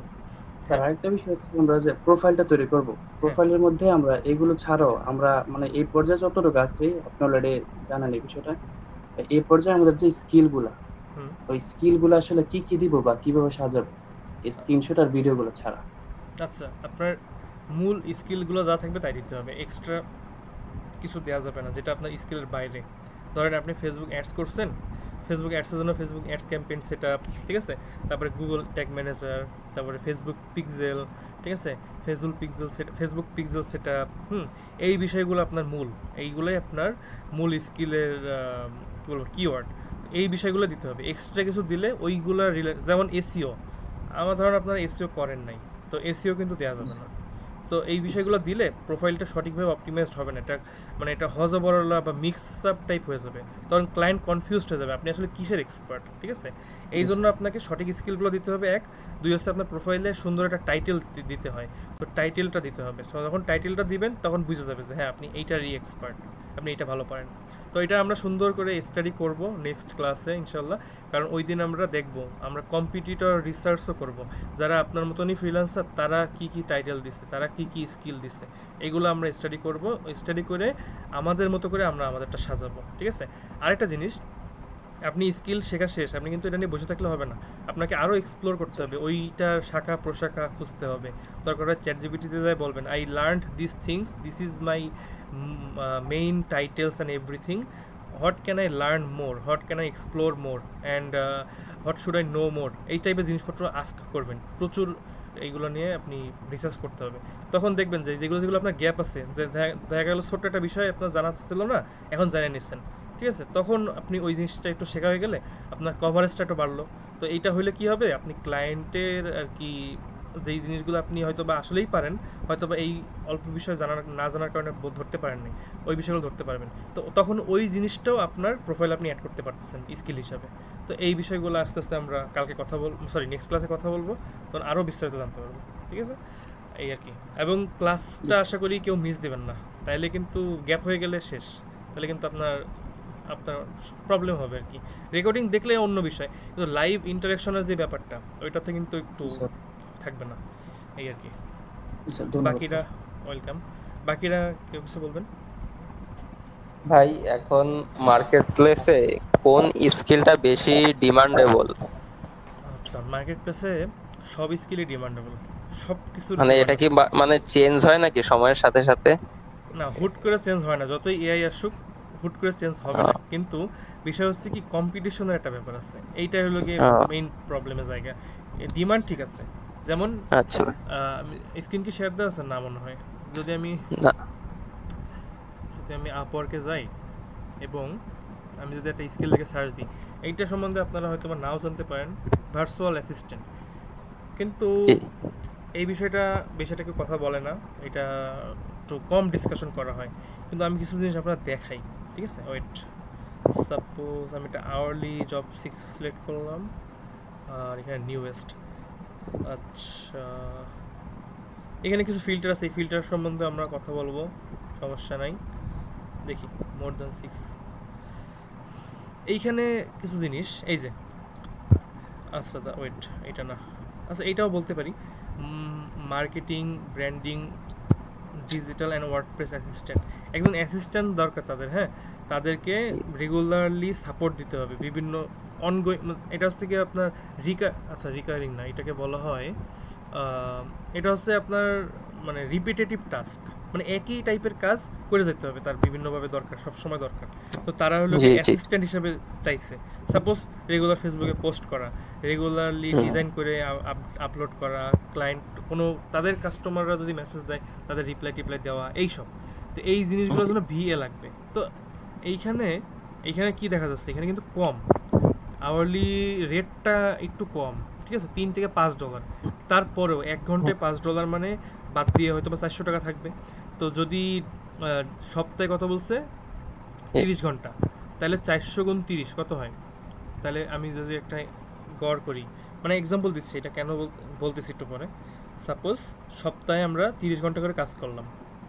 S2: তার আরেকটা বিষয় হচ্ছে আমরা যে প্রোফাইলটা তৈরি করব, প্রোফাইলের মধ্যে আমরা এগুলো ছাড়াও আমরা মানে এই পর্যায়ে যতটুকু আছে আপনি অলরেডি জানেন এই বিষয়টা, এই পর্যায়ে আমাদের যে স্কিলগুলা, ওই স্কিলগুলো আসলে কি কি দিব বা কিভাবে সাজাবো এই স্ক্রিনশট আর ভিডিওগুলো ছাড়া।
S1: আচ্ছা, আপনার মূল স্কিলগুলো যা থাকবে তাই দিতে হবে, এক্সট্রা কিছু দেওয়া যাবে না যেটা আপনার স্কিলের বাইরে। ধরেন আপনি ফেসবুক অ্যাডস করছেন, ফেসবুক অ্যাডসের জন্য Facebook ads campaign set up, ঠিক আছে, তারপরে গুগল ট্যাগ ম্যানেজার, তারপরে ফেসবুক পিক্সেল, ঠিক আছে, ফেসবুক পিক্সেল সেট আপ, এই বিষয়গুলো আপনার মূল, এইগুলোই আপনার মূল স্কিলের কী বলবো কিওয়ার্ড। এই বিষয়গুলো দিতে হবে, এক্সট্রা কিছু দিলে ওইগুলো যেমন এসইও, আমার ধরেন আপনারা এসইও করেন নাই, তো এসইও কিন্তু দেওয়া যাবে না। তো এই বিষয়গুলো দিলে প্রোফাইলটা সঠিকভাবে অপটিমাইজড হবে না, এটা মানে এটা হজবরলা বা মিক্স আপ টাইপ হয়ে যাবে, তখন ক্লায়েন্ট কনফিউজড হয়ে যাবে আপনি আসলে কিসের এক্সপার্ট, ঠিক আছে। এই জন্য আপনাকে সঠিক স্কিলগুলো দিতে হবে, এক। দুই হচ্ছে আপনার প্রোফাইলে সুন্দর একটা টাইটেল দিতে হয়, তো টাইটেলটা দিতে হবে। তো যখন টাইটেলটা দিবেন তখন বুঝে যাবে যে হ্যাঁ আপনি এইটারই এক্সপার্ট, আপনি এটা ভালো পারেন। তো এটা আমরা সুন্দর করে স্টাডি করব নেক্সট ক্লাসে ইনশাল্লাহ, কারণ ওই দিন আমরা দেখব, আমরা কম্পিটিটর রিসার্চও করব, যারা আপনার মতনই ফ্রিল্যান্সার তারা কি কি টাইটেল দিচ্ছে, তারা কি কি স্কিল দিচ্ছে, এগুলো আমরা স্টাডি করব। স্টাডি করে আমাদের মতো করে আমরা আমাদেরটা সাজাবো, ঠিক আছে। আরেকটা জিনিস, আপনি স্কিল শেখা শেষ, আপনি কিন্তু এটা নিয়ে বসে থাকলে হবে না, আপনাকে আরও এক্সপ্লোর করতে হবে, ওইটার শাখা প্রশাখা খুঁজতে হবে। দরকার হয় চ্যাটজিপিটিতে যাই বলবেন I learned this things, this is my main titles and everything, what can I learn more, what can I explore more and what should I know more, এই টাইপের জিনিসপত্র আস্ক করবেন প্রচুর। এইগুলো নিয়ে আপনি রিসার্চ করতে হবে, তখন দেখবেন যে যেগুলো আপনার গ্যাপ আছে, যে দেখা গেল ছোট্ট একটা বিষয় আপনার জানা ছিল না, এখন জানিয়ে নিচ্ছেন, ঠিক আছে, তখন আপনি ওই জিনিসটা একটু শেখা হয়ে গেলে আপনার কভারেজটা একটু বাড়লো। তো এইটা হলে কি হবে, আপনি ক্লায়েন্টের আর কি যেই জিনিসগুলো আপনি হয়তো বা আসলেই পারেন, হয়তো বা এই অল্প বিষয় না জানার কারণে ধরতে পারেননি, ওই বিষয়গুলো ধরতে পারবেন। তো তখন ওই জিনিসটাও আপনার প্রোফাইল আপনি অ্যাড করতে পারতেছেন স্কিল হিসাবে। তো এই বিষয়গুলো আস্তে আস্তে আমরা কালকে নেক্সট ক্লাসে কথা বলবো, তখন আরও বিস্তারিত জানতে পারবো, ঠিক আছে, এই আর কি। এবং ক্লাসটা আশা করি কেউ মিস দেবেন না, তাইলে কিন্তু গ্যাপ হয়ে গেলে শেষ, তাহলে কিন্তু আপনার প্রবলেম হবে আর কি। রেকর্ডিং দেখলে অন্য বিষয়, কিন্তু লাইভ ইন্টারাকশনের যে ব্যাপারটা ওইটাতে কিন্তু একটু থাকবে না, এই আর কি। বাকিরা ওয়েলকাম, বাকিরা কেউ কিছু বলবেন?
S8: ভাই এখন মার্কেট প্লেসে কোন স্কিলটা বেশি ডিমান্ডেবল?
S1: আচ্ছা, মার্কেট প্লেসে সব স্কিলই ডিমান্ডেবল, সব কিছু।
S8: মানে এটা কি মানে চেঞ্জ হয় নাকি সময়ের সাথে সাথে?
S1: না, হুট করে চেঞ্জ হয় না, যতই এআই আসুক হুট করে চেঞ্জ হবে না, কিন্তু বিষয় হচ্ছে কি কম্পিটিশনের একটা ব্যাপার আছে, এইটাই হলো গিয়ে মেইন প্রবলেমের জায়গা। ডিমান্ড ঠিক আছে, যেমন
S8: আচ্ছা
S1: স্ক্রিন কি শেয়ার দেওয়া আছে না মনে হয়, যদি আমি আপওয়ার্কে যাই এবং আমি যদি একটা স্কিল লিখে সার্চ দিই, এইটা সম্বন্ধে আপনারা হয়তো বা নাও জানতে পারেন, ভার্চুয়াল অ্যাসিস্ট্যান্ট, কিন্তু এই বিষয়টাকে কথা বলে না, এটা একটু কম ডিসকাশন করা হয়, কিন্তু আমি কিছু জিনিস আপনারা দেখাই, ঠিক আছে। ওয়েট, সাপোজ আমি একটা আওয়ারলি জব সিলেক্ট করলাম আর এখানে নিউয়েস্ট, আচ্ছা এখানে কিছু ফিল্টার আছে, এই ফিল্টার সম্বন্ধে আমরা কথা বলবো, সমস্যা নাই। দেখি মোর দ্যান 6। এইখানে কিছু জিনিস এই যে, আচ্ছা ওয়েট, এটা না, আচ্ছা এইটাও বলতে পারি, marketing, branding, digital and WordPress assistant. একজন অ্যাসিস্ট্যান্ট দরকার তাদের, হ্যাঁ, তাদেরকে রেগুলারলি সাপোর্ট দিতে হবে বিভিন্ন অনগোয়িং, এটা হচ্ছে কি আপনার রিকারিং না, এটাকে বলা হয় এটা হচ্ছে আপনার মানে রিপিটেটিভ টাস্ক, মানে একই টাইপের কাজ করে যেতে হবে তার, বিভিন্নভাবে দরকার, সবসময় দরকার। তো তারা হলো অ্যাসিস্ট্যান্ট হিসেবে চাইছে। সাপোজ রেগুলার ফেসবুকে পোস্ট করা, রেগুলারলি ডিজাইন করে আপলোড করা, ক্লায়েন্ট কোনো তাদের কাস্টমাররা যদি মেসেজ দেয় তাদের রিপ্লাই দেওয়া, এইসব। তো এই জিনিসগুলোর জন্য ভিএ লাগবে। তো এইখানে কি দেখা যাচ্ছে, এখানে কিন্তু কম আওয়ারলি রেটটা একটু কম, ঠিক আছে, $3 থেকে $5। তারপরেও 1 ঘন্টায় $5 মানে বাদ দিয়ে হয়তো বা 400 টাকা থাকবে। তো যদি সপ্তাহে কত বলছে 30 ঘন্টা, তাহলে 400 গুণ 30 কত হয়? তাহলে আমি যদি একটা গড় করি, মানে এক্সাম্পল দিচ্ছি, এটা কেন বলতেছি একটু পরে। সাপোজ সপ্তাহে আমরা 30 ঘন্টা করে কাজ করলাম,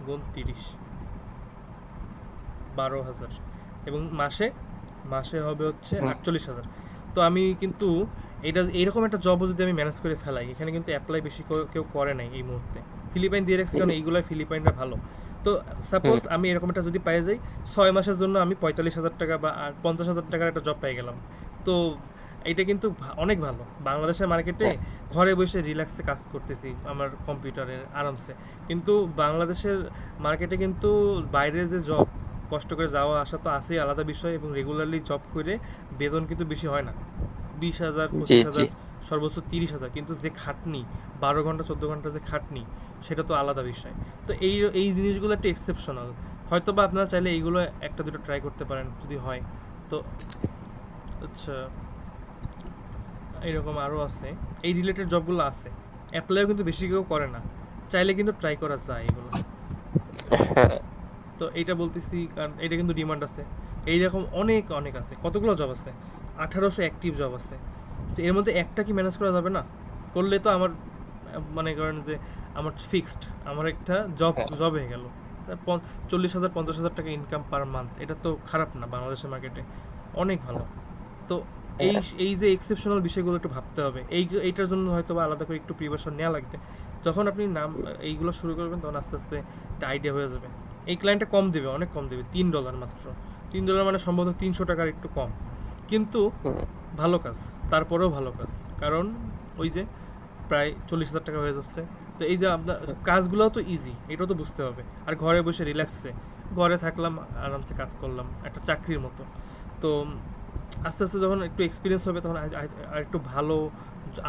S1: গুণ 30, 12,000, এবং মাসে হবে হচ্ছে 48,000। তো আমি কিন্তু এইরকম একটা জবও যদি আমি ম্যানেজ করে ফেলাই, এখানে কিন্তু অ্যাপ্লাই বেশি কেউ করে নাই এই মুহূর্তে, ফিলিপাইন দিয়ে রাখছি কারণ এইগুলো ফিলিপাইনরা ভালো। তো সাপোজ আমি এরকম একটা যদি পাই যাই, 6 মাসের জন্য আমি 45,000 টাকা বা 50,000 টাকার একটা জব পেয়ে গেলাম। তো এটা কিন্তু অনেক ভালো। বাংলাদেশের মার্কেটে ঘরে বসে রিল্যাক্সে কাজ করতেছি আমার কম্পিউটারে আরামসে, কিন্তু বাংলাদেশের মার্কেটে কিন্তু বাইরে যে জব, কষ্ট করে যাওয়া আসা তো আছেই আলাদা বিষয়, এবং রেগুলারলি জব করে বেতন কিন্তু বেশি হয় না, 20,000 25,000 সর্বোচ্চ 30,000, কিন্তু যে খাটনি 12 ঘন্টা 14 ঘন্টা যে খাটনি, সেটা তো আলাদা বিষয়। তো এই জিনিসগুলো একটু এক্সেপশনাল, হয়তো বা আপনারা চাইলে এইগুলো একটা দুটো ট্রাই করতে পারেন যদি হয় তো। আচ্ছা, এরকম আরও আছে, এই রিলেটেড জবগুলো আছে, অ্যাপ্লাইও কিন্তু বেশি কেউ করে না, চাইলে কিন্তু ট্রাই করা যায় এগুলো। তো এইটা বলতেছি কারণ এটা কিন্তু ডিমান্ড আছে, এইরকম অনেক আছে, কতগুলো জব আছে, 1800 অ্যাক্টিভ জব আছে। তো এর মধ্যে একটা কি ম্যানেজ করা যাবে না? করলে তো আমার মনে করেন যে আমার ফিক্সড, আমার একটা জব হয়ে গেল, 40,000 50,000 টাকা ইনকাম পার মান্থ, এটা তো খারাপ না, বাংলাদেশের মার্কেটে অনেক ভালো। তো এই যে এক্সেপশনাল বিষয়গুলো একটু ভাবতে হবে, এইটার জন্য হয়তো বা আলাদা করে একটু প্রিপারেশন নেওয়া লাগবে। যখন আপনি এইগুলো শুরু করবেন তখন আস্তে আস্তে একটা আইডিয়া হয়ে যাবে। এই ক্লায়েন্টটা কম দেবে, অনেক কম দেবে, $3 মাত্র, $3 মানে সম্ভবত 300 টাকার একটু কম, কিন্তু ভালো কাজ, তারপরেও ভালো কাজ, কারণ ওই যে প্রায় 40,000 টাকা হয়ে যাচ্ছে। তো এই যে আপনার কাজগুলোও তো ইজি, এটাও তো বুঝতে হবে। আর ঘরে বসে রিল্যাক্সে ঘরে থাকলাম, আরামসে কাজ করলাম, একটা চাকরির মতো। তো আস্তে আস্তে যখন একটু এক্সপিরিয়েন্স হবে তখন আর একটু ভালো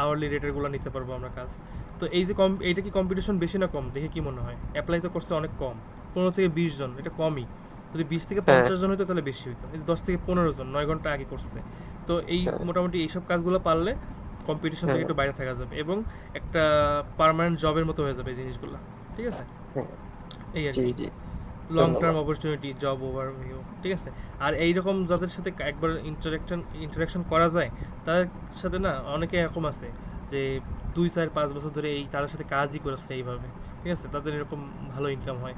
S1: আওয়ারলি রেটেরগুলো নিতে পারবো আমরা কাজ। তো এই যে এইটা কি কম্পিটিশন বেশি না কম দেখে কি মনে হয়? অ্যাপ্লাই তো করছে অনেক কম, 15 থেকে 20 জন, এটা কমই। যদি 20 থেকে 50 জন হইতো তাহলে বেশি হইতো, 10 থেকে 15 জন 9 ঘন্টা আগে করছে। তো এই মোটামুটি এইসব কাজগুলো পারলে কম্পিটিশন থেকে একটু বাইরে থাকা যাবে, এবং একটা পার্মানেন্ট জবের মতো হয়ে যাবে এই জিনিসগুলো, ঠিক আছে? এই আর কি long term opportunity, job overview, ঠিক আছে? আর এইরকম যাদের সাথে একবার ইন্টারাকশন করা যায়, তাদের সাথে না অনেকে এরকম আছে যে 2 4 5 বছর ধরে তাদের সাথে কাজই করেছে এইভাবে, ঠিক আছে? তাদের এরকম ভালো ইনকাম হয়।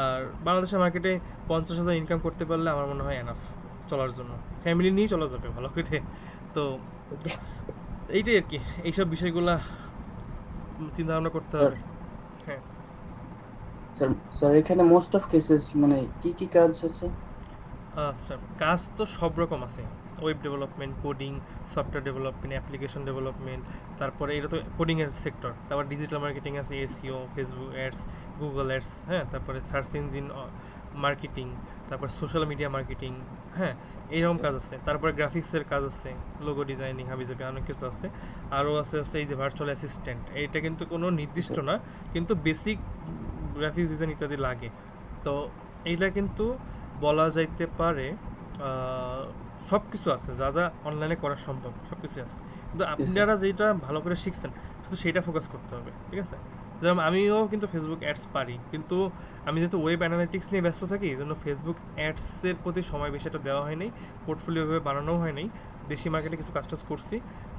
S1: আর বাংলাদেশের মার্কেটে 50,000 ইনকাম করতে পারলে আমার মনে হয় এনাফ চলার জন্য, ফ্যামিলি নিয়ে চলা যাবে ভালো করে। তো এইটাই আর কি, এইসব বিষয়গুলা চিন্তা ভাবনা করতে হবে। হ্যাঁ
S2: স্যার এখানে মোস্ট অফ কেসেস মানে কি কাজ আছে?
S1: আচ্ছা, কাজ তো সব রকম আছে, web development, coding, software development, application development, তারপরে এটা তো কোডিংয়ের সেক্টর, তারপর ডিজিটাল মার্কেটিং আছে, SEO, Facebook ads, Google ads, হ্যাঁ, তারপরে সার্চ ইঞ্জিন মার্কেটিং, তারপর সোশ্যাল মিডিয়া মার্কেটিং, হ্যাঁ, এইরকম কাজ আছে। তারপরে গ্রাফিক্সের কাজ আছে, লোগো ডিজাইনিং, হাবিজাবি অনেক কিছু আছে। আরও আছে এই যে ভার্চুয়াল অ্যাসিস্ট্যান্ট, এইটা কিন্তু কোনো নির্দিষ্ট না, কিন্তু বেসিক গ্রাফিক্স ডিজাইন ইত্যাদি লাগে। তো এইটা কিন্তু বলা যাইতে পারে সব কিছু আছে, যা যা অনলাইনে করা সম্ভব সব কিছু আছে, কিন্তু আপনারা যেটা ভালো করে শিখছেন শুধু সেটা ফোকাস করতে হবে, ঠিক আছে? যেমন আমিও কিন্তু ফেসবুক অ্যাডস পারি, কিন্তু আমি যেহেতু ওয়েব অ্যানালিটিক্স নিয়ে ব্যস্ত থাকি, এই জন্য ফেসবুক অ্যাডসের প্রতি সময় বেশি একটা দেওয়া হয়নি, পোর্টফোলিওভাবে বানানোও হয়নি, দেশি মার্কেটে কিছু কাজ টাজ করছি।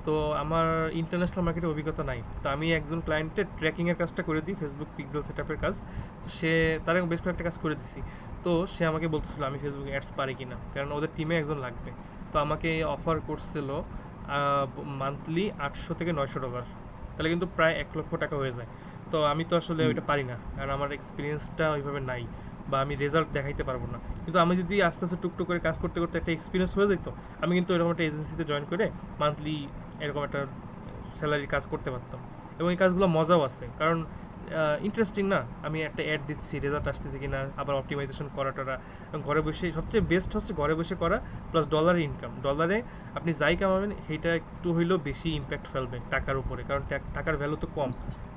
S1: তো আমার ইন্টারন্যাশনাল মার্কেটে অভিজ্ঞতা নাই। তো আমি একজন ক্লায়েন্টের ট্র্যাকিংয়ের কাজটা করে দিই, ফেসবুক পিক্সেল সেটআপের কাজ। তো তারা বেশ কয়েকটা কাজ করে দিছি। তো সে আমাকে বলতেছিল আমি ফেসবুক অ্যাডস পারি কিনা, কারণ ওদের টিমে একজন লাগবে। তো আমাকে অফার করছিল মান্থলি $800 থেকে $900, তাহলে কিন্তু প্রায় $1,00,000 হয়ে যায়। তো আমি তো আসলে ওইটা পারি না, কারণ আমার এক্সপিরিয়েন্সটা ওইভাবে নাই, বা আমি রেজাল্ট দেখাইতে পারবো না। কিন্তু আমি যদি আস্তে আস্তে টুকটুক করে কাজ করতে করতে একটা এক্সপিরিয়েন্স হয়ে যেত, আমি কিন্তু এরকম একটা এজেন্সিতে জয়েন করে মান্থলি এরকম একটা স্যালারি কাজ করতে পারতাম। এবং এই কাজগুলো মজাও আছে, কারণ ইন্টারেস্টিং না। আমি একটা অ্যাড দিচ্ছি, রেজাল্ট আসতেছে কিনা, আবার অপটিমাইজেশন করাটা ঘরে বসে সবচেয়ে বেস্ট হচ্ছে ঘরে বসে করা, প্লাস ডলারে ইনকাম। ডলারে আপনি যাই কামাবেন সেইটা একটু হইলেও বেশি ইম্প্যাক্ট ফেলবে টাকার উপরে, কারণ টাকার ভ্যালু তো কম,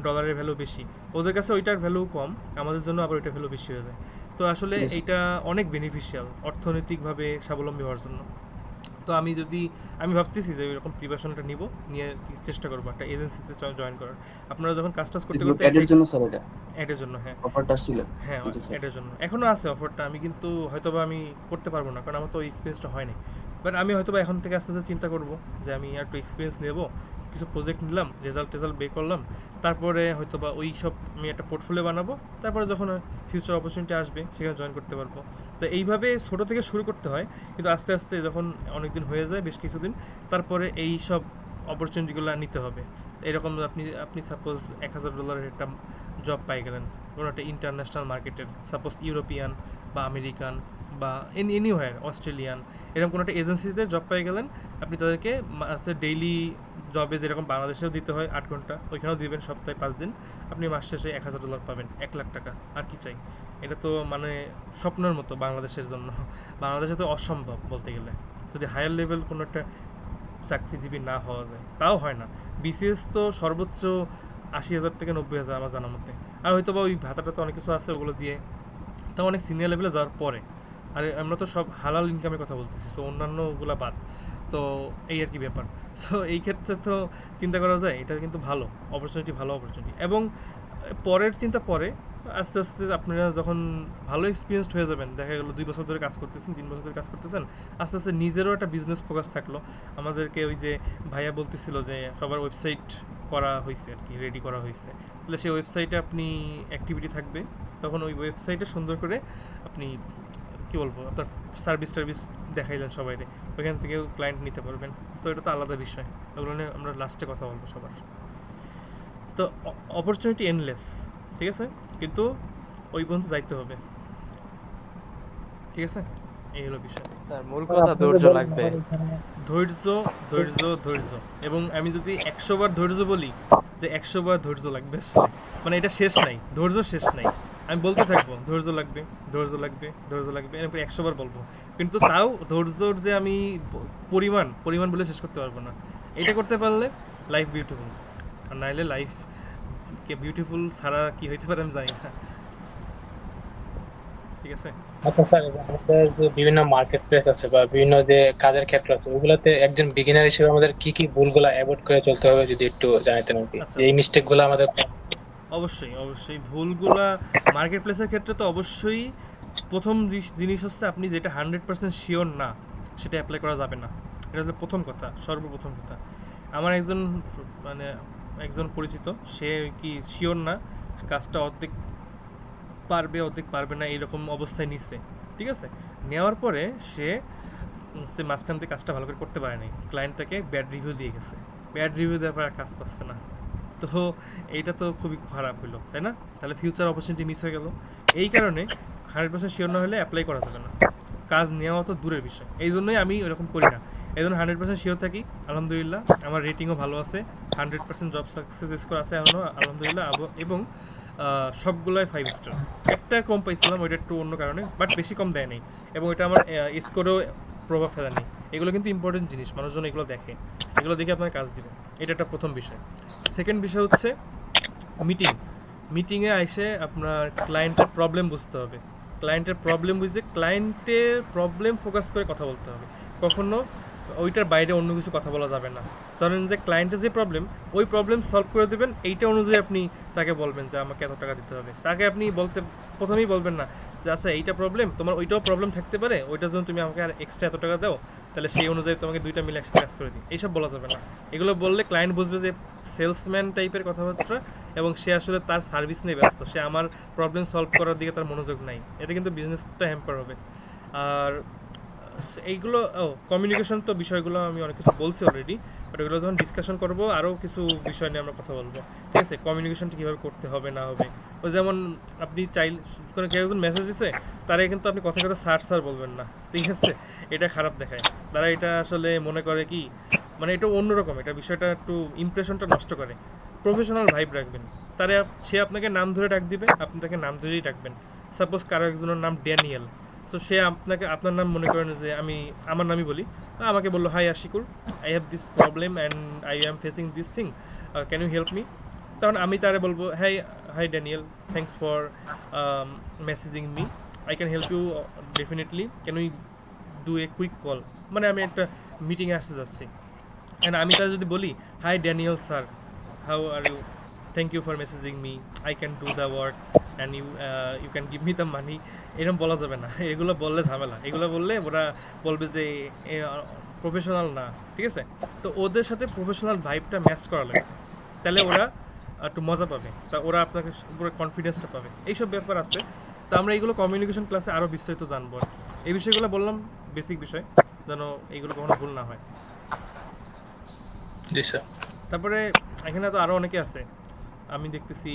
S1: ডলারের ভ্যালু বেশি। ওদের কাছে ওইটার ভ্যালু কম, আমাদের জন্য আবার ওইটার ভ্যালু বেশি হয়ে যায়। তো আসলে এইটা অনেক বেনিফিশিয়াল অর্থনৈতিকভাবে স্বাবলম্বী হওয়ার জন্য। তো আমি ভাবতেছি যে এরকম প্রিপারেশনটা নিয়ে চেষ্টা করবো একটা এজেন্সিতে জয়েন করার। আপনারা যখন কাজ টাজ করতে করতে
S2: অ্যাডের জন্য স্যার এটা
S1: অ্যাডের জন্য, হ্যাঁ
S2: অফারটা ছিল।
S1: হ্যাঁ অ্যাডের জন্য এখনো আছে অফারটা, আমি কিন্তু হয়তোবা আমি করতে পারবো না, কারণ আমার তো ওই এক্সপিরিয়েন্সটা হয়নি। বাট আমি হয়তোবা এখন থেকে আস্তে আস্তে চিন্তা করবো যে আমি একটু এক্সপিরিয়েন্স নেবো, কিছু প্রজেক্ট নিলাম, রেজাল্ট বের করলাম, তারপরে হয়তোবা ওই সব আমি একটা পোর্টফোলিও বানাবো, তারপরে যখন ফিউচার অপরচুনিটি আসবে সেখানে জয়েন করতে পারবো। তো এইভাবে ছোটো থেকে শুরু করতে হয়, কিন্তু আস্তে আস্তে যখন অনেক দিন হয়ে যায়, বেশ কিছুদিন, তারপরে এই সব অপরচুনিটিগুলো নিতে হবে। এরকম আপনি সাপোজ $1,000 একটা জব পাই গেলেন কোনো একটা ইন্টারন্যাশনাল মার্কেটের, সাপোজ ইউরোপিয়ান বা আমেরিকান বা এনিওয়ার, অস্ট্রেলিয়ান, এরকম কোনো একটা এজেন্সিতে জব পাই গেলেন। আপনি তাদেরকে ডেইলি জবে যেরকম বাংলাদেশেও দিতে হয় 8 ঘন্টা, ওইখানেও দিবেন সপ্তাহে 5 দিন, আপনি মাস শেষে $1,000 পাবেন, $1,00,000। আর কি চাই? এটা তো মানে স্বপ্নের মতো বাংলাদেশের জন্য। বাংলাদেশে তো অসম্ভব বলতে গেলে, যদি হায়ার লেভেল কোনো একটা চাকরিজীবী না হওয়া যায়, তাও হয় না। বিসিএস তো সর্বোচ্চ 80,000 থেকে 90,000 আমার জানার মতে। আর হয়তো বা ওই ভাতাটা তো অনেক কিছু আছে, ওগুলো দিয়ে তাও অনেক সিনিয়র লেভেলে যাওয়ার পরে। আর আমরা তো সব হালাল ইনকামের কথা বলতেছি, সো অন্যান্যগুলো বাদ। তো এই আর কি ব্যাপার। সো এই ক্ষেত্রে তো চিন্তা করা যায়, এটা কিন্তু ভালো অপরচুনিটি। এবং পরের চিন্তা পরে, আস্তে আস্তে আপনারা যখন ভালো এক্সপিরিয়েন্সড হয়ে যাবেন, দেখা গেলো 2 বছর ধরে কাজ করতেছেন, 3 বছর ধরে কাজ করতেছেন, আস্তে আস্তে নিজেরও একটা বিজনেস ফোকাস থাকলো। আমাদেরকে ওই যে ভাইয়া বলতেছিল যে সবার ওয়েবসাইট করা হয়েছে আর কি, রেডি করা হয়েছে, তাহলে সেই ওয়েবসাইটে আপনি অ্যাক্টিভিটি থাকবে, তখন ওই ওয়েবসাইটে সুন্দর করে আপনি কী বলবো, আপনার সার্ভিস দেখাইলেন সবাইরে, ওইখান থেকেও ক্লায়েন্ট নিতে পারবেন। তো এটা তো আলাদা বিষয়, ওগুলো নিয়ে আমরা লাস্টে কথা বলবো সবার। তো অপরচুনিটি এন্ডলেস, ঠিক আছে, কিন্তু ওই পর্যন্ত যাইতে হবে, ঠিক আছে? এই হলো বিষয়
S5: স্যার। মূল কথা ধৈর্য লাগবে,
S1: ধৈর্য। এবং আমি যদি 100 বার ধৈর্য বলি, যে 100 বার ধৈর্য লাগবে আসলে, মানে এটা শেষ নাই, ধৈর্য শেষ নাই। আমি বলতে থাকবো ধৈর্য লাগবে, এরপর 100 বার বলবো, কিন্তু তাও ধৈর্যর যে আমি পরিমাণ বলে শেষ করতে পারবো না। এটা করতে পারলে লাইফ বিউটিফুল, আর নাইলে লাইফ বিউটিফুল ছাড়া কি হইতে পারে আমি জানি না, ঠিক আছে?
S9: আচ্ছা স্যার, আমাদের যে বিভিন্ন মার্কেট প্লেস আছে বা বিভিন্ন যে কাজের ক্ষেত্র আছে, ওগুলাতে একজন বিগিনার হিসেবে আমাদের কি কি ভুলগুলো অ্যাভয়েড করে চলতে হবে যদি একটু জানাতেন আর কি, এই মিস্টেকগুলো আমাদের।
S1: অবশ্যই ভুলগুলা মার্কেট প্লেসের ক্ষেত্রে তো অবশ্যই প্রথম জিনিস হচ্ছে আপনি যেটা 100% শিওর না সেটা অ্যাপ্লাই করা যাবে না। এটা হচ্ছে সর্বপ্রথম কথা। আমার একজন পরিচিত, সে কি শিওর না, কাজটা অর্ধেক পারবে না এরকম অবস্থায় নিচ্ছে, ঠিক আছে? নেওয়ার পরে সে মাঝখান থেকে কাজটা ভালো করে করতে পারে নাই, ক্লায়েন্ট তাকে ব্যাড রিভিউ দিয়ে গেছে, ব্যাড রিভিউ দেওয়ার পর আর কাজ পাচ্ছে না। তো এইটা তো খুবই খারাপ হলো, তাই না? তাহলে ফিউচার অপরচুনিটি মিস হয়ে গেল। এই কারণে 100% শিওর না হলে অ্যাপ্লাই করা যাবে না, কাজ নেওয়া তো দূরের বিষয়। এই জন্যই আমি ওরকম করি না, এই জন্য 100% শিওর থাকি। আলহামদুলিল্লাহ আমার রেটিংও ভালো আছে, 100% জব সাকসেস স্কোর আছে এখনও আলহামদুলিল্লাহ, এবং সবগুলোই 5 স্টার। একটা কম পাইছিলাম, ওইটা একটু অন্য কারণে, বাট বেশি কম দেয় নাই, এবং এটা আমার স্কোরেও প্রভাব ফেলেনি। এগুলো কিন্তু ইম্পর্টেন্ট জিনিস, মানুষজন এগুলো দেখে, এগুলো দেখে আপনার কাজ দিবে, এটা একটা প্রথম বিষয়। সেকেন্ড বিষয় হচ্ছে মিটিংয়ে এসে আপনার ক্লায়েন্টের প্রবলেম বুঝতে হবে, ক্লায়েন্টের প্রবলেম বুঝে ক্লায়েন্টের প্রবলেম ফোকাস করে কথা বলতে হবে। কখনো ওইটার বাইরে অন্য কিছু কথা বলা যাবে না। ধরেন যে ক্লায়েন্টের যে প্রবলেম, ওই প্রবলেম সলভ করে দেবেন, এইটা অনুযায়ী আপনি তাকে বলবেন যে আমাকে এত টাকা দিতে হবে। তাকে আপনি প্রথমেই বলবেন না যে আচ্ছা এইটা প্রবলেম, তোমার ওইটাও প্রবলেম থাকতে পারে, ওইটার জন্য তুমি আমাকে আর এক্সট্রা এত টাকা দাও, তাহলে সেই অনুযায়ী তোমাকে দুইটা মিলে একসাথে কাজ করে দিই, এইসব বলা যাবে না। এগুলো বললে ক্লায়েন্ট বুঝবে যে সেলসম্যান টাইপের কথাবার্তা, এবং সে আসলে তার সার্ভিস নিয়ে ব্যস্ত, সে আমার প্রবলেম সলভ করার দিকে তার মনোযোগ নাই। এতে কিন্তু বিজনেসটা হ্যাম্পার হবে। আর এইগুলো কমিউনিকেশন তো বিষয়গুলো আমি অনেক কিছু বলছি অলরেডি, বাট এগুলো যখন ডিসকাশন করবো আরও কিছু বিষয় নিয়ে আমরা কথা বলবো, ঠিক আছে? কমিউনিকেশনটা কীভাবে করতে হবে না হবে, ওই যেমন আপনি কোনো কেউ একজন মেসেজ দিছে, তারা কিন্তু আপনি কথা কথা স্যার বলবেন না, ঠিক আছে? এটা খারাপ দেখায়, তারা এটা আসলে মনে করে কি মানে এটা অন্যরকম, এটা বিষয়টা একটু ইমপ্রেশনটা নষ্ট করে। প্রফেশনাল ভাইব রাখবেন। সে আপনাকে নাম ধরে ডাক দিবে, আপনি তাকে নাম ধরেই ডাকবেন। সাপোজ কারো একজনের নাম ড্যানিয়েল, তো সে আপনার নাম মনে করেন যে আমার নামই বলি, আমাকে বললো hi Ashikur, I have this problem and I am facing this thing, can you help me? তখন আমি তারে বলবো hi Daniel, thanks for messaging me, I can help you definitely, can we do a quick call? মানে আমি একটা মিটিংয়ে আসতে যাচ্ছি, অ্যান্ড আমি তার যদি বলি hi Daniel sir, how are you, thank you for messaging me, I can do the work and you can give me the money, এরকম বলা যাবে না। এগুলো বললে ঝামেলা, এগুলো বললে ওরা বলবে যে প্রফেশনাল না, ঠিক আছে? তো ওদের সাথে প্রফেশনাল ভাইবটা ম্যাচ করা লাগে, তাহলে ওরা একটু মজা পাবে, তা ওরা আপনাকে উপরে কনফিডেন্সটা পাবে। এইসব ব্যাপার আছে, তো আমরা এইগুলো কমিউনিকেশন ক্লাসে আরও বিস্তারিত জানবো আর কি। এই বিষয়গুলো বললাম বেসিক বিষয়, যেন এইগুলো কখনো ভুল না হয়।
S9: জি স্যার।
S1: তারপরে এখানে তো আরও অনেকে আছে, আমি দেখতেছি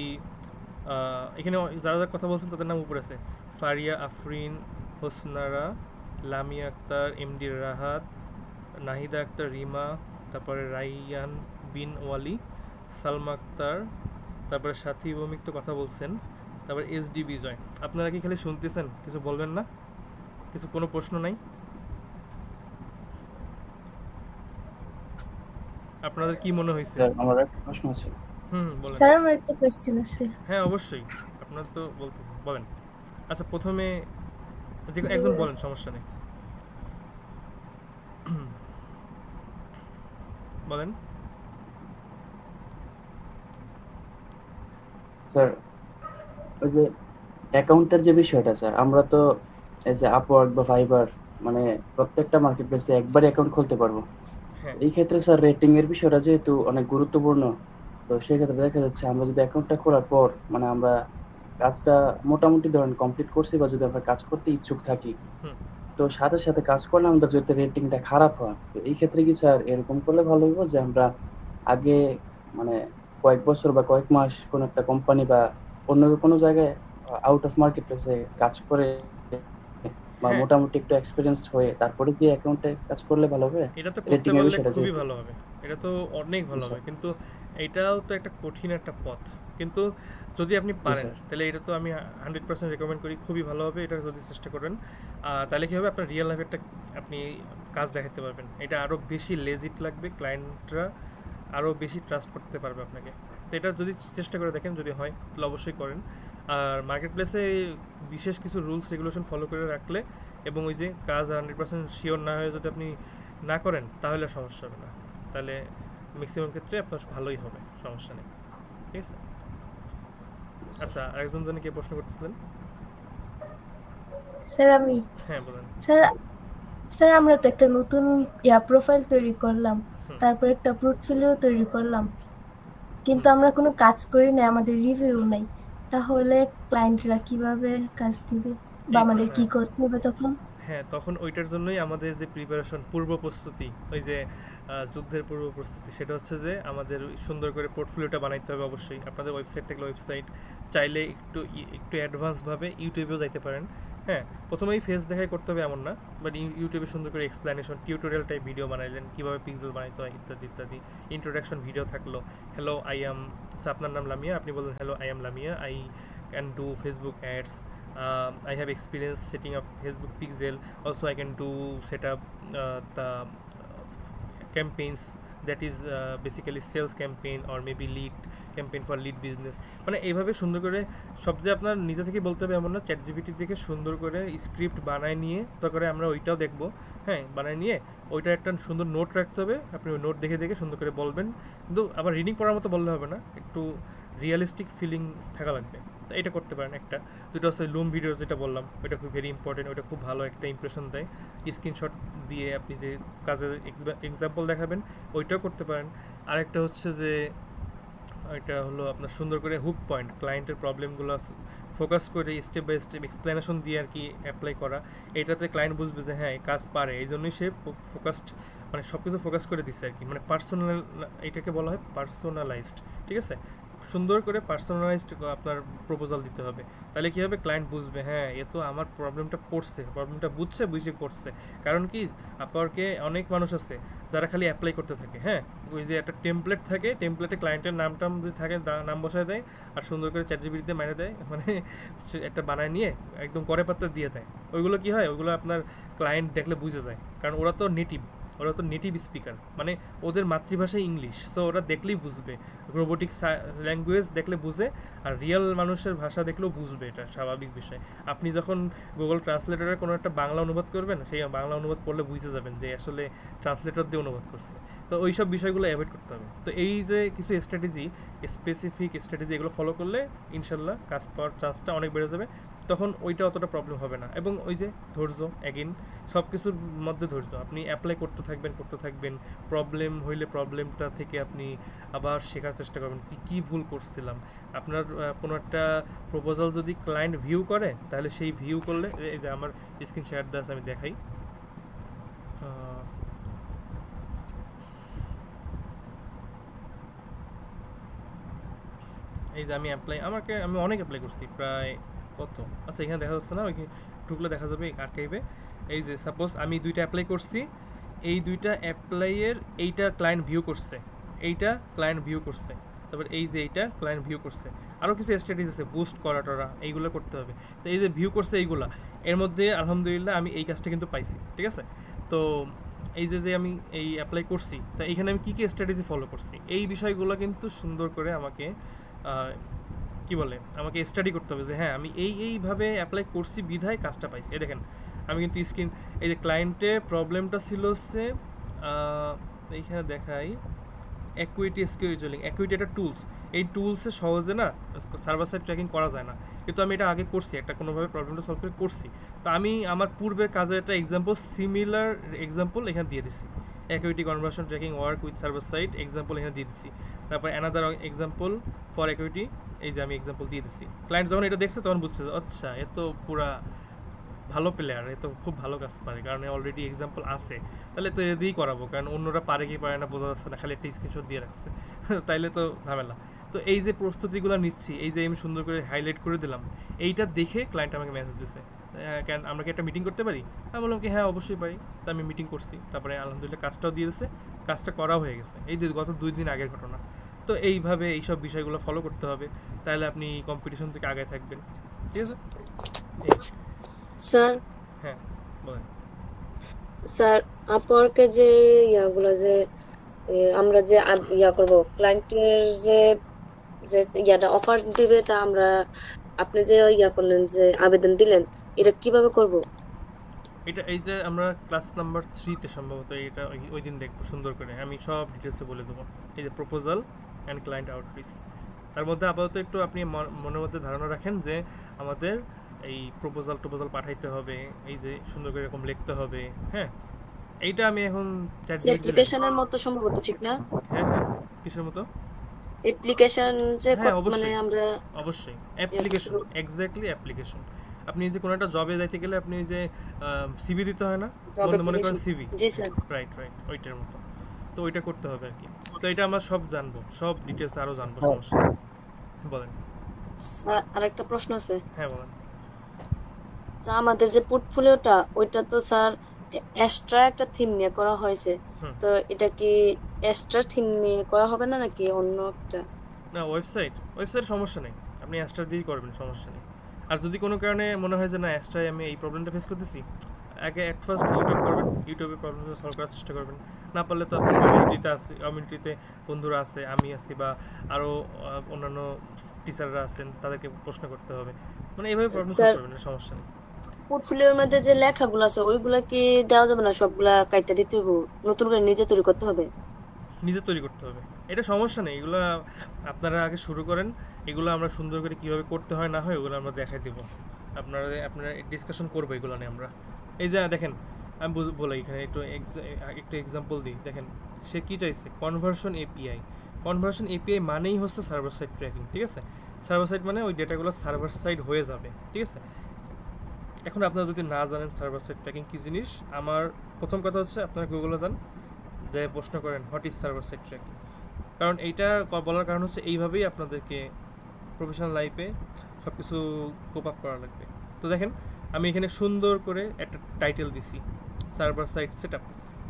S1: এখানে যারা যারা কথা বলছেন তাদের নাম উপরে আছে: ফারিয়া আফরিন, হোসনারা, লামিয়া আক্তার, এমডি রাহাত, নাহিদা আক্তার রিমা, তারপরে রাইয়ান বিন ওয়ালি, সালমা আক্তার, তারপরে সাথী ভৌমিক তো কথা বলছেন, তারপরে এসডি বিজয়। আপনারা কি খালি শুনতেছেন, কিছু বলবেন না? কিছু কোনো প্রশ্ন নাই আপনাদের? কি মনে হয়েছে?
S2: স্যার আমার একটা প্রশ্ন আছে।
S1: বলেন।
S10: স্যার আমার একটা কোশ্চেন আছে।
S1: হ্যাঁ অবশ্যই, আপনারা তো বলতেছেন, বলেন। আচ্ছা প্রথমে যে একজন বলেন, সমস্যা নেই, বলেন।
S2: স্যার ওই যে অ্যাকাউন্টের যে বিষয়টা, স্যার আমরা তো এই যে আপওয়ার্ক বা ফাইবার মানে প্রত্যেকটা মার্কেট প্লেসে একবারই অ্যাকাউন্ট খুলতে পারবো। এই ক্ষেত্রে স্যার রেটিং এর বিষয়টা যেহেতু অনেক গুরুত্বপূর্ণ, তো সেক্ষেত্রে দেখা যাচ্ছে আমরা যদি অ্যাকাউন্টটা খোলার পর মানে আমরা কাজটা মোটামুটি ধরেন কমপ্লিট করছি, বা যদি আমরা কাজ করতে ইচ্ছুক থাকি, তো সাথে সাথে কাজ করলে আমাদের যদি রেটিংটা খারাপ হয়, তো এই ক্ষেত্রে কি স্যার এরকম করলে ভালো হইব যে আমরা আগে মানে কয়েক বছর বা কয়েক মাস কোন একটা কোম্পানি বা অন্য কোনো জায়গায় আউট অফ মার্কেট প্লেসে কাজ করে বা মোটামুটি একটু এক্সপেরিয়েন্সড হয়ে তারপরে কি অ্যাকাউন্টে কাজ করলে ভালো হবে?
S1: এটা তো করতে পারলে খুবই ভালো হবে, এটা তো অনেক ভালো হবে, কিন্তু এটাও তো একটা কঠিন একটা পথ। কিন্তু যদি আপনি পারেন তাহলে এটা তো আমি 100% রেকমেন্ড করি, খুবই ভালো হবে। এটা যদি চেষ্টা করেন তাহলে কি হবে, আপনার রিয়েল লাইফে একটা আপনি কাজ দেখাতে পারবেন। এটা আরও বেশি লেজিট লাগবে, ক্লায়েন্টরা আরও বেশি ট্রাস্ট করতে পারবে আপনাকে। তো এটা যদি চেষ্টা করে দেখেন, যদি হয় তাহলে অবশ্যই করেন। আর মার্কেট প্লেসে বিশেষ কিছু রুলস রেগুলেশন ফলো করে রাখলে, এবং ওই যে কাজ 100% শিওর না হয়ে যদি আপনি না করেন, তাহলে সমস্যা হবে না, তাহলে ম্যাক্সিমাম ক্ষেত্রে আপনার ভালোই হবে, সমস্যা নেই, ঠিক আছে? আচ্ছা আরেকজন জানি কে প্রশ্ন করতেছিলেন?
S10: স্যার আমি।
S1: হ্যাঁ বলেন।
S10: স্যার আমরা তো একটা নতুন প্রোফাইল তৈরি করলাম, তারপর একটা পোর্টফোলিও তৈরি করলাম, কিন্তু আমরা কোনো কাজ করি না, আমাদের রিভিউ নাই, তাহলে ক্লায়েন্টরা কিভাবে কাজ দিবে বা আমাদের কি করতে হবে তখন?
S1: হ্যাঁ তখন ওইটার জন্যই আমাদের যে প্রিপারেশন, পূর্ব প্রস্তুতি, ওই যে যুদ্ধের পূর্ব প্রস্তুতি, সেটা হচ্ছে যে আমাদের সুন্দর করে পোর্টফোলিওটা বানাইতে হবে। অবশ্যই আপনাদের ওয়েবসাইট থাকলে ওয়েবসাইট, চাইলে একটু অ্যাডভান্সভাবে ইউটিউবেও যাইতে পারেন। হ্যাঁ প্রথমেই ফেস দেখাই করতে হবে এমন না, বাট ইউটিউবে সুন্দর করে এক্সপ্লেনেশন, টিউটোরিয়াল টাইপ ভিডিও বানাইলেন, কীভাবে পিক্সেল বানাইতে হয় ইত্যাদি ইত্যাদি। ইন্ট্রোডাকশন ভিডিও থাকলো, হ্যালো আই অ্যাম, আপনার নাম লামিয়া, আপনি বললেন hello I am Lamia, I can do Facebook ads, I have experience setting up Facebook pixel, also I can do set up the campaigns that is basically sales campaign or maybe lead campaign for lead business. মানে এইভাবে সুন্দর করে সব যে আপনার নিজে থেকে বলতে হবে এমন না, চ্যাটজিপিটি থেকে সুন্দর করে স্ক্রিপ্ট বানায় নিয়ে তারপরে আমরা ওইটাও দেখবো, হ্যাঁ বানায় নিয়ে ওইটা একটা সুন্দর নোট রাখতে হবে, আপনি ওই নোট দেখে দেখে সুন্দর করে বলবেন, কিন্তু আবার রিডিং পড়ার মতো বললে হবে না, একটু রিয়েলিস্টিক ফিলিং থাকা লাগবে। তো এটা করতে পারেন। একটা দুটো হচ্ছে লুম ভিডিও যেটা বললাম, ওইটা খুব ভেরি ইম্পর্টেন্ট, ওইটা খুব ভালো একটা ইমপ্রেশন দেয়, স্ক্রিনশট দিয়ে আপনি যে কাজের এক্সাম্পল দেখাবেন ওইটাও করতে পারেন। আরেকটা হচ্ছে যে এটা হলো আপনার সুন্দর করে হুক পয়েন্ট, ক্লায়েন্টের প্রবলেমগুলো ফোকাস করে স্টেপ বাই স্টেপ এক্সপ্লেনেশন দিয়ে আর কি অ্যাপ্লাই করা। এটাতে ক্লায়েন্ট বুঝবে যে হ্যাঁ এই কাজ পারে, এই জন্যই সে ফোকাসড, মানে সব কিছু ফোকাস করে দিচ্ছে আর কি, মানে পার্সোনাল, এটাকে বলা হয় পার্সোনালাইজড। ঠিক আছে, সুন্দর করে পার্সোনালাইজড আপনার প্রপোজাল দিতে হবে। তাহলে কী হবে, ক্লায়েন্ট বুঝবে হ্যাঁ এ তো আমার প্রবলেমটা পড়ছে, প্রবলেমটা বুঝছে, বুঝে করছে। কারণ কি আপওয়ার্কে অনেক মানুষ আছে যারা খালি অ্যাপ্লাই করতে থাকে, হ্যাঁ ওই যে একটা টেমপ্লেট থাকে, টেমপ্লেটে ক্লায়েন্টের নামটাম যদি থাকে নাম বসায় দেয় আর সুন্দর করে চ্যাটজিপিটিতে মেরে দেয়, মানে একটা বানায় নিয়ে একদম করে পাত্তা দিয়ে দেয়। ওইগুলো কি হয়, ওইগুলো আপনার ক্লায়েন্ট দেখলে বুঝে যায়, কারণ ওরা তো নেটিভ স্পিকার, মানে ওদের মাতৃভাষা ইংলিশ, তো ওরা দেখলেই বুঝবে, রোবোটিক ল্যাঙ্গুয়েজ দেখলে বুঝে, আর রিয়েল মানুষের ভাষা দেখলেও বুঝবে, এটা স্বাভাবিক বিষয়। আপনি যখন গুগল ট্রান্সলেটরে কোনো একটা বাংলা অনুবাদ করবেন, সেই বাংলা অনুবাদ করলে বুঝে যাবেন যে আসলে ট্রান্সলেটর দিয়ে অনুবাদ করছে। তো ওই সব বিষয়গুলো অ্যাভয়েড করতে হবে। তো এই যে কিছু স্ট্র্যাটেজি, স্পেসিফিক স্ট্র্যাটেজি, এগুলো ফলো করলে ইনশাল্লাহ কাজ পাওয়ার চান্সটা অনেক বেড়ে যাবে, তখন ওইটা অতটা প্রবলেম হবে না। এবং ওই যে ধৈর্য, অ্যাগেন সব কিছুর মধ্যে ধৈর্য, আপনি অ্যাপ্লাই করতে থাকবেন, প্রবলেম হইলে প্রবলেমটা থেকে আপনি আবার শেখার চেষ্টা করবেন কী ভুল করছিলাম। আপনার কোনো একটা প্রপোজাল যদি ক্লায়েন্ট ভিউ করে, তাহলে সেই ভিউ করলে, এই যে আমার স্ক্রিন শেয়ার দেওয়া আছে আমি দেখাই, এই যে আমি আমি অনেক অ্যাপ্লাই করছি, প্রায় কত, আচ্ছা এখানে দেখা যাচ্ছে না, ওইখানে ঢুকলে দেখা যাবে আর্কাইভে। এই যে সাপোজ আমি 2টা অ্যাপ্লাই করছি, এই 2টা অ্যাপ্লাইয়ের এইটা ক্লায়েন্ট ভিউ করছে, এইটা ক্লায়েন্ট ভিউ করছে, তারপর এই যে এইটা ক্লায়েন্ট ভিউ করছে। আরও কিছু স্ট্র্যাটেজি আছে, বুস্ট করা টরা, এইগুলো করতে হবে। তো এই যে ভিউ করছে এইগুলা, এর মধ্যে আলহামদুলিল্লাহ আমি এই কাজটা কিন্তু পাইছি। ঠিক আছে, তো এই যে আমি এই অ্যাপ্লাই করছি, তা এইখানে আমি কী কী স্ট্র্যাটেজি ফলো করছি, এই বিষয়গুলো কিন্তু সুন্দর করে আমাকে কি বলে, আমাকে স্টাডি করতে হবে যে হ্যাঁ আমি এইভাবে অ্যাপ্লাই করছি বিধায় কাজটা পাইছি। এই দেখেন আমি কিন্তু এই যে ক্লায়েন্টের প্রবলেমটা ছিল হচ্ছে এইখানে দেখাই, অ্যাকুইটি স্কেজুয়ালিং, অ্যাকুইটি একটা টুলস, এই টুলসে সহজে না সার্ভার সাইড ট্র্যাকিং করা যায় না, কিন্তু আমি এটা আগে করছি, একটা কোনোভাবে প্রবলেমটা সলভ করে করছি। তো আমি আমার পূর্বের কাজের একটা সিমিলার এক্সাম্পল এখানে দিয়ে দিচ্ছি, acuity conversion tracking work with server side example এখানে দিয়ে দিচ্ছি। তারপর অ্যানাদার এক্সাম্পল ফর অ্যাকুইটি, এই যে আমি এক্সাম্পল দিয়ে দিচ্ছি। ক্লায়েন্ট যখন এটা দেখছে তখন বুঝছে আচ্ছা এ তো পুরা ভালো প্লেয়ার, এ তো খুব ভালো কাজ পারে, কারণ অলরেডি এক্সাম্পল আছে, তাহলে তো এ দিয়েই করাবো, কারণ অন্যরা পারে কি পারে না বোঝা যাচ্ছে না, খালি একটা স্ক্রিনশট দিয়ে রাখছে তাইলে তো ঝামেলা। তো এই যে প্রস্তুতিগুলো নিচ্ছি, এই যে আমি সুন্দর করে হাইলাইট করে দিলাম, এইটা দেখে ক্লায়েন্ট আমাকে মেসেজ দিছে, কেন আমরা কি একটা মিটিং করতে পারি? আমি বললাম কি হ্যাঁ অবশ্যই পারি। তা আমি মিটিং করছি, তারপরে আলহামদুলিল্লাহ কাজটাও দিয়ে দিচ্ছে, কাজটা করা হয়ে গেছে, এই গত 2 দিন আগের ঘটনা। তো এইভাবে এইসব বিষয়গুলো ফলো করতে হবে, তাহলে আপনি কম্পিটিশন থেকে আগে থাকবেন। ঠিক আছে
S6: স্যার?
S1: হ্যাঁ বলেন।
S6: স্যার আপওয়ার্কে যে ইয়াগুলো যে আমরা যে ইয়া করব, ক্লায়েন্টের যে ইয়াটা অফার দিবে, তা আমরা আপনি যে ইয়া করলেন, যে আবেদন দিলেন, এটা কিভাবে করব?
S1: এটা এই যে আমরা ক্লাস নাম্বার 3 তে সম্ভবত এটা ওই দিন দেখবো সুন্দর করে, আমি সব ডিটেলসে বলে দেবো। এই যে প্রপোজাল অ্যান্ড ক্লায়েন্ট আউটরিচ, তার মধ্যে আপাতত একটু আপনি মনের মধ্যে ধারণা রাখেন যে আমাদের এই প্রপোজাল পাঠাইতে হবে, এই যে সুন্দর করে এরকম লিখতে হবে। হ্যাঁ এইটা আমি এখন
S6: অ্যাপ্লিকেশনের মতো সম্ভবত, ঠিক না?
S1: হ্যাঁ হ্যাঁ কিসের মতো?
S6: অ্যাপ্লিকেশন যে মানে আমরা
S1: অবশ্যই অ্যাপ্লিকেশন, এক্স্যাক্টলি অ্যাপ্লিকেশন। আপনি যে কোনো একটা জবে যাইতে গেলে আপনি যে সিভি দিতে হয় না, মনে করেন সিভি,
S6: জি স্যার,
S1: রাইট ওইটার মতো। তো ওইটা করতে হবে আর কি। তো এটা আমরা সব জানবো, সব ডিটেইলস আরো জানবো, সমস্যা বলেন।
S6: স্যার আরেকটা প্রশ্ন আছে।
S1: হ্যাঁ বলেন।
S6: স্যার আমাদের যে পোর্টফোলিওটা, ওইটা তো স্যার এক্সট্রা একটা থিম নিয়ে করা হয়েছে, তো এটা কি এক্সট্রা থিম নিয়ে করা হবে না নাকি অন্য একটা?
S1: না, ওয়েবসাইট সমস্যা নেই, আপনি এক্সট্রা দিয়েই করবেন, সমস্যা নেই। আর যদি কোনো কারণে মনে হয় যে না এক্সট্রাই আমি এই প্রবলেমটা ফেস করতেছি, আগে অ্যাট ফার্স্ট ইউটিউব করবেন, ইউটিউবে প্রবলেম সলভ করার চেষ্টা করবেন। না পারলে তো আপনার কমিউনিটিতে আছে, কমিউনিটিতে বন্ধুরা আছে, আমি আছি, বা আরও অন্যান্য টিচাররা আছেন, তাদেরকে প্রশ্ন করতে হবে। মানে এইভাবে প্রবলেম সলভ করবেন, সমস্যা নেই।
S6: পোর্টফোলিওর মধ্যে যে লেখাগুলো আছে ওইগুলা কি দেওয়া যাবে না? সবগুলা কাইটা দিতে হবে, নতুন করে নিজে তৈরি করতে হবে?
S1: নিজে তৈরি করতে হবে, এটা সমস্যা নেই। এগুলো আপনারা আগে শুরু করেন, এগুলো আমরা সুন্দর করে কীভাবে করতে হয় না হয় ওগুলো আমরা দেখাই দেবো। আপনারা ডিসকাশন করবো এগুলো নিয়ে আমরা। এই যে দেখেন, আমি বলি এখানে একটু এক্সাম্পল দিই। দেখেন সে কি চাইছে, কনভার্সন এপিআই। কনভার্সন এপিআই মানেই হচ্ছে সার্ভার সাইড ট্র্যাকিং, ঠিক আছে? সার্ভার সাইড মানে ওই ডেটাগুলো সার্ভার সাইড হয়ে যাবে, ঠিক আছে? এখন আপনারা যদি না জানেন সার্ভার সাইড ট্র্যাকিং কী জিনিস, আমার প্রথম কথা হচ্ছে আপনারা গুগলে যান, যে প্রশ্ন করেন what is server side tracking. কারণ এইটা বলার কারণ হচ্ছে এইভাবেই আপনাদেরকে প্রফেশনাল লাইফে সব কিছু কোপ আপ করা লাগবে। তো দেখেন আমি এখানে সুন্দর করে একটা টাইটেল দিছি, server side set up.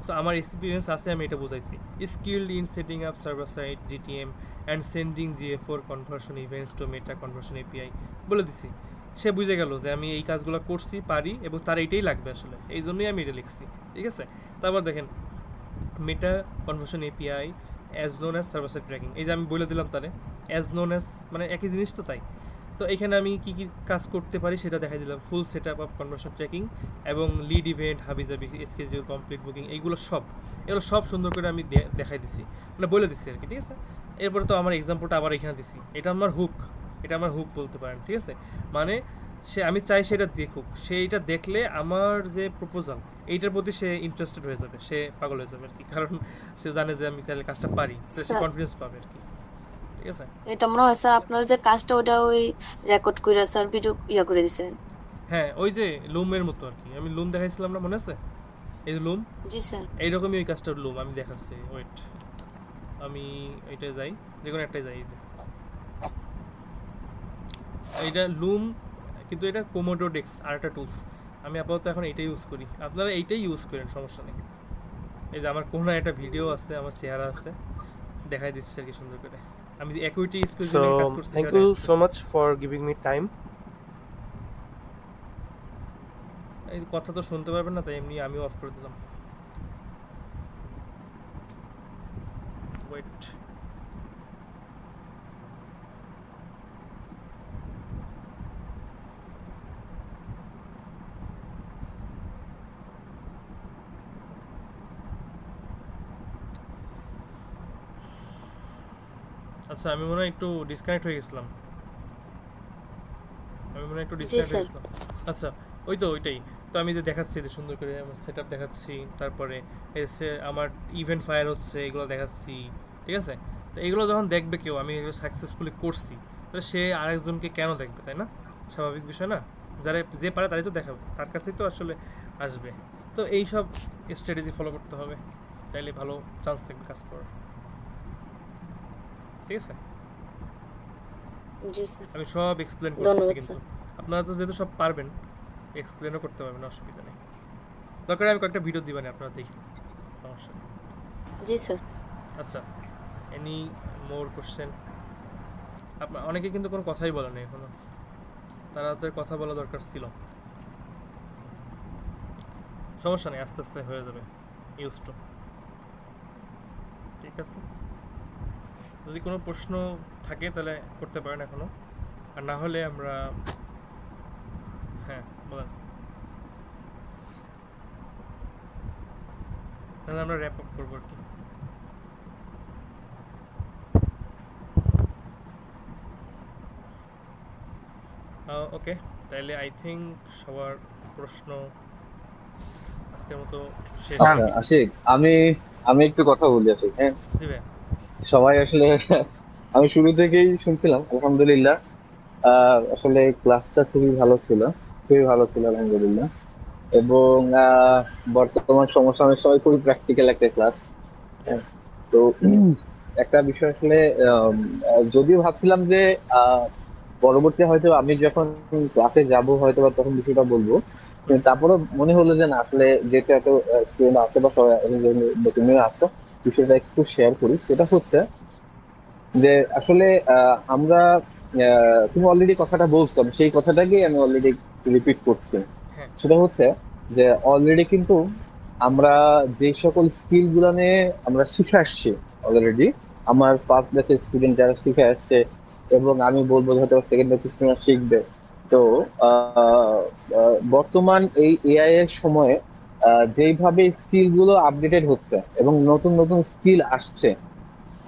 S1: So আমার এক্সপিরিয়েন্স আছে, আমি এটা বোঝাইছি, skilled in setting up server side GTM and sending GA4 conversion events to Meta conversion API বলে দিছি। সে বুঝে গেল যে আমি এই কাজগুলো করছি, পারি, এবং তার এইটাই লাগবে আসলে, এই জন্যই আমি এটা লিখছি, ঠিক আছে? তারপর দেখেন Meta conversion API as known as server side tracking, এই যে আমি বলে দিলাম তারে অ্যাজ নোন অ্যাজ, মানে একই জিনিস তো, তাই তো এখানে আমি কি কি কাজ করতে পারি সেটা দেখাই দিলাম। Full set up of conversion tracking এবং লিড ইভেন্ট, হাবিজাবি, স্কেজুল, কমপ্লিট বুকিং, এগুলো সব সুন্দর করে আমি দেখাই দিছি, মানে বলে দিচ্ছি আর কি, ঠিক আছে? এরপরে তো আমার এক্সাম্পলটা আবার এখানে দিছি, এটা আমার হুক বলতে পারেন, ঠিক আছে? মানে আমি চাই সেটা দেখুক, সেইটা দেখলে আমার যে প্রপোজাল এইটার প্রতি সে ইন্টারেস্টেড হয়ে যাবে, সে পাগল হয়ে যাবে আর কি, কারণ সে জানে যে আমি তাহলে কাজটা পারি, তো সে কনফিডেন্স পাবে আর কি, ঠিক আছে?
S6: এটা মনে হয় স্যার আপনার যে কাজটা ওটা ওই রেকর্ড করে স্যার ভিডিও করে দিয়েছেন।
S1: হ্যাঁ, ওই যে লুমের মতো আর কি, আমি লুম দেখাইছিলাম না, মনে আছে? এই যে লুম,
S6: জি স্যার,
S1: এইরকমই ওই কাজটার লুম আমি দেখাচ্ছি। ওয়েট, আমি এইটা যাই, যে কোনো একটাই যাই, এই যে এইটা লুম, কিন্তু এটা কোমোডো ডেক্স আর একটা টুলস, আমি আপাতত এখন এইটাই ইউজ করি, আপনারা এইটাই ইউজ করেন, সমস্যা নেই। এই যে আমার কোনো একটা ভিডিও আছে, আমার চেহারা আছে, দেখাই দিচ্ছি আর কি সুন্দর করে। আমি অ্যাকুইটি স্পেসিফিক কাজ করছি।
S11: Thank you so much for giving me time.
S1: এই কথা তো শুনতে পারবেন না, তাই এমনি আমিও অফ করে দিলাম। ওয়েট, আচ্ছা আমি মনে হয় একটু ডিসকানেক্ট হয়ে গেছিলাম, আচ্ছা ওই তো ওইটাই তো, আমি যে দেখাচ্ছি যে সুন্দর করে আমার সেট আপ দেখাচ্ছি, তারপরে এসে আমার ইভেন্ট ফায়ার হচ্ছে, এগুলো দেখাচ্ছি, ঠিক আছে? তো এগুলো যখন দেখবে কেউ, আমি এগুলো সাকসেসফুলি করছি, তাহলে সে আরেকজনকে কেন দেখবে, তাই না? স্বাভাবিক বিষয় না? যে পারে তারই তো দেখাবে, তার কাছেই তো আসলে আসবে। তো এই সব স্ট্র্যাটেজি ফলো করতে হবে, তাইলে ভালো চান্স থাকবে কাজ করার, ঠিক আছে?
S6: জি স্যার,
S1: আমি সব এক্সপ্লেন করতেছি, কিন্তু আপনারা তো যেহেতু সব পারবেন, এক্সপ্লেনও করতে পারবেন, অসুবিধা নেই। দরকার আমি কয়েকটা ভিডিও দিবেন, আপনারা দেখি, সমস্যা নেই।
S6: জি স্যার।
S1: আচ্ছা, এনি মোর কোশ্চেন? আপনার অনেকে কিন্তু কোনো কথাই বলে না এখনো, তারা তো কথা বলা দরকার ছিল। সমস্যা নেই, আস্তে আস্তে হয়ে যাবে ইউজ টু, ঠিক আছে? যদি কোনো প্রশ্ন থাকে তাহলে করতে পারেন এখনো, আর না হলে আমরা, হ্যাঁ বলেন, তাহলে আমরা র্যাপ আপ করবো আর কি। ওকে, তাহলে আই থিঙ্ক সবার প্রশ্ন আজকের মতো শেষ।
S4: আচ্ছা আশিক, আমি একটু কথা বলি আশিক। হ্যাঁ, সবাই আসলে আমি শুরু থেকেই শুনছিলাম, আলহামদুলিল্লাহ। আসলে ক্লাসটা খুবই ভালো ছিল আলহামদুলিল্লাহ। এবং বর্তমান সমসাময়িক সময় খুবই প্র্যাকটিক্যাল একটা ক্লাস। তো একটা বিষয় আসলে যদিও ভাবছিলাম যে পরবর্তী হয়তো আমি যখন ক্লাসে যাব হয়তো বা তখন বিষয়টা বলবো, তারপরে মনে হলো যে না, আসলে যেহেতু এত স্টুডেন্ট আছে বা সবাই তুমিও আছো, বিষয়টা একটু শেয়ার করি। সেটা হচ্ছে যে আসলে আমরা, তুমি অলরেডি কথাটা বলছো, সেই কথাটাকেই আমি অলরেডি রিপিট করছি। সেটা হচ্ছে যে অলরেডি কিন্তু আমরা যে সকল স্কিল গুলো নিয়ে আমরা শিখে আসছি অলরেডি, আমার ফার্স্ট ব্যাচের স্টুডেন্ট যারা শিখে আসছে এবং আমি বলবো হয়তো সেকেন্ড ব্যাচের স্টুডেন্ট শিখবে। তো বর্তমান এই এআই এর সময়ে যেইভাবে স্কিল গুলো আপডেটেড হচ্ছে এবং নতুন নতুন স্কিল আসছে,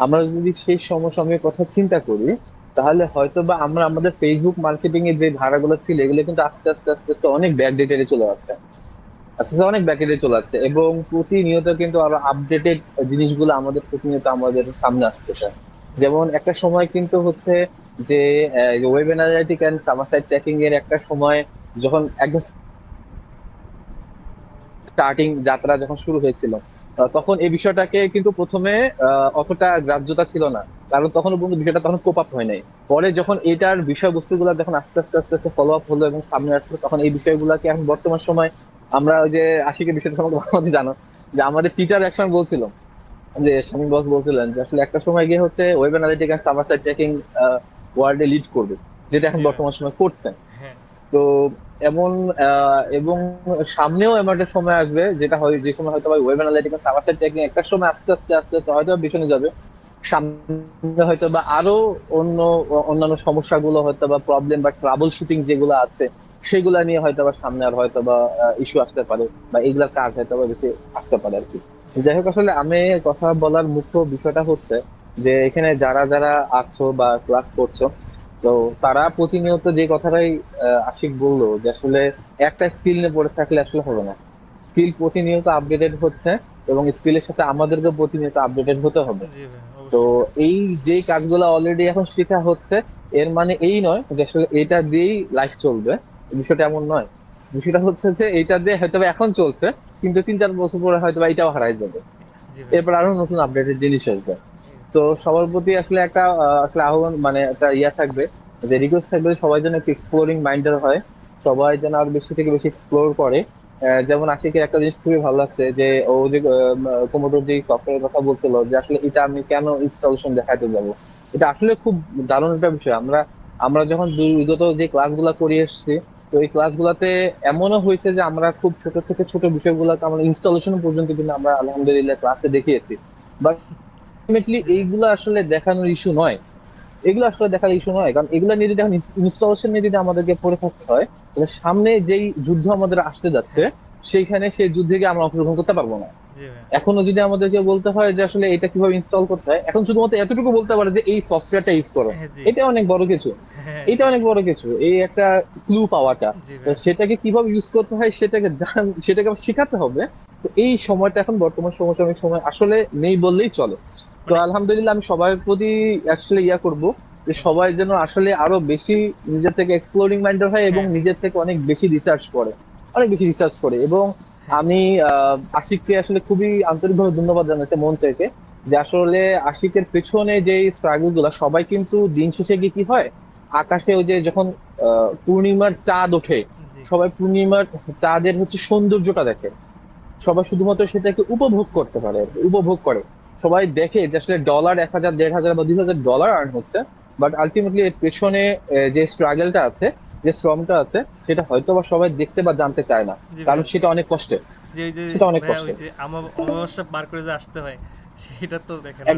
S4: আমরা যদি সেই সমসাময়িক কথা চিন্তা করি তাহলে হয়তো বা আমরা আমাদের ফেসবুক মার্কেটিং এর যে ধারাগুলো ছিল এগুলো কিন্তু আস্তে আস্তে আস্তে আস্তে অনেক ব্যাকডেটেডে চলে যাচ্ছে, আস্তে আস্তে অনেক ব্যাকডেটে চলে যাচ্ছে এবং প্রতিনিয়ত কিন্তু আরো আপডেটেড জিনিসগুলো আমাদের প্রতিনিয়ত আমাদের সামনে আসতেছে। যেমন একটা সময় কিন্তু হচ্ছে যে web analytic and server side tracking এর একটা সময় যখন একদম স্টার্টিং যাত্রা যখন শুরু হয়েছিল, তখন এই বিষয়টাকে কিন্তু প্রথমে অতটা গ্রাহ্যতা ছিল না, কারণ তখন পর্যন্ত বিষয়টা তখন কোপ আপ হয় নাই। পরে যখন এটার বিষয়বস্তুগুলো যখন আস্তে আস্তে আস্তে আস্তে ফলো আপ হলো এবং সামনে আসলো, তখন এই বিষয়গুলোকে এখন বর্তমান সময় আমরা ওই যে আশিকের বিষয়টা সম্পর্কে ভালো জানো যে আমাদের টিচার একসময় বলছিল যে শামীম বস বলছিলেন যে আসলে একটা সময় গিয়ে হচ্ছে web analytic and server side tracking ওয়ার্ল্ডে লিড করবে, যেটা এখন বর্তমান সময় করছে। তো এমন এবং সামনেও এমন একটা সময় আসবে যেটা হয়, যে সময় হয়তো web analytic and server side tracking একটা সময় আস্তে আস্তে আস্তে আস্তে হয়তো পিছনে যাবে, সামনে হয়তো বা আরো অন্যান্য সমস্যাগুলো হয়তো বা প্রবলেম বা ট্রাবল শুটিং যেগুলো আছে সেগুলা নিয়ে হয়তো বা সামনে আর হয়তো বা ইস্যু আসতে পারে বা এগুলার কাজ হয়তো বা বেশি আসতে পারে আর কি। যাই হোক, আসলে আমি কথা বলার মুখ্য বিষয়টা হচ্ছে যে এখানে যারা যারা আছো বা ক্লাস করছো, তো তারা প্রতিনিয়ত যে কথাটাই আশিক বললো যে আসলে একটা স্কিল নিয়ে পড়ে থাকলে আসলে হবে না, স্কিল প্রতিনিয়ত আপডেটেড হচ্ছে এবং স্কিলের সাথে আমাদেরকে প্রতিনিয়ত আপডেটেড হতে হবে। তো এই যে কাজগুলো অলরেডি এখন শেখা হচ্ছে এর মানে এই নয় যে আসলে এটা দিয়েই লাইফ চলবে, বিষয়টা এমন নয়। বিষয়টা হচ্ছে যে এটা দিয়ে হয়তো এখন চলছে কিন্তু 3-4 বছর পরে হয়তো এটাও হারাই যাবে, এরপর আরো নতুন আপডেটেড জিনিস আসবে। তো সবার প্রতি আসলে একটা আসলে আহ্বান মানে একটা ইয়া থাকবে, যে রিকোয়েস্ট থাকবে সবাই যেন একটু এক্সপ্লোরিং মাইন্ডের হয়, সবাই যেন আরো বেশি থেকে বেশি এক্সপ্লোর করে। যেমন আশিকের একটা জিনিস খুবই ভালো লাগছে যে ও যে কোমোডোর যে সফটওয়্যারের কথা বলছিল যে আসলে এটা আমি কেন ইনস্টলেশন দেখাতে যাবো, এটা আসলে খুব দারুণ একটা বিষয়। আমরা যখন বিগত যে ক্লাসগুলো করে এসেছি, তো এই ক্লাসগুলোতে এমনও হয়েছে যে আমরা খুব ছোট থেকে ছোট বিষয়গুলোকে আমরা ইনস্টলেশন পর্যন্ত কিন্তু আমরা আলহামদুলিল্লাহ ক্লাসে দেখিয়েছি। বাট আলটিমেটলি এইগুলো আসলে দেখানোর ইস্যু নয়, এগুলো আসলে দেখার ইস্যু নয়, কারণ এগুলো নিয়ে যদি এখন ইনস্টলেশন নিয়ে যদি আমাদেরকে পড়ে থাকতে হয় তাহলে সামনে যেই যুদ্ধ আমাদের আসতে যাচ্ছে সেইখানে সেই যুদ্ধে গিয়ে আমরা অংশগ্রহণ করতে পারবো না। এখনো যদি আমাদেরকে বলতে হয় যে আসলে এটা কিভাবে ইনস্টল করতে হয়, এখন শুধুমাত্র এতটুকু বলতে পারে যে এই সফটওয়্যারটা ইউজ করো, এটা অনেক বড় কিছু, এটা অনেক বড় কিছু, এই একটা ক্লু পাওয়াটা। তো সেটাকে কিভাবে ইউজ করতে হয় সেটাকে শেখাতে হবে। তো এই সময়টা এখন বর্তমান সমসাময়িক সময় আসলে নেই বললেই চলে। তো আলহামদুলিল্লাহ আমি সবার প্রতি আসলে ইয়া করবো যে সবাই যেন আসলে আরো বেশি নিজের থেকে এক্সপ্লোরিং মাইন্ডের হয় এবং নিজের থেকে অনেক বেশি রিসার্চ করে এবং আমি আশিককে আসলে খুবই আন্তরিকভাবে ধন্যবাদ জানাচ্ছি মন থেকে, যে আসলে আশিকের পেছনে যে স্ট্রাগল গুলা সবাই কিন্তু দিন শেষে গিয়ে কি হয়, আকাশে ওই যে যখন পূর্ণিমার চাঁদ ওঠে, সবাই পূর্ণিমার চাঁদের হচ্ছে সৌন্দর্যটা দেখে, সবাই শুধুমাত্র সেটাকে উপভোগ করে। সবাই দেখে যে আসলে $1,000, 1,000, 1,500 বা $2,000 আর্ন হচ্ছে, বাট আলটিমেটলি এর পেছনে যে স্ট্রাগলটা আছে, যে শ্রমটা আছে, সেটা হয়তো বা সবাই দেখতে বা জানতে চায় না, কারণ সেটা অনেক কষ্টের, সেটা অনেক কষ্টের।
S1: অমাবস্যা পার করে যে আসতে হয় সেটা তো দেখে না,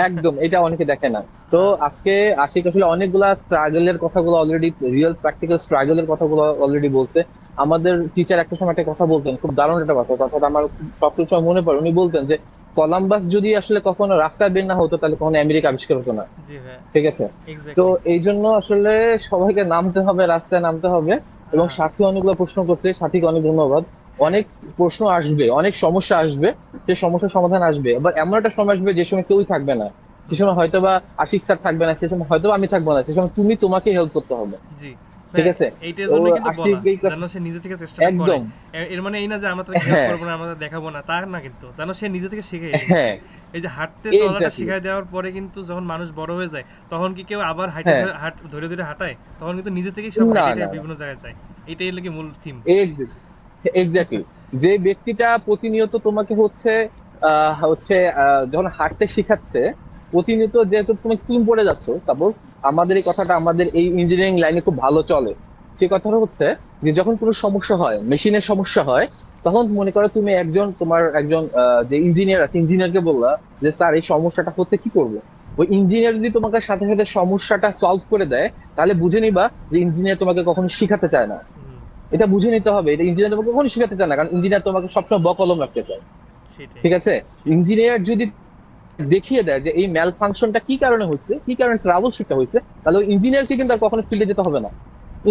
S4: একদম এটা অনেকে দেখে না। তো আজকে আশিক আসলে অনেকগুলা স্ট্রাগলের কথাগুলো অলরেডি, রিয়েল প্র্যাকটিক্যাল স্ট্রাগলের কথাগুলো অলরেডি বলছে। আমাদের টিচার একটা সময় একটা কথা বলতেন, খুব দারুণ একটা কথাটা আমার সবসময় মনে পড়ে। উনি বলতেন যে কলাম্বাস যদি আসলে কখনো রাস্তায় বের না হতো তাহলে কখনো আমেরিকা আবিষ্কার হতো না, ঠিক আছে? তো এই জন্য আসলে সবাইকে নামতে হবে, রাস্তায় নামতে হবে। এবং সাথী অনেকগুলো প্রশ্ন করছে, সাথীকে অনেক ধন্যবাদ। অনেক প্রশ্ন আসবে, অনেক সমস্যা আসবে, সেই সমস্যার সমাধান আসবে। আবার এমন একটা সময় আসবে যে সময় কেউই থাকবে না, সে সময় হয়তো বা আশিক স্যার থাকবে না, সে সময় হয়তো আমি থাকবো না, সে সময় তোমাকে হেল্প করতে হবে, ঠিক আছে?
S1: এইটার জন্য কিন্তু বলা যেন সে নিজে থেকে চেষ্টা করে, এর মানে এই না যে আমরা তাকে হেল্প করব না, আমরা দেখাবো না, তা না, কিন্তু যেন সে নিজে থেকে শিখে। এই যে হাঁটতে চলাটা শিখাই দেওয়ার পরে কিন্তু যখন মানুষ বড় হয়ে যায় তখন কি কেউ আবার ধরে ধরে হাঁটায়? তখন কিন্তু নিজে থেকেই সব বিভিন্ন জায়গায় যায়। এটাই হলো কি মূল থিম।
S4: এক্স্যাক্টলি, যে ব্যক্তিটা প্রতিনিয়ত তোমাকে হচ্ছে যখন হাঁটতে শেখাচ্ছে প্রতিনিয়ত, যেহেতু তুমি পড়ে যাচ্ছ, সাপোজ আমাদের এই কথাটা আমাদের এই ইঞ্জিনিয়ারিং লাইনে খুব ভালো চলে, সে কথাটা হচ্ছে যে যখন কোনো সমস্যা হয়, মেশিনের সমস্যা হয়, তখন মনে করো তুমি তোমার একজন যে ইঞ্জিনিয়ার আছে, ইঞ্জিনিয়ারকে বললা যে স্যার এই সমস্যাটা হচ্ছে, কি করবো? ওই ইঞ্জিনিয়ার যদি তোমাকে সাথে সাথে সমস্যাটা সলভ করে দেয়, তাহলে বুঝে নিবা যে ইঞ্জিনিয়ার তোমাকে কখনো শিখাতে চায় না। এটা বুঝে নিতে হবে, এটা ইঞ্জিনিয়ার তোমাকে কখনো শিখাতে চায় না, কারণ ইঞ্জিনিয়ার তোমাকে সবসময় বকলম রাখতে চায়। ঠিক আছে, ইঞ্জিনিয়ার যদি দেখিয়ে দেয় যে এই ম্যাল ফাংশনটা কি কারণে হচ্ছে, কি কারণে ট্রাবল শুটটা হচ্ছে, তাহলে ওই ইঞ্জিনিয়ারকে কিন্তু আর কখনো ফিল্ডে যেতে হবে না,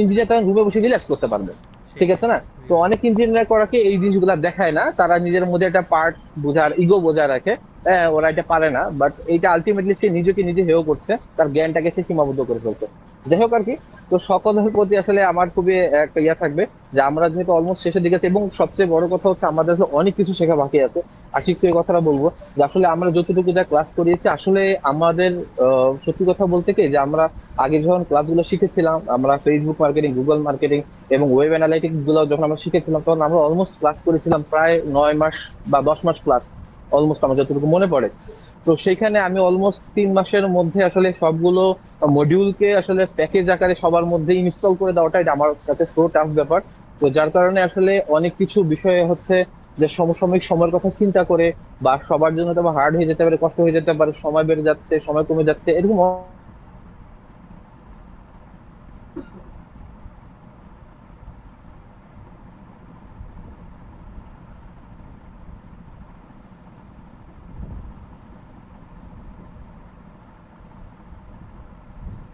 S4: ইঞ্জিনিয়ার তখন রুমে বসে রিল্যাক্স করতে পারবে। ঠিক আছে না? তো অনেক ইঞ্জিনিয়ার করাকে এই জিনিসগুলো দেখায় না, তারা নিজের মধ্যে একটা পার্ট বোঝার, ইগো বোঝা রাখে, ওরা এটা পারে না, বাট এইটা আলটিমেটলি সে নিজেকে নিজে হেয় করছে, তার জ্ঞানটাকে সে সীমাবদ্ধ করে ফেলছে। যাই হোক আর কি, তো সকলের প্রতি আসলে আমার খুবই একটা ইয়া থাকবে যে আমরা যেহেতু অলমোস্ট শেষের দিকে আছি, এবং সবচেয়ে বড় কথা হচ্ছে আমাদের অনেক কিছু শেখা বাকি আছে। আশিক তো এই কথাটা বলবো যে আসলে আমরা যতটুকু যা ক্লাস করিয়েছি, আসলে আমাদের সত্যি কথা বলতে কি, যে আমরা আগে যখন ক্লাসগুলো শিখেছিলাম, আমরা ফেসবুক মার্কেটিং, গুগল মার্কেটিং এবং ওয়েব অ্যানালাইটিক্স গুলো যখন আমরা শিখেছিলাম, তখন আমরা অলমোস্ট ক্লাস করেছিলাম প্রায় 9 মাস বা 10 মাস ক্লাস, অলমোস্ট আমার যতটুকু মনে পড়ে। তো সেইখানে আমি অলমোস্ট 3 মাসের মধ্যে আসলে সবগুলো মডিউলকে আসলে প্যাকেজ আকারে সবার মধ্যে ইনস্টল করে দেওয়াটা এটা আমার কাছে সো টাফ ব্যাপার। তো যার কারণে আসলে অনেক কিছু বিষয়ে হচ্ছে যে সমসাময়িক সময়ের কথা চিন্তা করে, বা সবার জন্য তো হার্ড হয়ে যেতে পারে, কষ্ট হয়ে যেতে পারে, সময় বেড়ে যাচ্ছে, সময় কমে যাচ্ছে, এরকম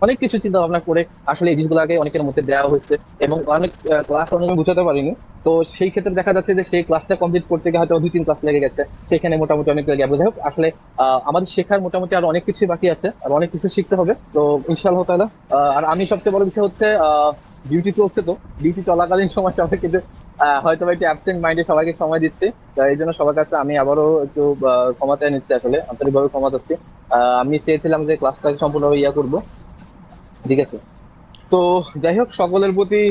S4: অনেক কিছু চিন্তা ভাবনা করে আসলে এই জিনিসগুলোকে অনেকের মধ্যে দেওয়া হয়েছে, এবং অনেক ক্লাস অনেক বুঝাতে পারিনি। তো সেই ক্ষেত্রে দেখা যাচ্ছে যে সেই ক্লাসটা কমপ্লিট করতে গিয়ে হয়তো 2-3 ক্লাস লেগে গেছে, সেখানে মোটামুটি অনেক লেগে যাবে। আসলে আমাদের শেখার মোটামুটি আরো অনেক কিছু বাকি আছে, আর অনেক কিছু শিখতে হবে। তো ইনশাআল্লাহ তাআলা। আর আমি সবচেয়ে বড় বিষয় হচ্ছে ডিউটি চলছে, তো ডিউটি চলাকালীন সময় সবাই কিন্তু হয়তো একটু অ্যাবসেন্ট মাইন্ডে সবাইকে সময় দিচ্ছে। তো এই জন্য সবার কাছে আমি আবারও একটু ক্ষমা চাই নিচ্ছি, আসলে আন্তরিকভাবে ক্ষমা চাচ্ছি। আমি চেয়েছিলাম যে ক্লাসটাকে সম্পূর্ণভাবে ইয়া করবো। ঠিক আছে, তো যাই হোক, সকলের প্রতি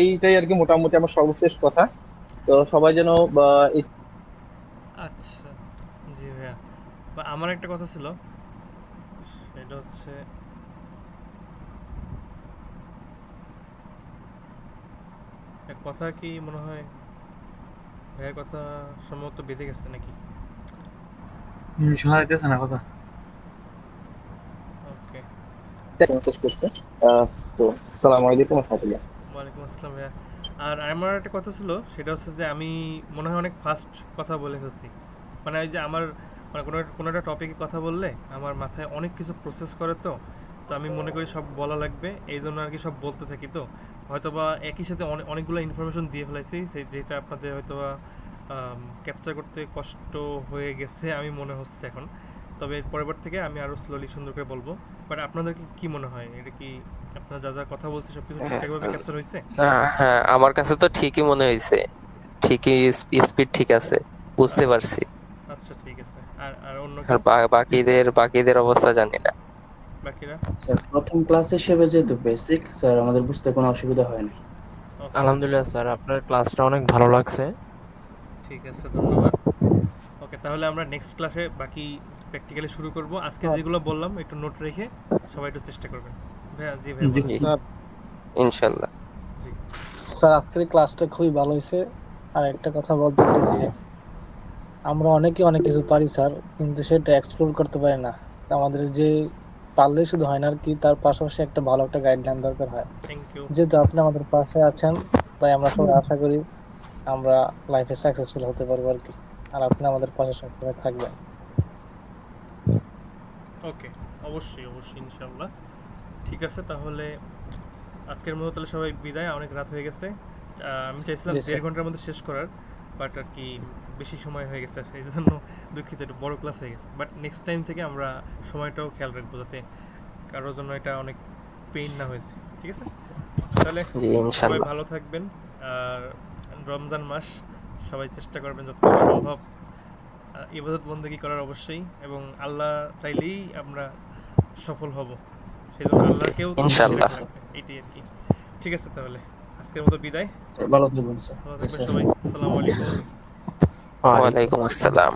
S4: এইটাই আর কি মোটামুটি আমার সর্বশেষ কথা। তো সবাই যেন
S1: আচ্ছা, জি ভাইয়া, আমার একটা কথা ছিল, সেটা হচ্ছে এক কথা কি মনে হয় ভাইয়ের কথা সম্ভবত বেঁচে গেছে নাকি?
S7: শোনা যাইতেছে না কথা।
S1: ওকে,
S4: তো আসসালামু আলাইকুম ওয়া রাহমাতুল্লাহ।
S1: ওয়ালাইকুম আসসালাম ভাইয়া। আর আমার একটা কথা ছিল, সেটা হচ্ছে যে আমি মনে হয় অনেক ফাস্ট কথা বলে ফেলছি। মানে ওই যে আমার মানে কোনো একটা টপিকে কথা বললে আমার মাথায় অনেক কিছু প্রসেস করে, তো আমি মনে করি সব বলা লাগবে, এই জন্য আর কি সব বলতে থাকি। তো হয়তোবা একই সাথে অনেকগুলো ইনফরমেশন দিয়ে ফেলাইছি, যেটা আপনাদের হয়তোবা ক্যাপচার করতে কষ্ট হয়ে গেছে আমি মনে হচ্ছে এখন। তবে পরের থেকে আমি আরও স্লোলি সুন্দর করে বলবো। বাট আপনাদের কি মনে হয়, এটা কি আপনারা যা যা কথা বলছে সবকিছু ঠিকঠাকভাবে ক্যাপচার হয়েছে?
S8: হ্যাঁ, আমার কাছে তো ঠিকই মনে হয়েছে, ঠিকই স্পিড ঠিক আছে, বুঝতে পারছি।
S1: আচ্ছা, ঠিক আছে। আর অন্য
S8: আর বাকিদের অবস্থা জানি না।
S1: বাকিরা
S2: প্রথম ক্লাস হিসেবে যেহেতু বেসিক, স্যার আমাদের বুঝতে কোনো অসুবিধা হয়নি।
S5: আলহামদুলিল্লাহ স্যার, আপনার ক্লাসটা অনেক ভালো লাগছে।
S1: ঠিক আছে, ধন্যবাদ। ওকে, তাহলে আমরা নেক্সট ক্লাসে বাকি প্র্যাকটিক্যালি শুরু করব। আজকে যেগুলো বললাম একটু নোট রেখে সবাই একটু চেষ্টা করবেন। ভাইয়া, জি ভাইয়া,
S8: ইনশাআল্লাহ।
S1: জি
S7: স্যার, আজকের ক্লাসটা খুবই ভালো হয়েছে। আর একটা কথা বলতে চাই যে আমরা অনেকে অনেক কিছু পারি স্যার, কিন্তু সেটা এক্সপ্লোর করতে পারি না। আমাদের যে পারলে শুধু হয় না আর কি, তার পাশাপাশি একটা ভালো একটা গাইডলাইন দরকার হয়।
S1: Thank you.
S7: যেহেতু আপনি আমাদের পাশে আছেন, তাই আমরা সবাই আশা করি আমরা লাইফে সাকসেসফুল হতে পারবো আর কি। আর আপনি আমাদের পাশে সবসময় থাকবেন।
S1: ওকে, অবশ্যই ইনশাআল্লাহ। ঠিক আছে, তাহলে আজকের মতো তাহলে সবাই বিদায়, অনেক রাত হয়ে গেছে। আমি চাইছিলাম 1.5 ঘন্টার মধ্যে শেষ করার, বাট আর কি বেশি সময় হয়ে গেছে, সেই জন্য দুঃখিত, একটু বড় ক্লাস হয়ে গেছে। বাট নেক্সট টাইম থেকে আমরা সময়টাও খেয়াল রাখবো, যাতে কারোর জন্য এটা অনেক পেইন না হয়েছে। ঠিক আছে, তাহলে সবাই ভালো থাকবেন। আর রমজান মাস, সবাই চেষ্টা করবেন যত সম্ভব ইবাদত বন্দেগী করার অবশ্যই, এবং আল্লাহ চাইলেই আমরা সফল হব, সেই জন্য আল্লাহকেও
S8: ইনশাআল্লাহ,
S1: এইটাই আর কি। ঠিক আছে, তাহলে আজকের মতো বিদায়।
S2: ভালো থাকবেন স্যার।
S1: সবাই। আসসালামু আলাইকুম।
S8: ওয়া আলাইকুম আসসালাম।